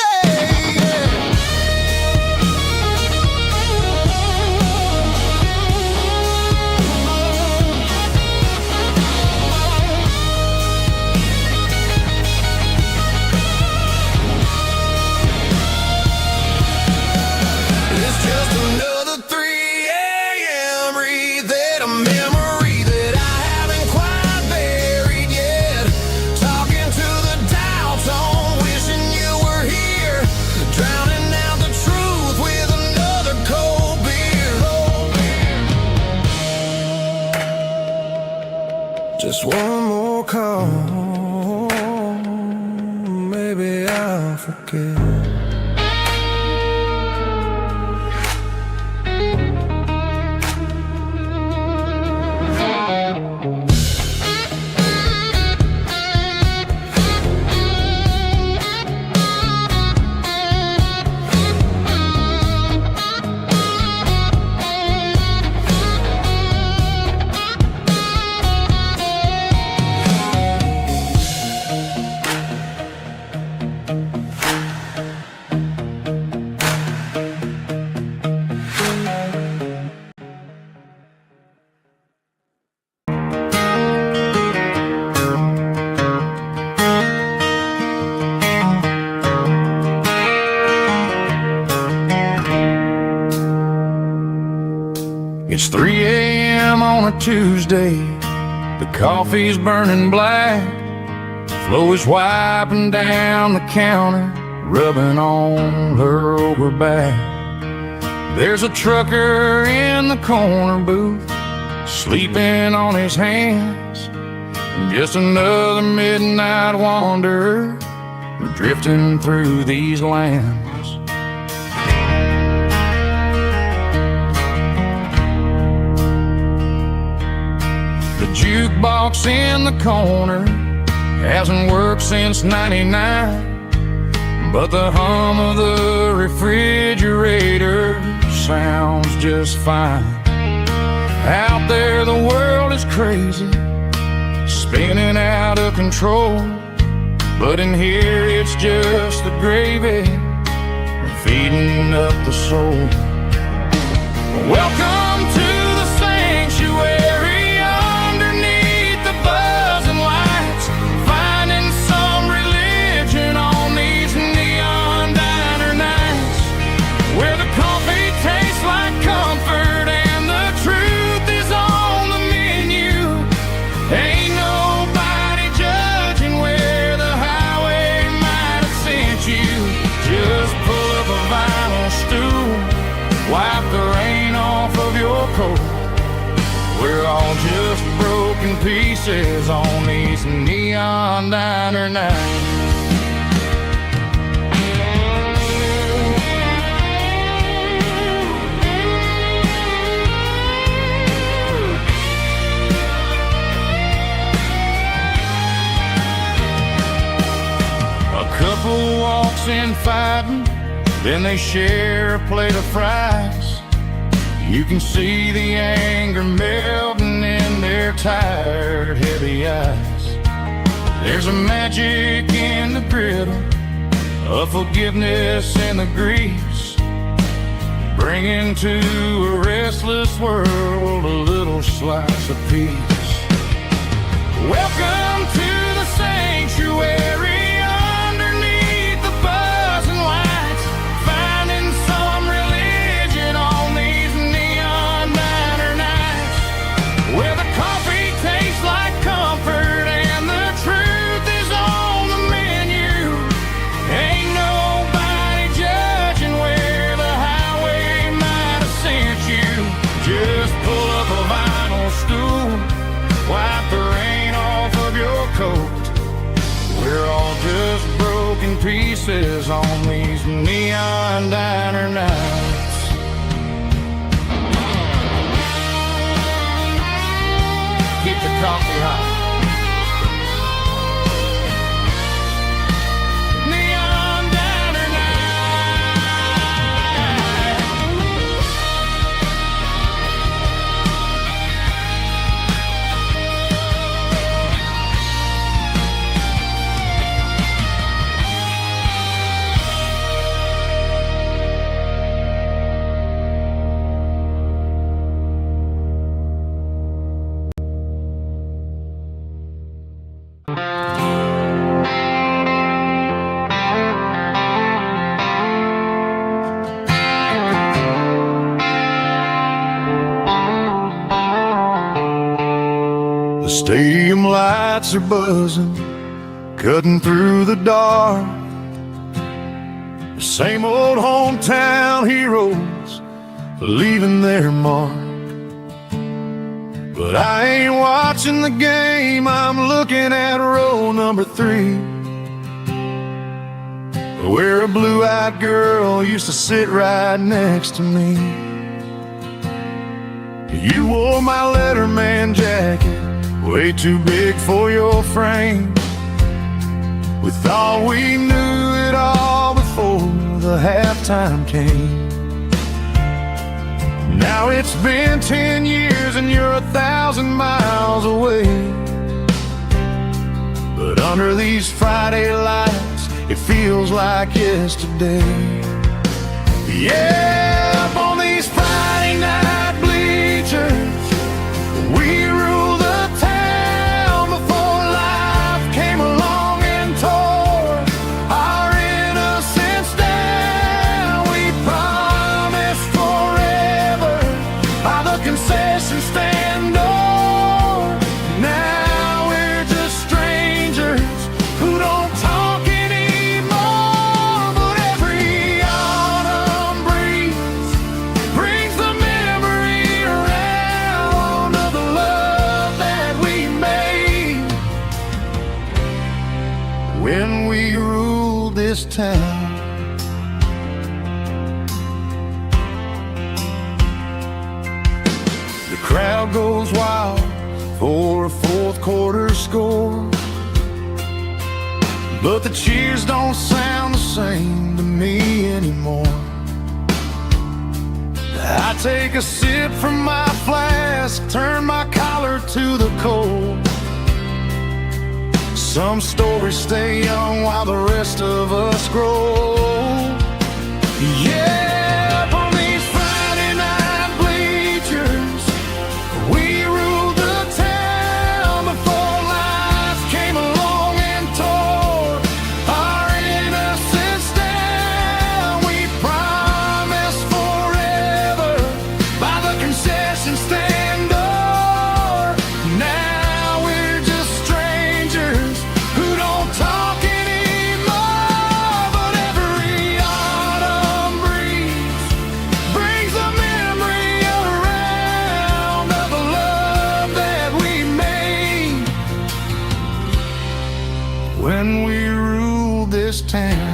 It's just another 3 a.m. breathing a memory that I haven't quite buried yet. Talking to the dial tone, wishing you were here, drowning out the truth with another cold beer. Just one more call, maybe I'll forget. It's 3 a.m. on a Tuesday. The coffee's burning black. Flo is wiping down the counter, rubbing on her over back. There's a trucker in the corner booth, sleeping on his hands. Just another midnight wanderer, drifting through these lands. The jukebox in the corner hasn't worked since '99, but the hum of the refrigerator sounds just fine. Out there the world is crazy, spinning out of control, but in here it's just the gravy feeding up the soul. Welcome to the sanctuary, underneath the buzzing lights, finding some religion on these neon diner nights, where the coffee tastes like comfort and the truth is on the menu. Ain't nobody judging where the highway might have sent you. Just pull up a vinyl stool, wipe the rain off of your coat. We're all just broken pieces on these neon diner nights. A couple walks in fighting, then they share a plate of fries. You can see the anger melting in their tired, heavy eyes. There's a magic in the griddle, a forgiveness in the grease, bringing to a restless world a little slice of peace. Welcome to the sanctuary, underneath the buzzing lights, finding some religion on these neon diner nights, where the coffee tastes like comfort and the truth is on the menu. Ain't nobody judging where the highway might have sent you. Just pull up a vinyl stool, wipe the rain off of your coat. We're all just broken pieces on these neon diner nights. coffee hot. Neon diner The stadium lights are buzzing, cutting through the dark. The same old hometown heroes leaving their mark. But I ain't watching the game, I'm looking at row number 3, where a blue-eyed girl used to sit right next to me. You wore my Letterman jacket, way too big for your frame. We thought we knew it all before the halftime came. Now it's been 10 years and you're 1,000 miles away. But under these Friday lights, it feels like yesterday. Yeah, up on these Friday night bleachers, we rule the town before life came along and tore our innocence down. We promised forever by the concession stand door. Now we're just strangers who don't talk anymore. But every autumn breeze brings the memory around of the love that we made when we ruled this town. The crowd goes wild for a fourth quarter score, but the cheers don't sound the same to me anymore. I take a sip from my flask, turn my collar to the cold. Some stories stay young while the rest of us grow. Yeah, up on these Friday night bleachers, we ruled the town before life came along and tore our innocence down. We promised forever by the concession stand door. Now we're just strangers who don't talk anymore. But every autumn breeze brings the memory around of the love that we made when we ruled this town.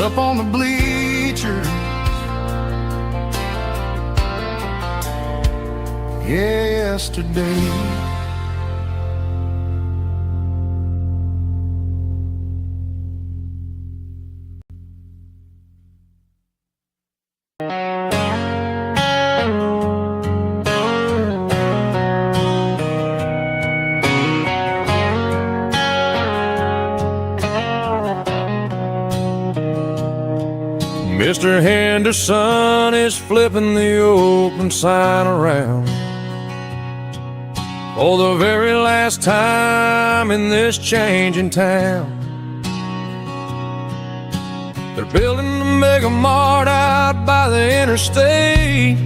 Up on the bleachers, yesterday. Mr. Henderson is flipping the open sign around for the very last time in this changing town. They're building a mega mart out by the interstate,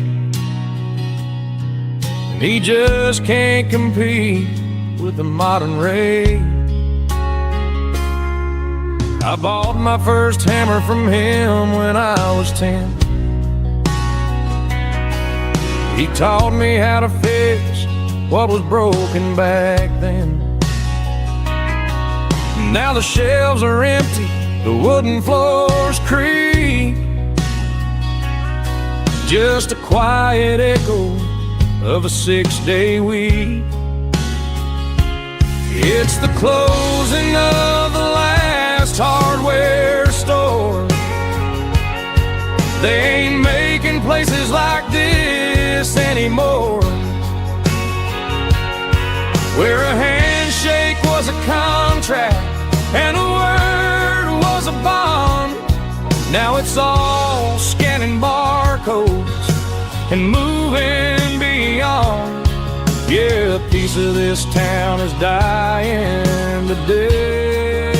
and he just can't compete with the modern rate. I bought my first hammer from him when I was 10. He taught me how to fix what was broken back then. Now the shelves are empty, the wooden floors creak, just a quiet echo of a 6-day week. It's the closing of the last hardware store. They ain't making places like this anymore, where a handshake was a contract and a word was a bond. Now it's all scanning barcodes and moving beyond. Yeah, a piece of this town is dying today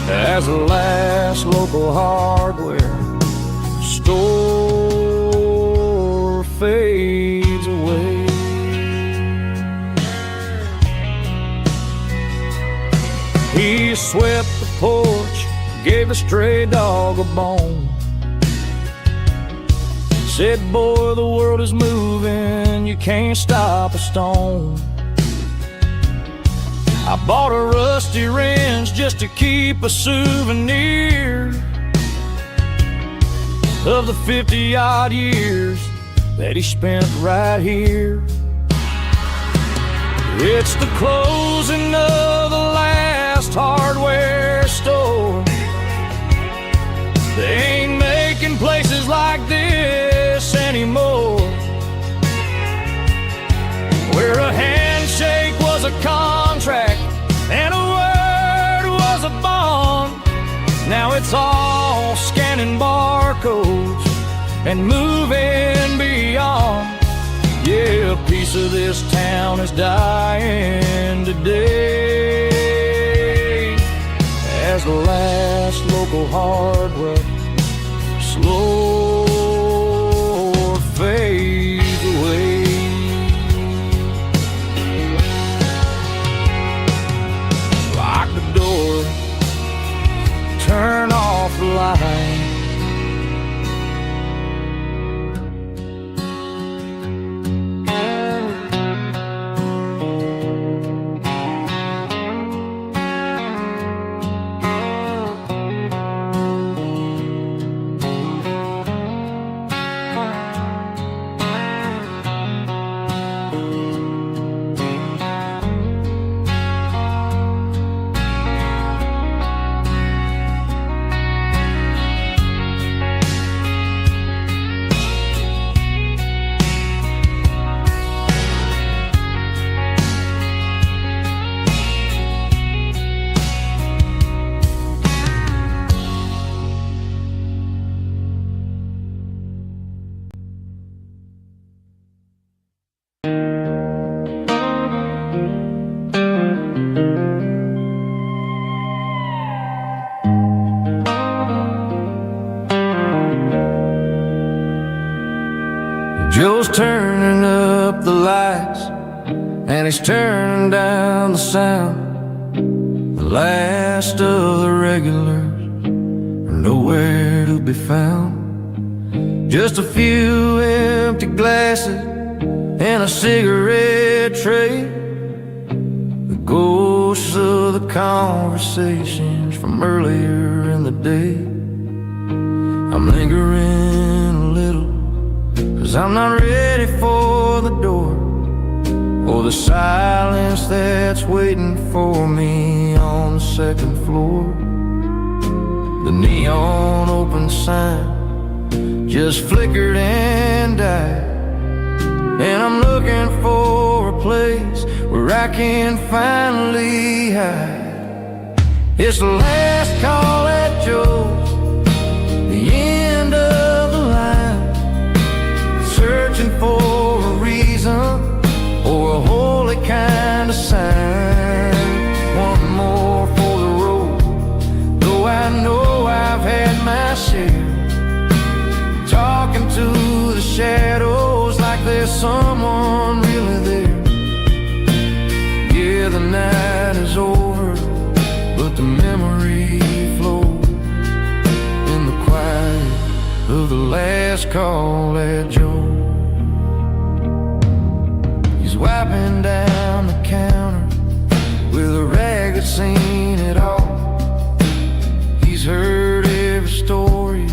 as the last local hardware store fades away. He swept the porch, gave the stray dog a bone, said, boy, the world is moving, you can't stop a stone. I bought a rusty wrench just to keep a souvenir of the 50-odd years that he spent right here. It's the closing of the last hardware store. They ain't making places like this anymore, where a handshake was a contract and a word was a bond. Now it's all scanning barcodes and moving beyond. Yeah, a piece of this town is dying today as the last local hardware slow fades away. Lock the door, turn off the light. Joe's turning up the lights and he's turning down the sound. The last of the regulars are nowhere to be found. Just a few empty glasses and a cigarette tray, the ghosts of the conversations from earlier in the day. I'm lingering a little, 'cause I'm not ready for the door, or the silence that's waiting for me on the second floor. The neon open sign just flickered and died, and I'm looking for a place where I can finally hide. It's the last call at Joe's, the end of the line, searching for a reason or a holy kind of sign. One more for the road, though I know I've had my share, talking to the shadows like there's someone really there. Yeah, the night is over, but the memory flows in the quiet of the last call at Joe. He's wiping down the counter with a rag that's seen it all. He's heard every story,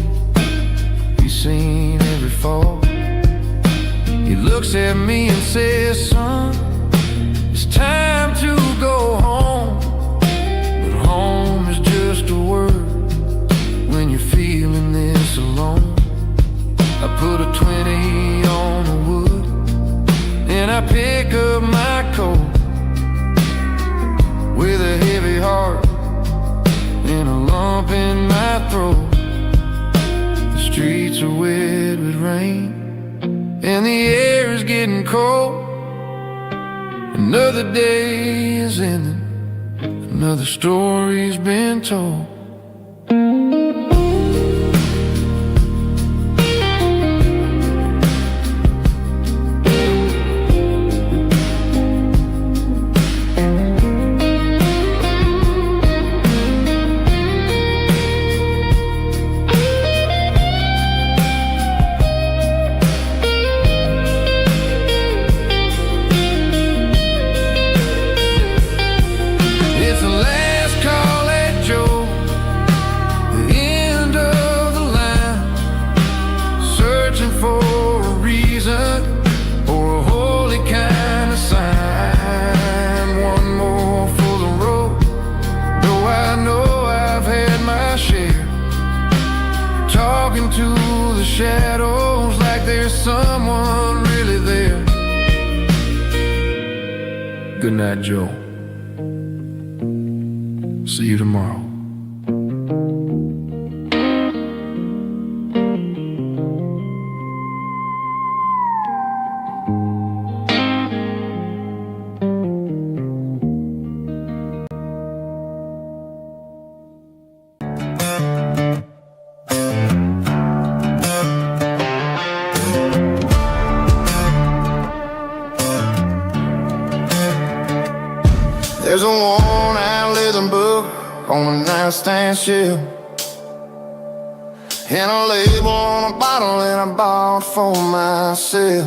he's seen says, son, it's time to go home. But home is just a word when you're feeling this alone. I put a 20 on the wood and I pick up my coat with a heavy heart and a lump in my throat. The streets are wet with rain and the air is getting cold. Another day is ending, another story's been told. To the shadows like there's someone really there. Good night, Joe. See you tomorrow. There's a worn-out leather book on the nightstand shelf, and a label on a bottle that I bought for myself.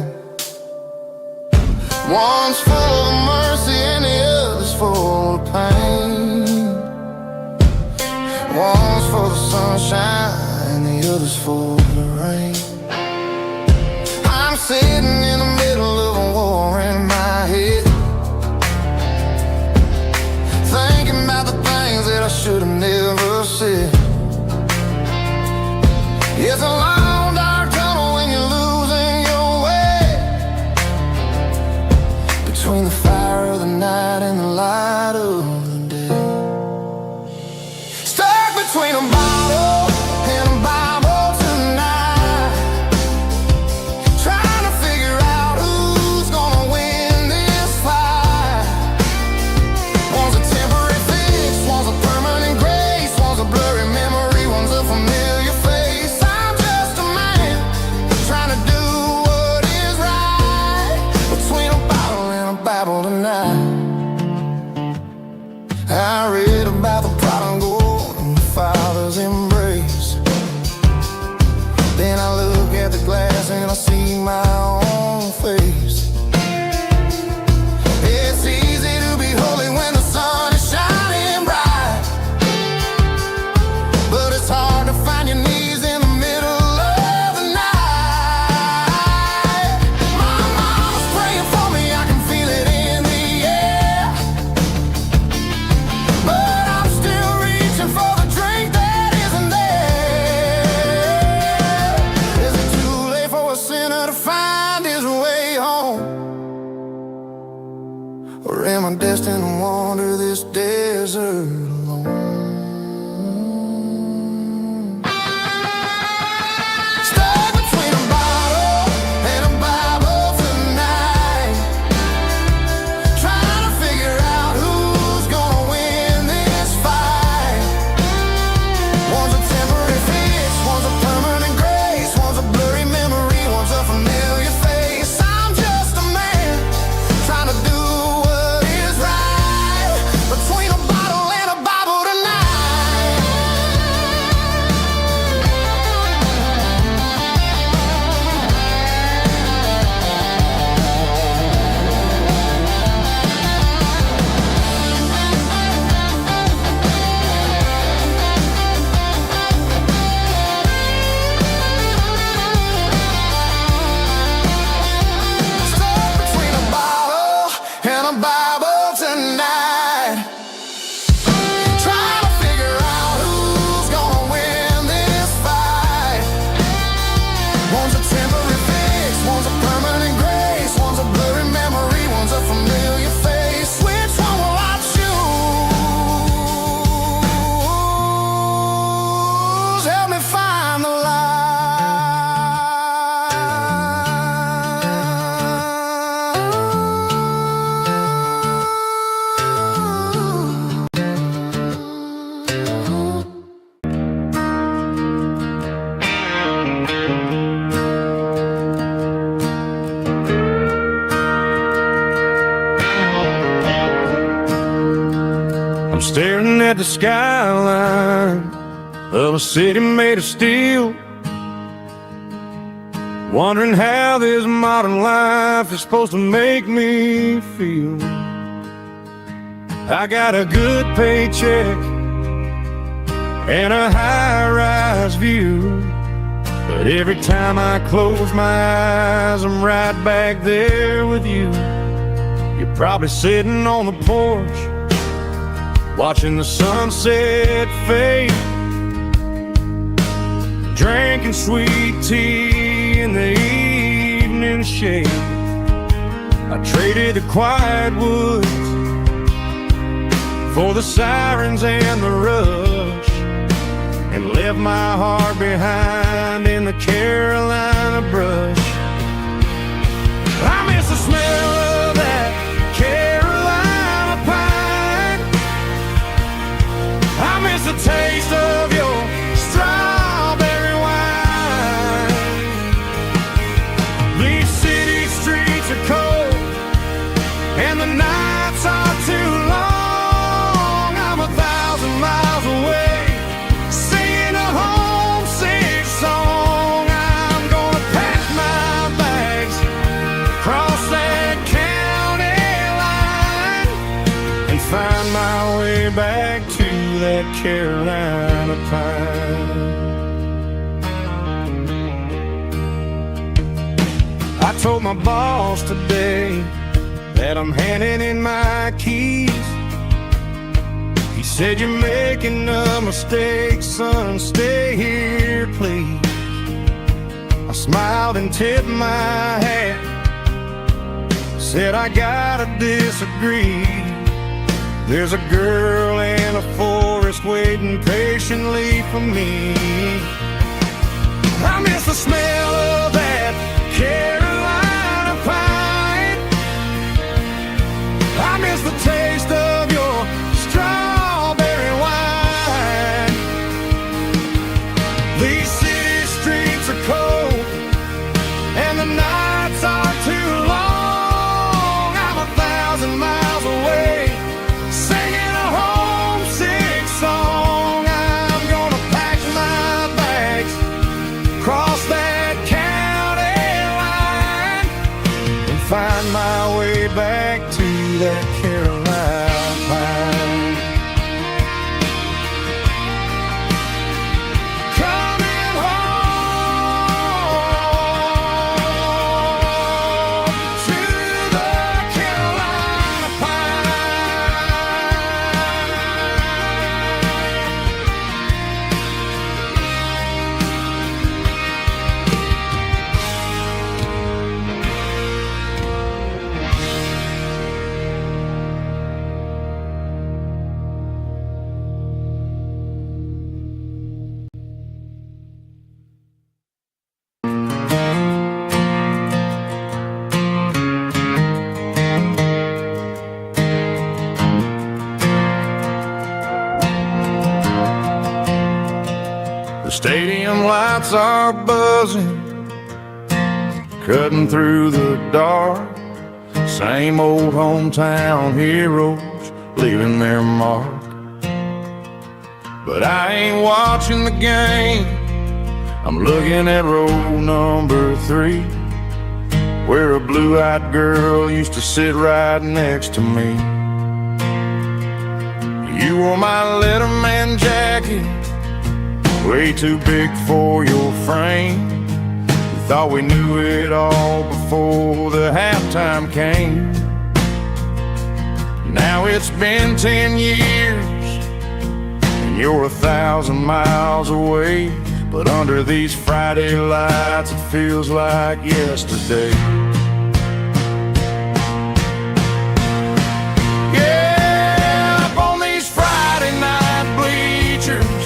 One's full of mercy and the other's full of pain. One's for the sunshine and the other's for the rain. I'm sitting in the middle of a war in my head, thinking about the things that I should have never said. It's a long dark tunnel when you're losing your way, between the fire of the night and the light of the day. Stuck between a bottle and a Bible tonight, trying to figure out who's gonna win this fight. One's a temporary fix, one's a permanent grace, one's a blurry memory, one's a familiar face. I'm just a man trying to do what is right, between a bottle and a Bible tonight. I read about the prodigal and the Father's embrace. Then I look at the glass and I see my own face. It's easy to be holy when the sun is shining bright, but it's hard to find your knees in the middle of the night. My mama's praying for me, I can feel it in the air, but I'm still reaching for the drink that isn't there. Is it too late for a sinner to find his way home? Or am I destined to wander this desert alone? Stuck between a bottle and a Bible tonight, trying to figure out who's gonna win this fight. One's a temporary fix, one's a permanent grace, one's a blurry memory, one's a familiar face. I'm just a man trying to do what is right, between a bottle and a I'm staring at the skyline of a city made of steel, wondering how this modern life is supposed to make me feel. I got a good paycheck and a high-rise view, but every time I close my eyes, I'm right back there with you. You're probably sitting on the porch, watching the sunset fade, drinking sweet tea in the evening shade. I traded the quiet woods for the sirens and the rush, and left my heart behind in the Carolina brush. I miss the smell of that Carolina pine. I miss the taste of your strawberry wine. These city streets are cold and the nights are too long. I'm 1,000 miles away, singing a homesick song. I'm gonna pack my bags, cross that county line, and find my way back to that Carolina pine. I told my boss today that I'm handing in my keys. He said, "You're making a mistake, son, stay here, please." I smiled and tipped my hat, said, "I gotta disagree. There's a girl in a forest waiting patiently for me." I miss the smell of that Carolina pine. I miss the taste of your strawberry wine. These city streets are cold and the nights are too long. I'm 1,000 miles away, singing a homesick song. I'm gonna pack my bags, cross that county line, and find my way back to that Carolina pine. Coming home to the Carolina The stadium lights are buzzing, cutting through the dark. Same old hometown heroes leaving their mark. But I ain't watching the game, I'm looking at row number 3, where a blue-eyed girl used to sit right next to me. You wore my Letterman jacket, way too big for your frame. We thought we knew it all before the halftime came. Now it's been 10 years and you're 1,000 miles away, but under these Friday lights it feels like yesterday. Yeah, up on these Friday night bleachers,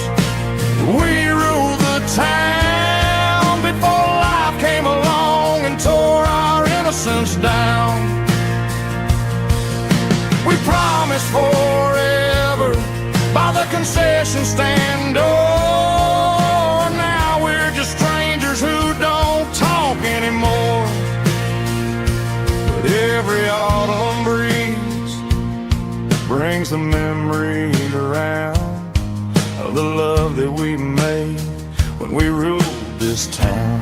we ruled the town before life came along and tore our innocence down. We promised forever by the concession stand door. Now we're just strangers who don't talk anymore. But every autumn breeze brings brings the memory around of the love that we made when we ruled this town.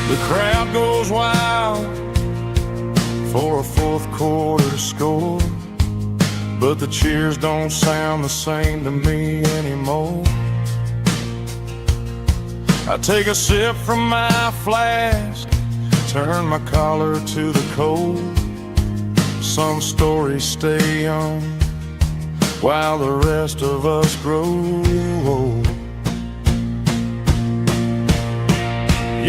The crowd goes wild for a fourth quarter score, but the cheers don't sound the same to me anymore. I take a sip from my flask, turn my collar to the cold. Some stories stay young while the rest of us grow old.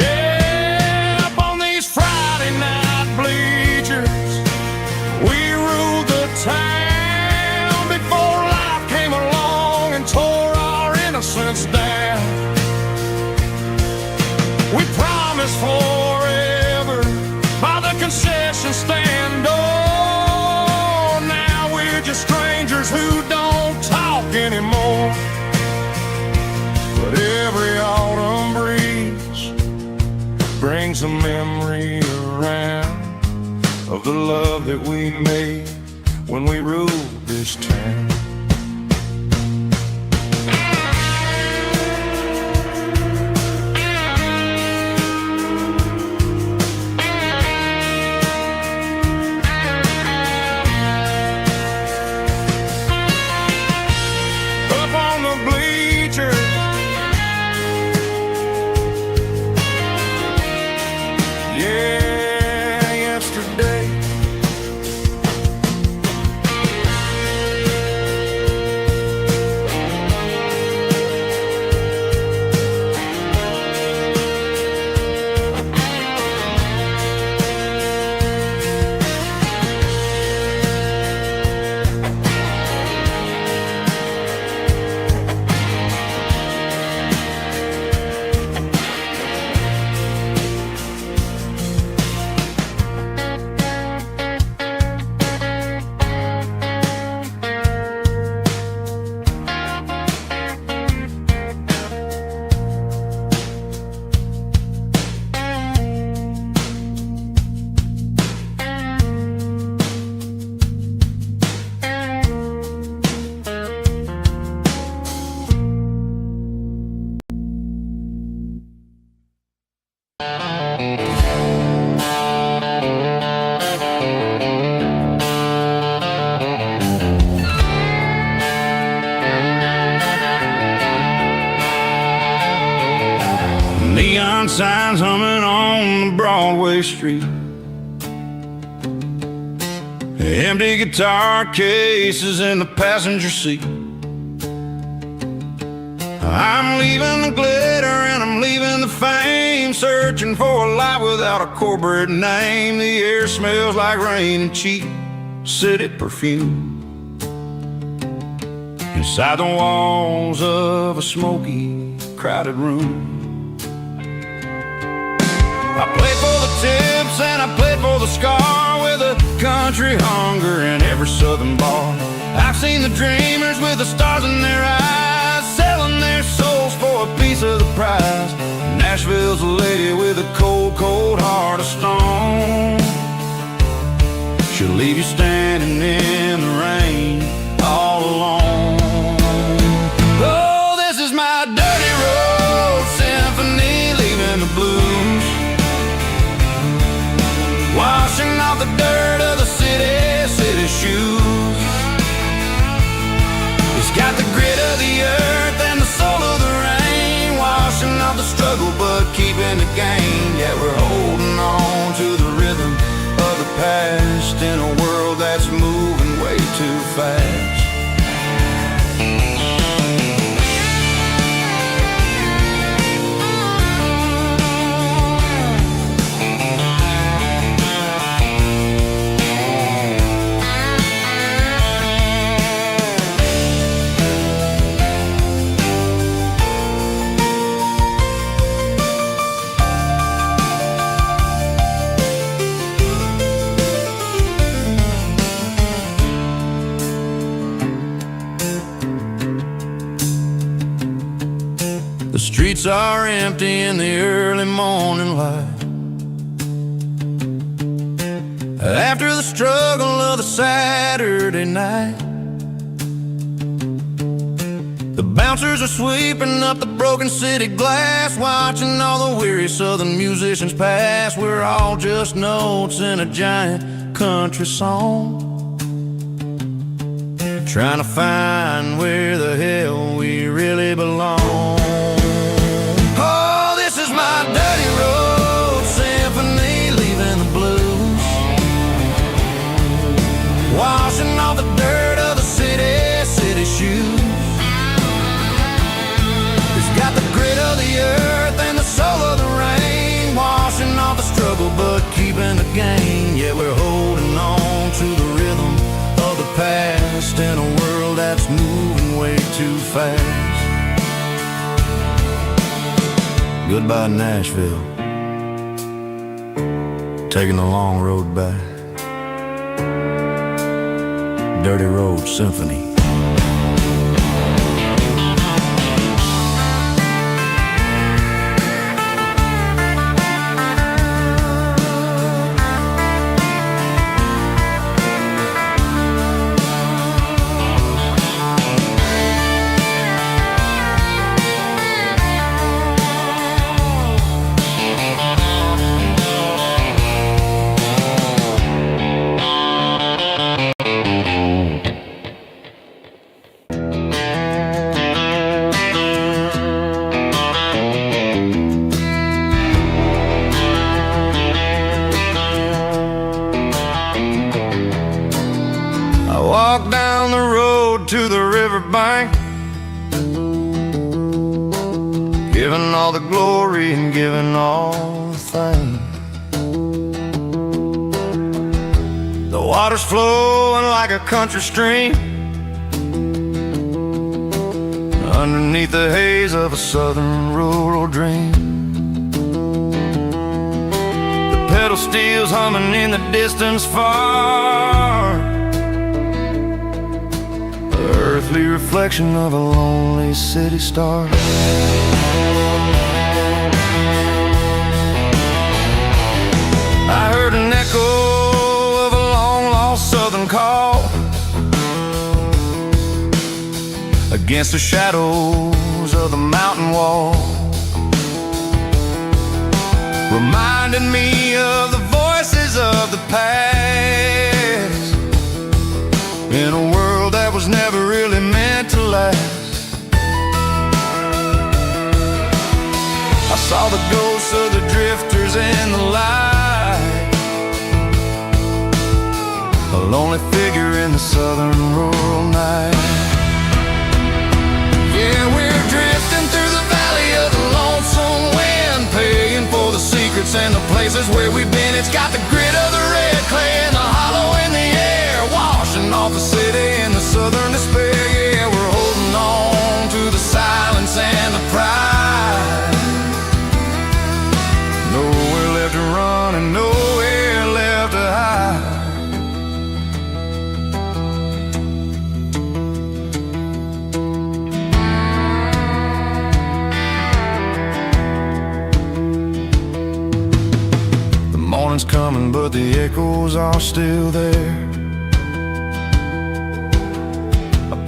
Yeah, up on these Friday night bleachers, we ruled the town before life came along and tore our innocence down. We promised forever by the concession stand. Oh, now we're just strangers who don't talk anymore. But every autumn breeze brings a memory around of the love that we made when we ruled this town. Neon signs humming on the Broadway street, empty guitar cases in the passenger seat. I'm leaving the glitter and I'm leaving the fame, searching for a life without a corporate name. The air smells like rain and cheap city perfume inside the walls of a smoky, crowded room. I played for the tips and I played for the scar, with a country hunger in every southern bar. I've seen the dreamers with the stars in their eyes, selling their souls for a piece of the prize. Nashville's a lady with a cold, cold heart of stone. She'll leave you standing in the rain all alone. Oh, this is my dirty road symphony, leaving the blues, washing off the dirt of the city shoes. It's got the grit of the earth and the soul of the rain, washing off the struggle but keeping the gain. Yeah, we're holding on to the rhythm of the past in a world that's moving way too fast. The streets are empty in the early morning light. After the struggle of the Saturday night, the bouncers are sweeping up the broken city glass, watching all the weary southern musicians pass. We're all just notes in a giant country song, trying to find where the hell we really belong. Oh, this is my dirty road symphony, leaving the blues, washing off the dirt of the city shoes. It's got the grit of the earth and the soul of the rain, washing off the struggle but keeping the gain. Yeah, we're holding on to the rhythm of the past in a world that's moving way too fast. Goodbye Nashville, taking the long road back. Dirty Road Symphony. Walk down the road to the riverbank, giving all the glory and giving all the thanks. The water's flowing like a country stream underneath the haze of a southern rural dream. The pedal steel's humming in the distance far, earthly reflection of a lonely city star. I heard an echo of a long-lost southern call against the shadows of the mountain wall, reminding me of the voices of the past in a world that was never really meant to last. I saw the ghosts of the drifters in the light, a lonely figure in the southern rural night. Yeah, we're drifting through the valley of the lonesome wind, paying for the secrets and the places where we've been. It's got the grit of the red clay and the hollow in the air, washing off the city and the southern despair. Yeah, we're holding on to the silence and the pride. Nowhere left to run and nowhere left to hide. The morning's coming, but the echoes are still there.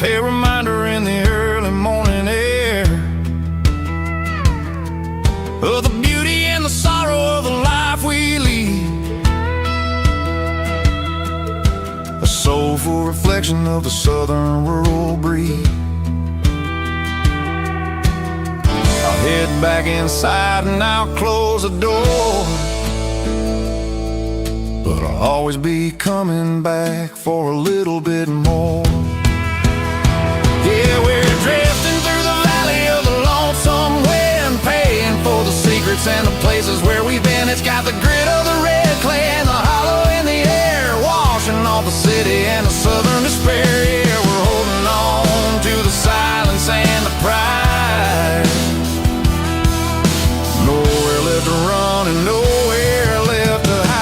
A reminder in the early morning air of the beauty and the sorrow of the life we lead, a soulful reflection of the southern rural breed. I'll head back inside and I'll close the door, but I'll always be coming back for a little bit more. Yeah, we're drifting through the valley of the lonesome wind, paying for the secrets and the places where we've been. It's got the grit of the red clay and the hollow in the air, washing off the city and the southern despair. Yeah, we're holding on to the silence and the pride. Nowhere left to run and nowhere left to hide.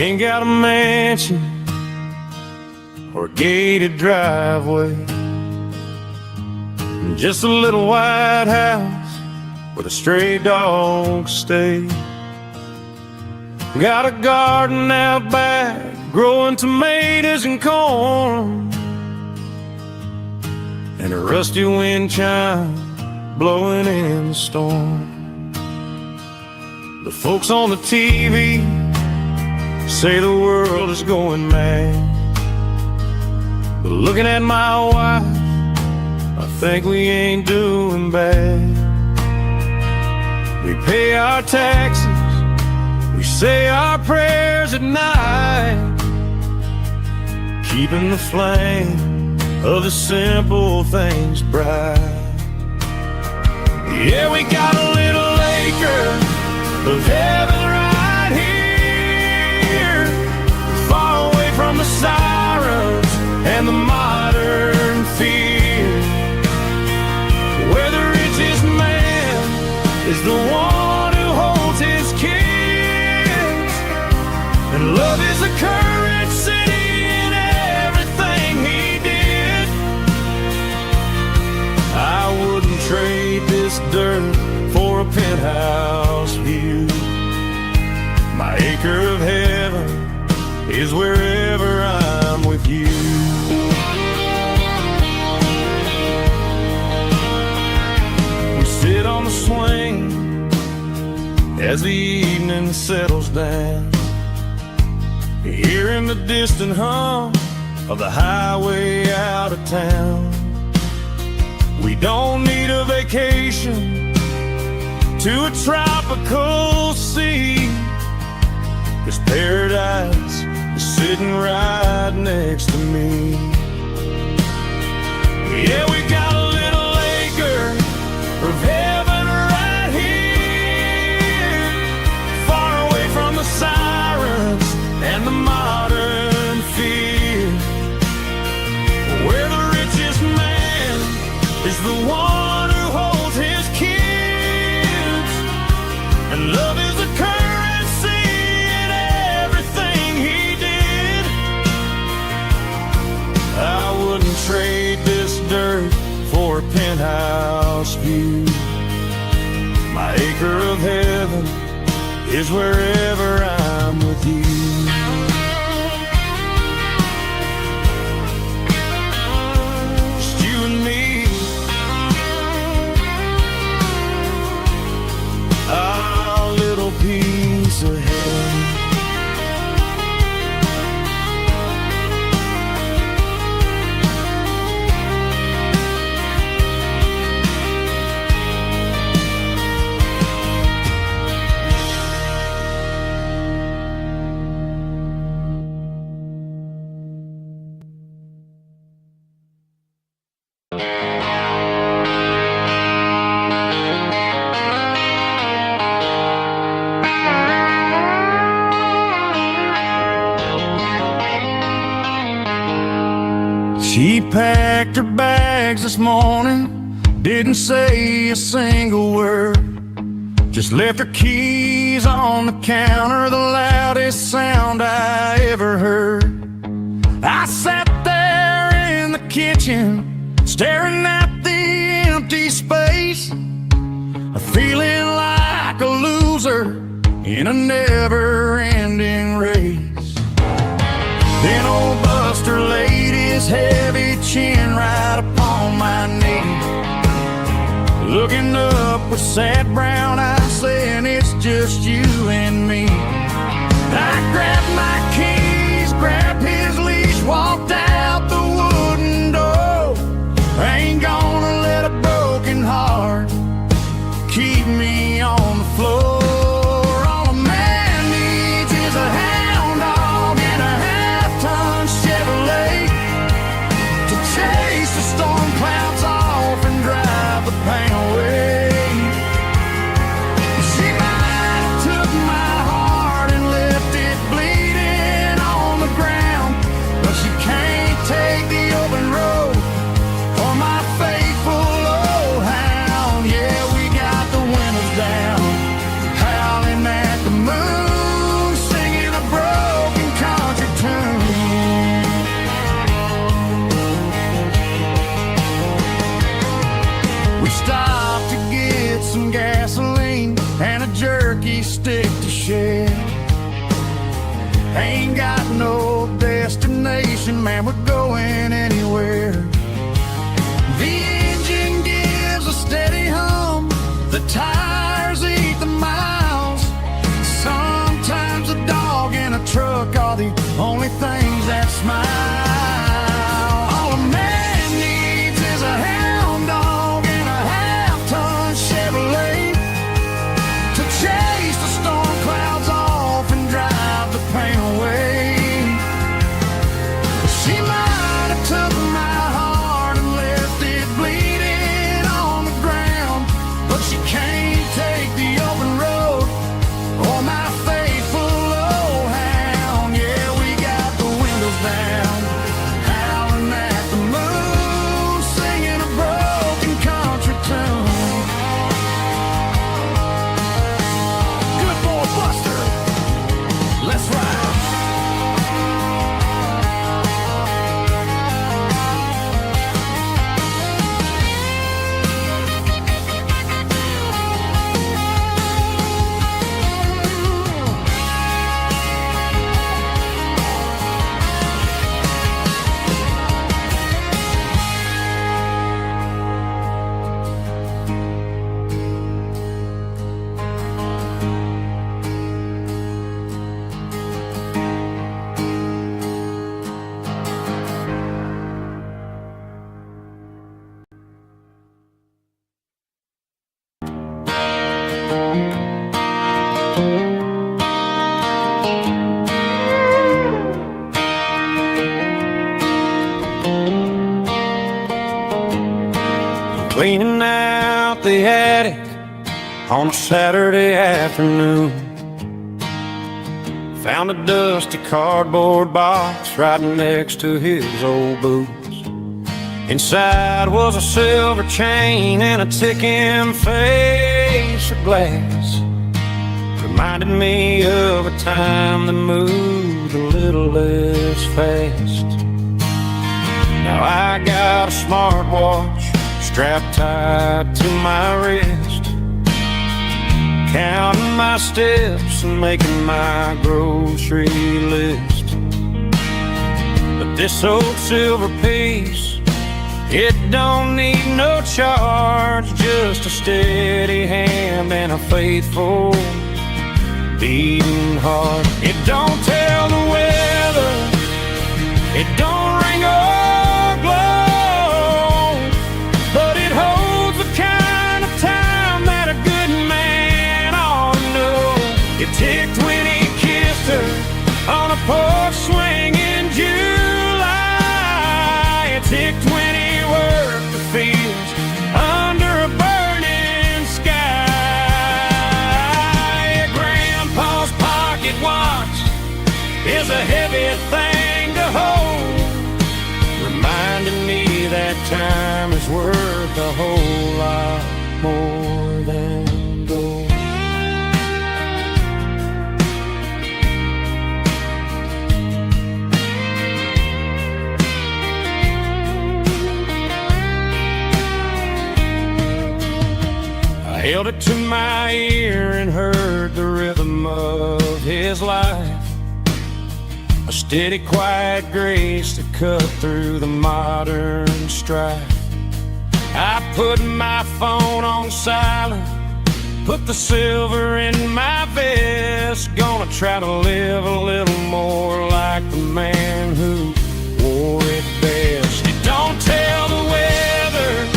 ain't got a mansion or a gated driveway, just a little white house where the stray dogs stay. Got a garden out back, growing tomatoes and corn, and a rusty wind chime blowing in the storm. The folks on the TV say the world is going mad, but looking at my wife, I think we ain't doing bad. We pay our taxes, we say our prayers at night, keeping the flame of the simple things bright. Yeah, we got a little acre of heaven right here, far away from the sirens and the modern fear, where the richest man is the one who holds his kids, and love is the currency in everything he did. I wouldn't trade this dirt for a penthouse view. My acre of heaven is wherever I'm with you. We sit on the swing as the evening settles down, hearing the distant hum of the highway out of town. We don't need a vacation to a tropical sea, 'cause paradise is sitting right next to me. Yeah, we got a little acre of heaven right here, far away from the sirens and the modern fear, where the richest man is the one who holds his kids, and love is the currency in everything he did. I wouldn't trade this dirt for a penthouse view. My acre of heaven is wherever I'm with you. Just you and me, our little piece of heaven. She packed her bags this morning, didn't say a single word, just left her keys on the counter, the loudest sound I ever heard. I sat there in the kitchen, staring at the empty space, feeling like a loser in a never-ending race. Then old Buster laid his heavy chin right upon my knee, looking up with sad brown eyes, saying it's just you and me. I grabbed my keys, grabbed his leash, walked out the wooden door. I ain't gonna let a broken heart keep me on the floor. All a man needs is a hound dog and a half-ton Chevrolet to chase the storm clouds off and drive the pain away. She might have took my heart and left it bleeding no destination, man, we're going anywhere. The engine gives a steady hum, the tires eat the miles. Sometimes a dog and a truck are the only things that smile. All a man needs is a hound dog and a half-ton Chevrolet to chase the storm clouds off and drive the pain away. She might have took my heart and left it bleeding on the ground, but she can't take the open road or my faithful old hound. Yeah, we got the windows down, howling at the moon, singing a broken country tune. Good boy Buster, let's ride. Cleaning out the attic on a Saturday afternoon. Found a dusty cardboard box right next to his old boots. Inside was a silver chain and a ticking face of glass. Reminded me of a time that moved a little less fast. Now I got a smartwatch strapped tight to my wrist, counting my steps and making my grocery list. But this old silver piece, it don't need no charge, just a steady hand and a faithful beating heart. It don't tell the weather, it don't ring or glow, but it holds the kind of time that a good man ought to know. It ticked when he kissed her on a porch swing in July. It ticked when he worked the fields under a burning sky. Grandpa's pocket watch is a heavy thing to hold, reminding me that time is worth a whole lot more than gold. I held it to my ear and heard the rhythm of his life, a steady, quiet grace that cut through the modern strife. I put my phone on silent, put the silver in my vest. Gonna try to live a little more like the man who wore it best. It don't tell the weather,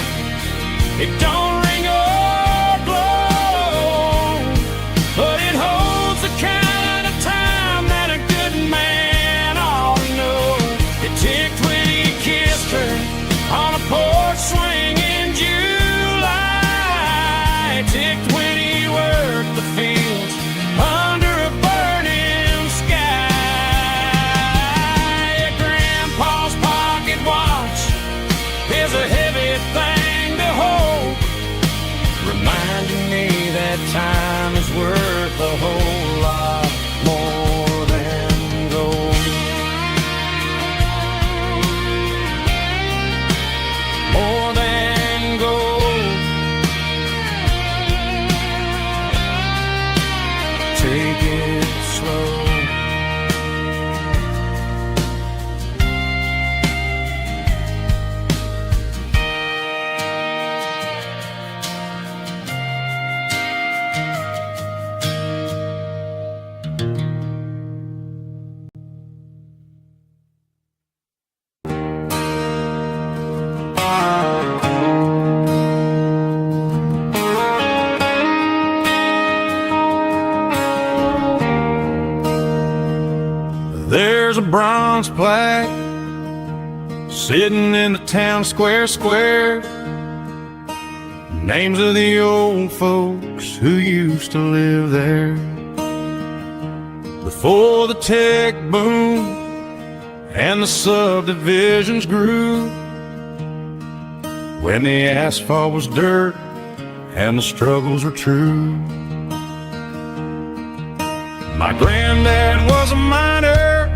it don't ring or glow, but it holds the kind of time that a good man ought to know. It ticked when he kissed her on a porch swing in July. It ticked when he worked the fields under a burning sky. There's a bronze plaque sitting in the town square. Names of the old folks who used to live there before the tech boom and the subdivisions grew, when the asphalt was dirt and the struggles were true. My granddad was a miner,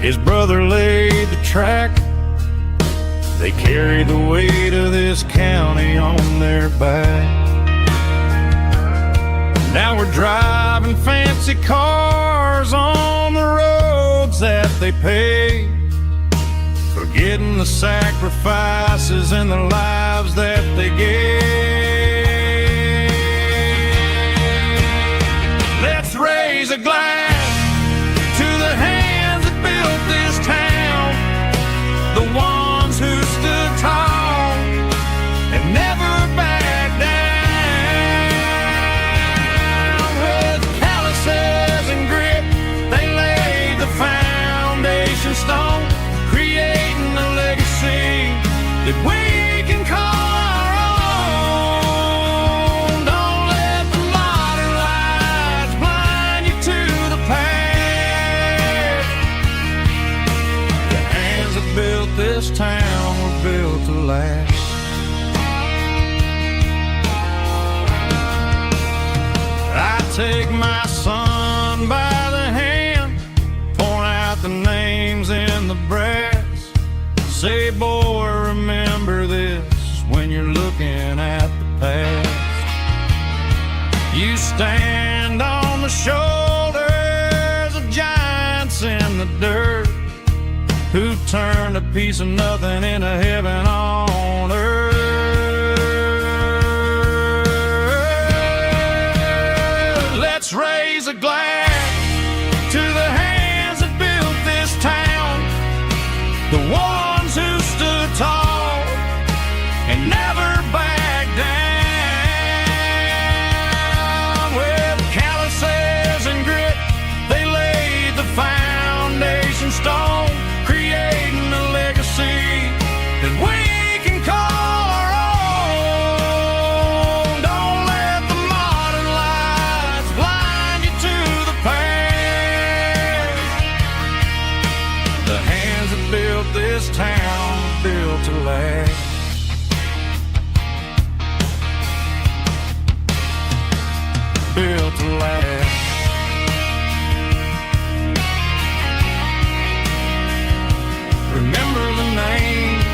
his brother laid the track. They carried the weight of this county on their back. Now we're driving fancy cars on the roads that they paved, forgetting the sacrifices and the lives that they gave. Let's raise a glass to the hands that built this town, the ones who stood tall and never backed down. With calluses and grit, they laid the foundation stone, creating a legacy that we can call our own. Don't let the modern lights blind you to the past. The hands that built this town were built to last. I take my son by the hand, point out the names in the brass, say, boy, remember this when you're looking at the past. You stand on the shoulders of giants in the dirt, who turned a piece of nothing into heaven on earth. Let's raise a glass to the hands that built this town, the ones who stood tall and never backed down. With calluses and grit, they laid the foundation stone, creating a legacy that we can call our own. Don't let the modern lights blind you to the past. The hands that built this town were built to last. Built to last. Remember the names.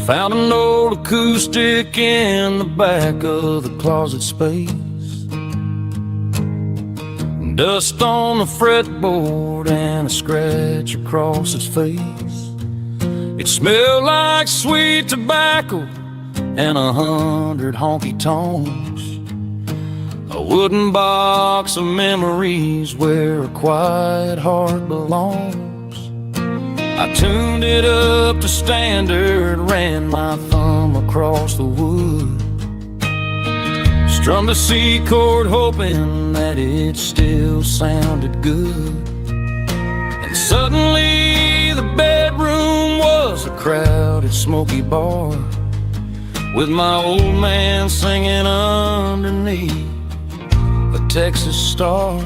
Found an old acoustic in the back of the closet space, dust on the fretboard and a scratch across its face. It smelled like sweet tobacco and 100 honky-tonks, a wooden box of memories where a quiet heart belongs. I tuned it up to standard, ran my thumb across the wood, strummed a C chord hoping that it still sounded good. And suddenly the bedroom was a crowded, smoky bar, with my old man singing underneath a Texas star.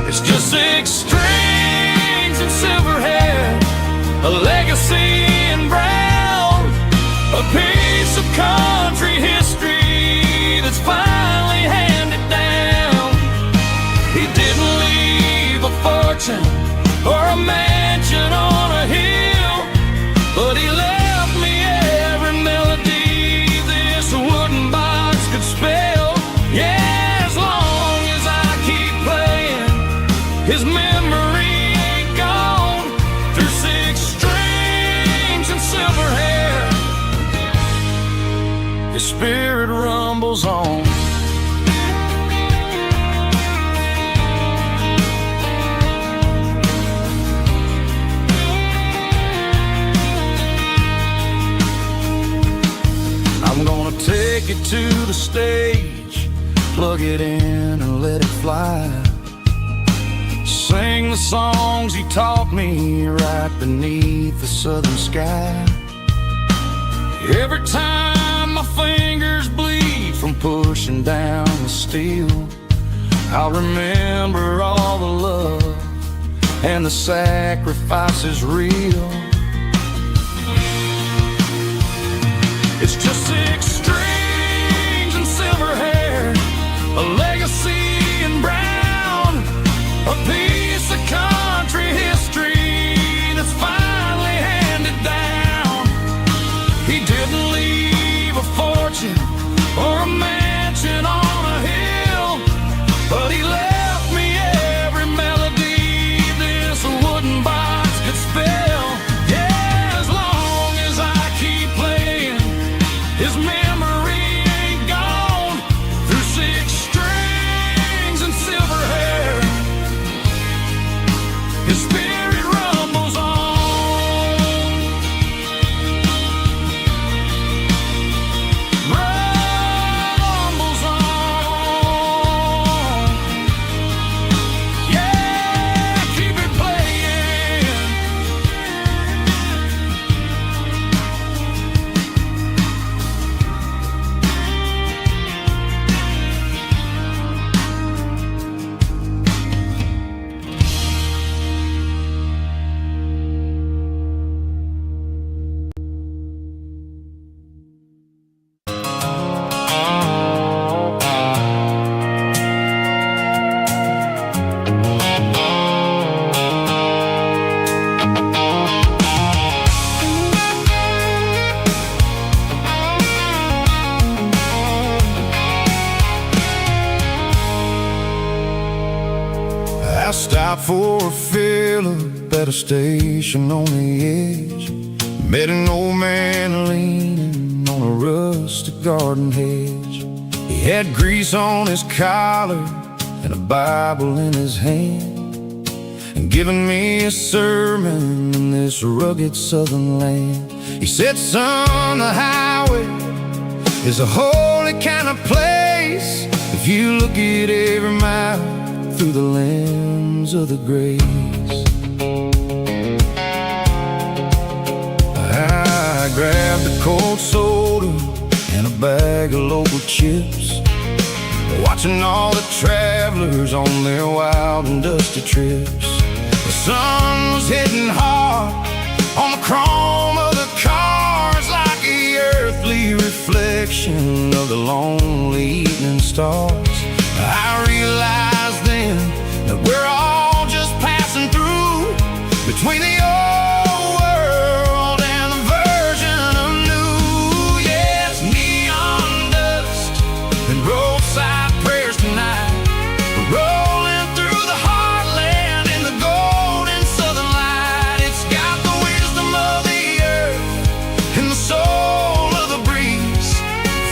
It's just 6 strings and silver hair, a legacy in brown, a piece of country history that's finally handed down. He didn't leave a fortune or a mansion on a hill, but he left me every melody this wooden box could spell. Yeah, as long as I keep playing, his memory ain't gone. Through 6 strings and silver hair, his spirit rumbles on. I'm gonna take it to the stage, plug it in and let it fly. Sing the songs he taught me right beneath the southern sky. Every time my fingers bleed from pushing down the steel, I'll remember all the love and the sacrifices real. It's just 6 strings and silver hair, a legacy in brown, a piece of country history that's finally handed down. He didn't leave a fortune or a mansion on a hill, but he left me every melody this wooden box could spell. Yeah, as long as I keep playing, his memory ain't gone. Through 6 strings and silver hair, his spirit rumbles on. Rumbles on. Yeah, keep it playing. I stopped for a fill-up at a station on the edge. Met an old man leaning on a rustic garden hedge. He had grease on his collar and a Bible in his hand, and giving me a sermon in this rugged southern land. He said, son, the highway is a holy kind of place if you look at every mile through the lens of the grace. I grabbed a cold soda and a bag of local chips, watching all the travelers on their wild and dusty trips. The sun was hitting hard on the chrome of the cars, like the earthly reflection of the lonely evening stars. I realized then that we're all just passing through between the old world and the version of new. Yes, neon dust and roadside prayers tonight, rolling through the heartland in the golden southern light. It's got the wisdom of the earth and the soul of the breeze,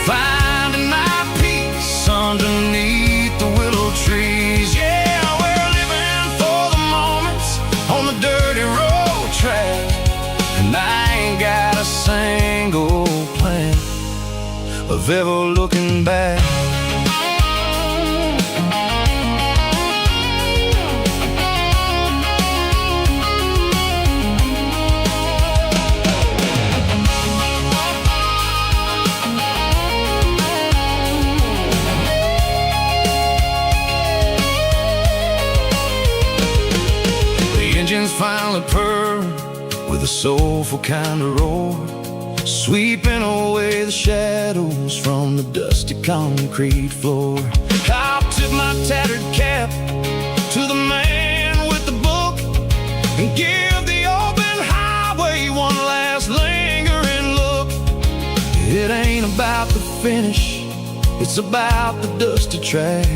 finding my peace underneath the willow trees. Yeah, we're living for the moments on the dirty road track, and I ain't got a single plan of ever looking back. with a soulful kind of roar, sweeping away the shadows from the dusty concrete floor. I'll tip my tattered cap to the man with the book and give the open highway one last lingering look. It ain't about the finish, it's about the dusty track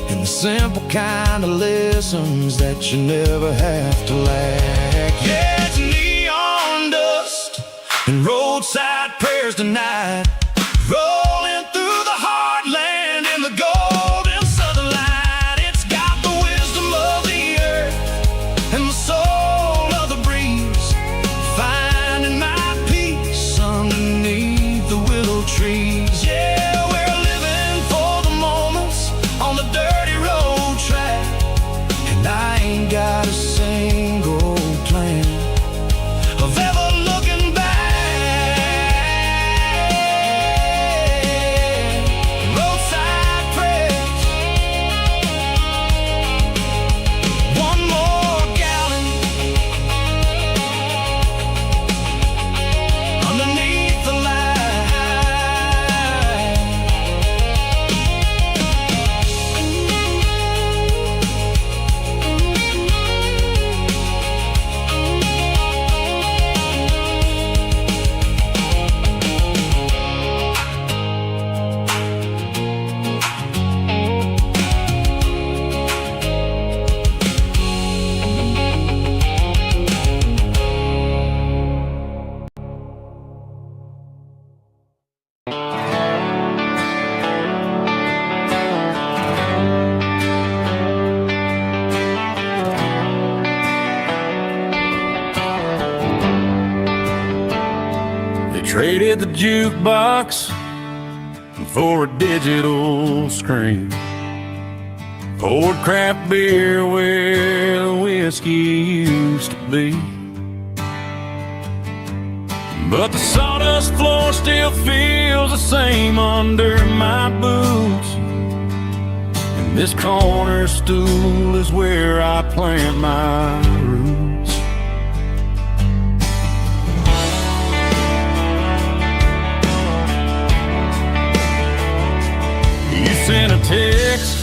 and the simple kind of lessons that you never have to lack. Yeah, it's neon dust and roadside prayers tonight, rolling through the heartland in the golden southern light. It's got the wisdom of the earth and the soul of the breeze, finding my peace underneath the willow trees. Yeah, we're living for the moments on the dirty road track, and I ain't got a single plan of ever looking back. Roadside prayers, one more gallon underneath the light. They traded the jukebox for a digital screen, poured craft beer where the whiskey used to be. But the sawdust floor still feels the same under my boots, and this corner stool is where I plant my roots. You sent a text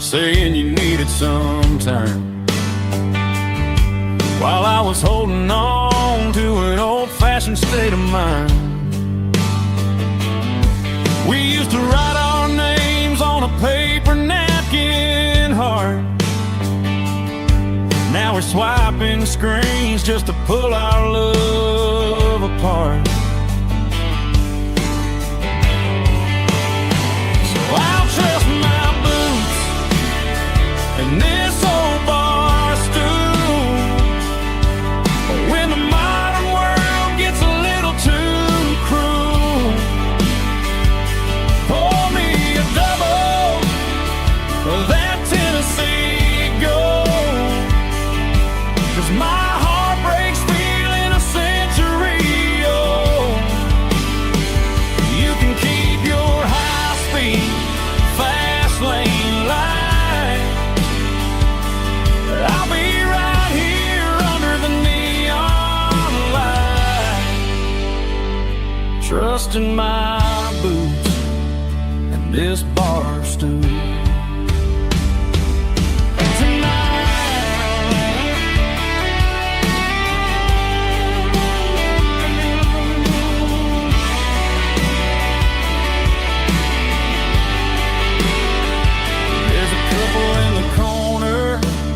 saying you needed some time, while I was holding on to an old-fashioned state of mind. We used to write our names on a paper napkin heart. Now we're swiping screens just to pull our love apart. I'll trust my boots and this old bar stool. When the modern world gets a little too cruel, pour me a double of that Tennessee Gold, 'cause my heart breaks feeling a century old. You can keep your high-speed fast lane light, I'll be right here under the neon light, trusting my boots and this bar stool.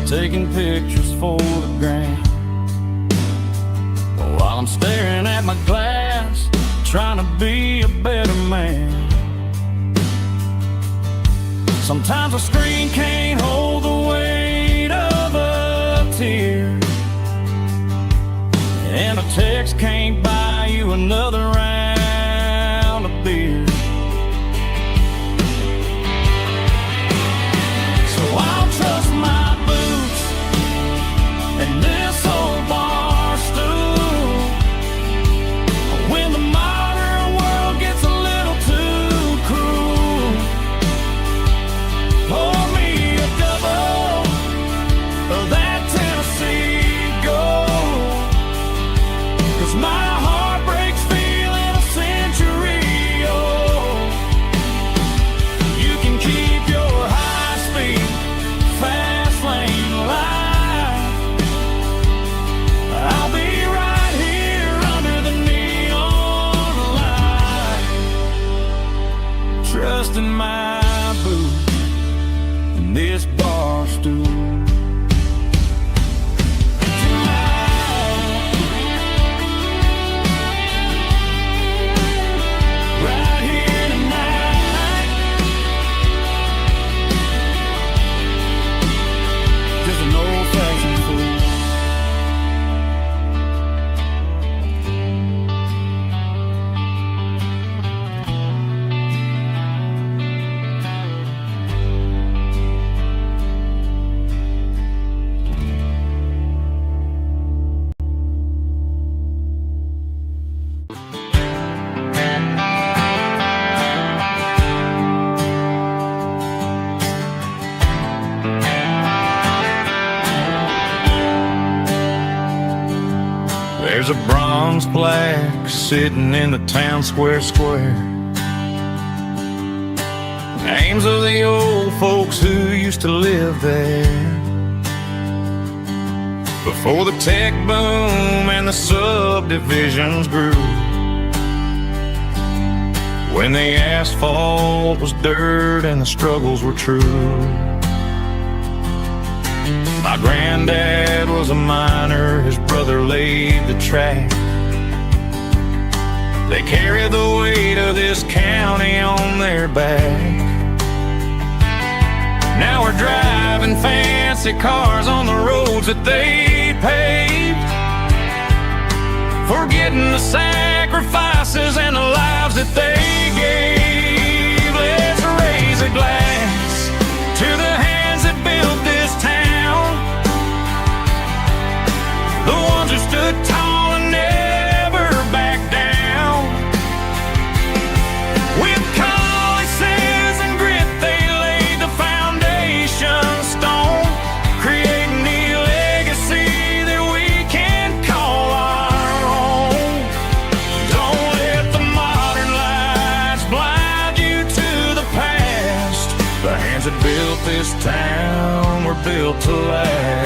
Taking pictures for the gram, while I'm staring at my glass, trying to be a better man. Sometimes a screen can't hold the weight of a tear, and a text can't buy you another round of beer. So I'll trust my boots and this old bar stool. When the modern world gets a little too cruel, pour me a double of that Tennessee Gold, bronze plaque sitting in the town square. Names of the old folks who used to live there before the tech boom and the subdivisions grew, when the asphalt was dirt and the struggles were true. My granddad was a miner, his brother laid the track. They carried the weight of this county on their back. Now we're driving fancy cars on the roads that they paved, forgetting the sacrifices and the lives that they gave. Let's raise a glass to the hands that built this town, the ones who stood tall and never backed down. With calluses and grit they laid the foundation stone, creating the legacy that we can call our own. Don't let the modern lights blind you to the past. The hands that built this town were built to last.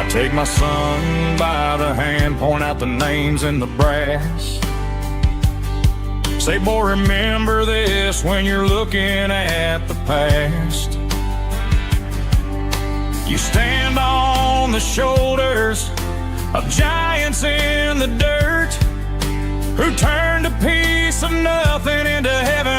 Take my son by the hand, point out the names in the brass. Say, boy, remember this when you're looking at the past. You stand on the shoulders of giants in the dirt, who turned a piece of nothing into heaven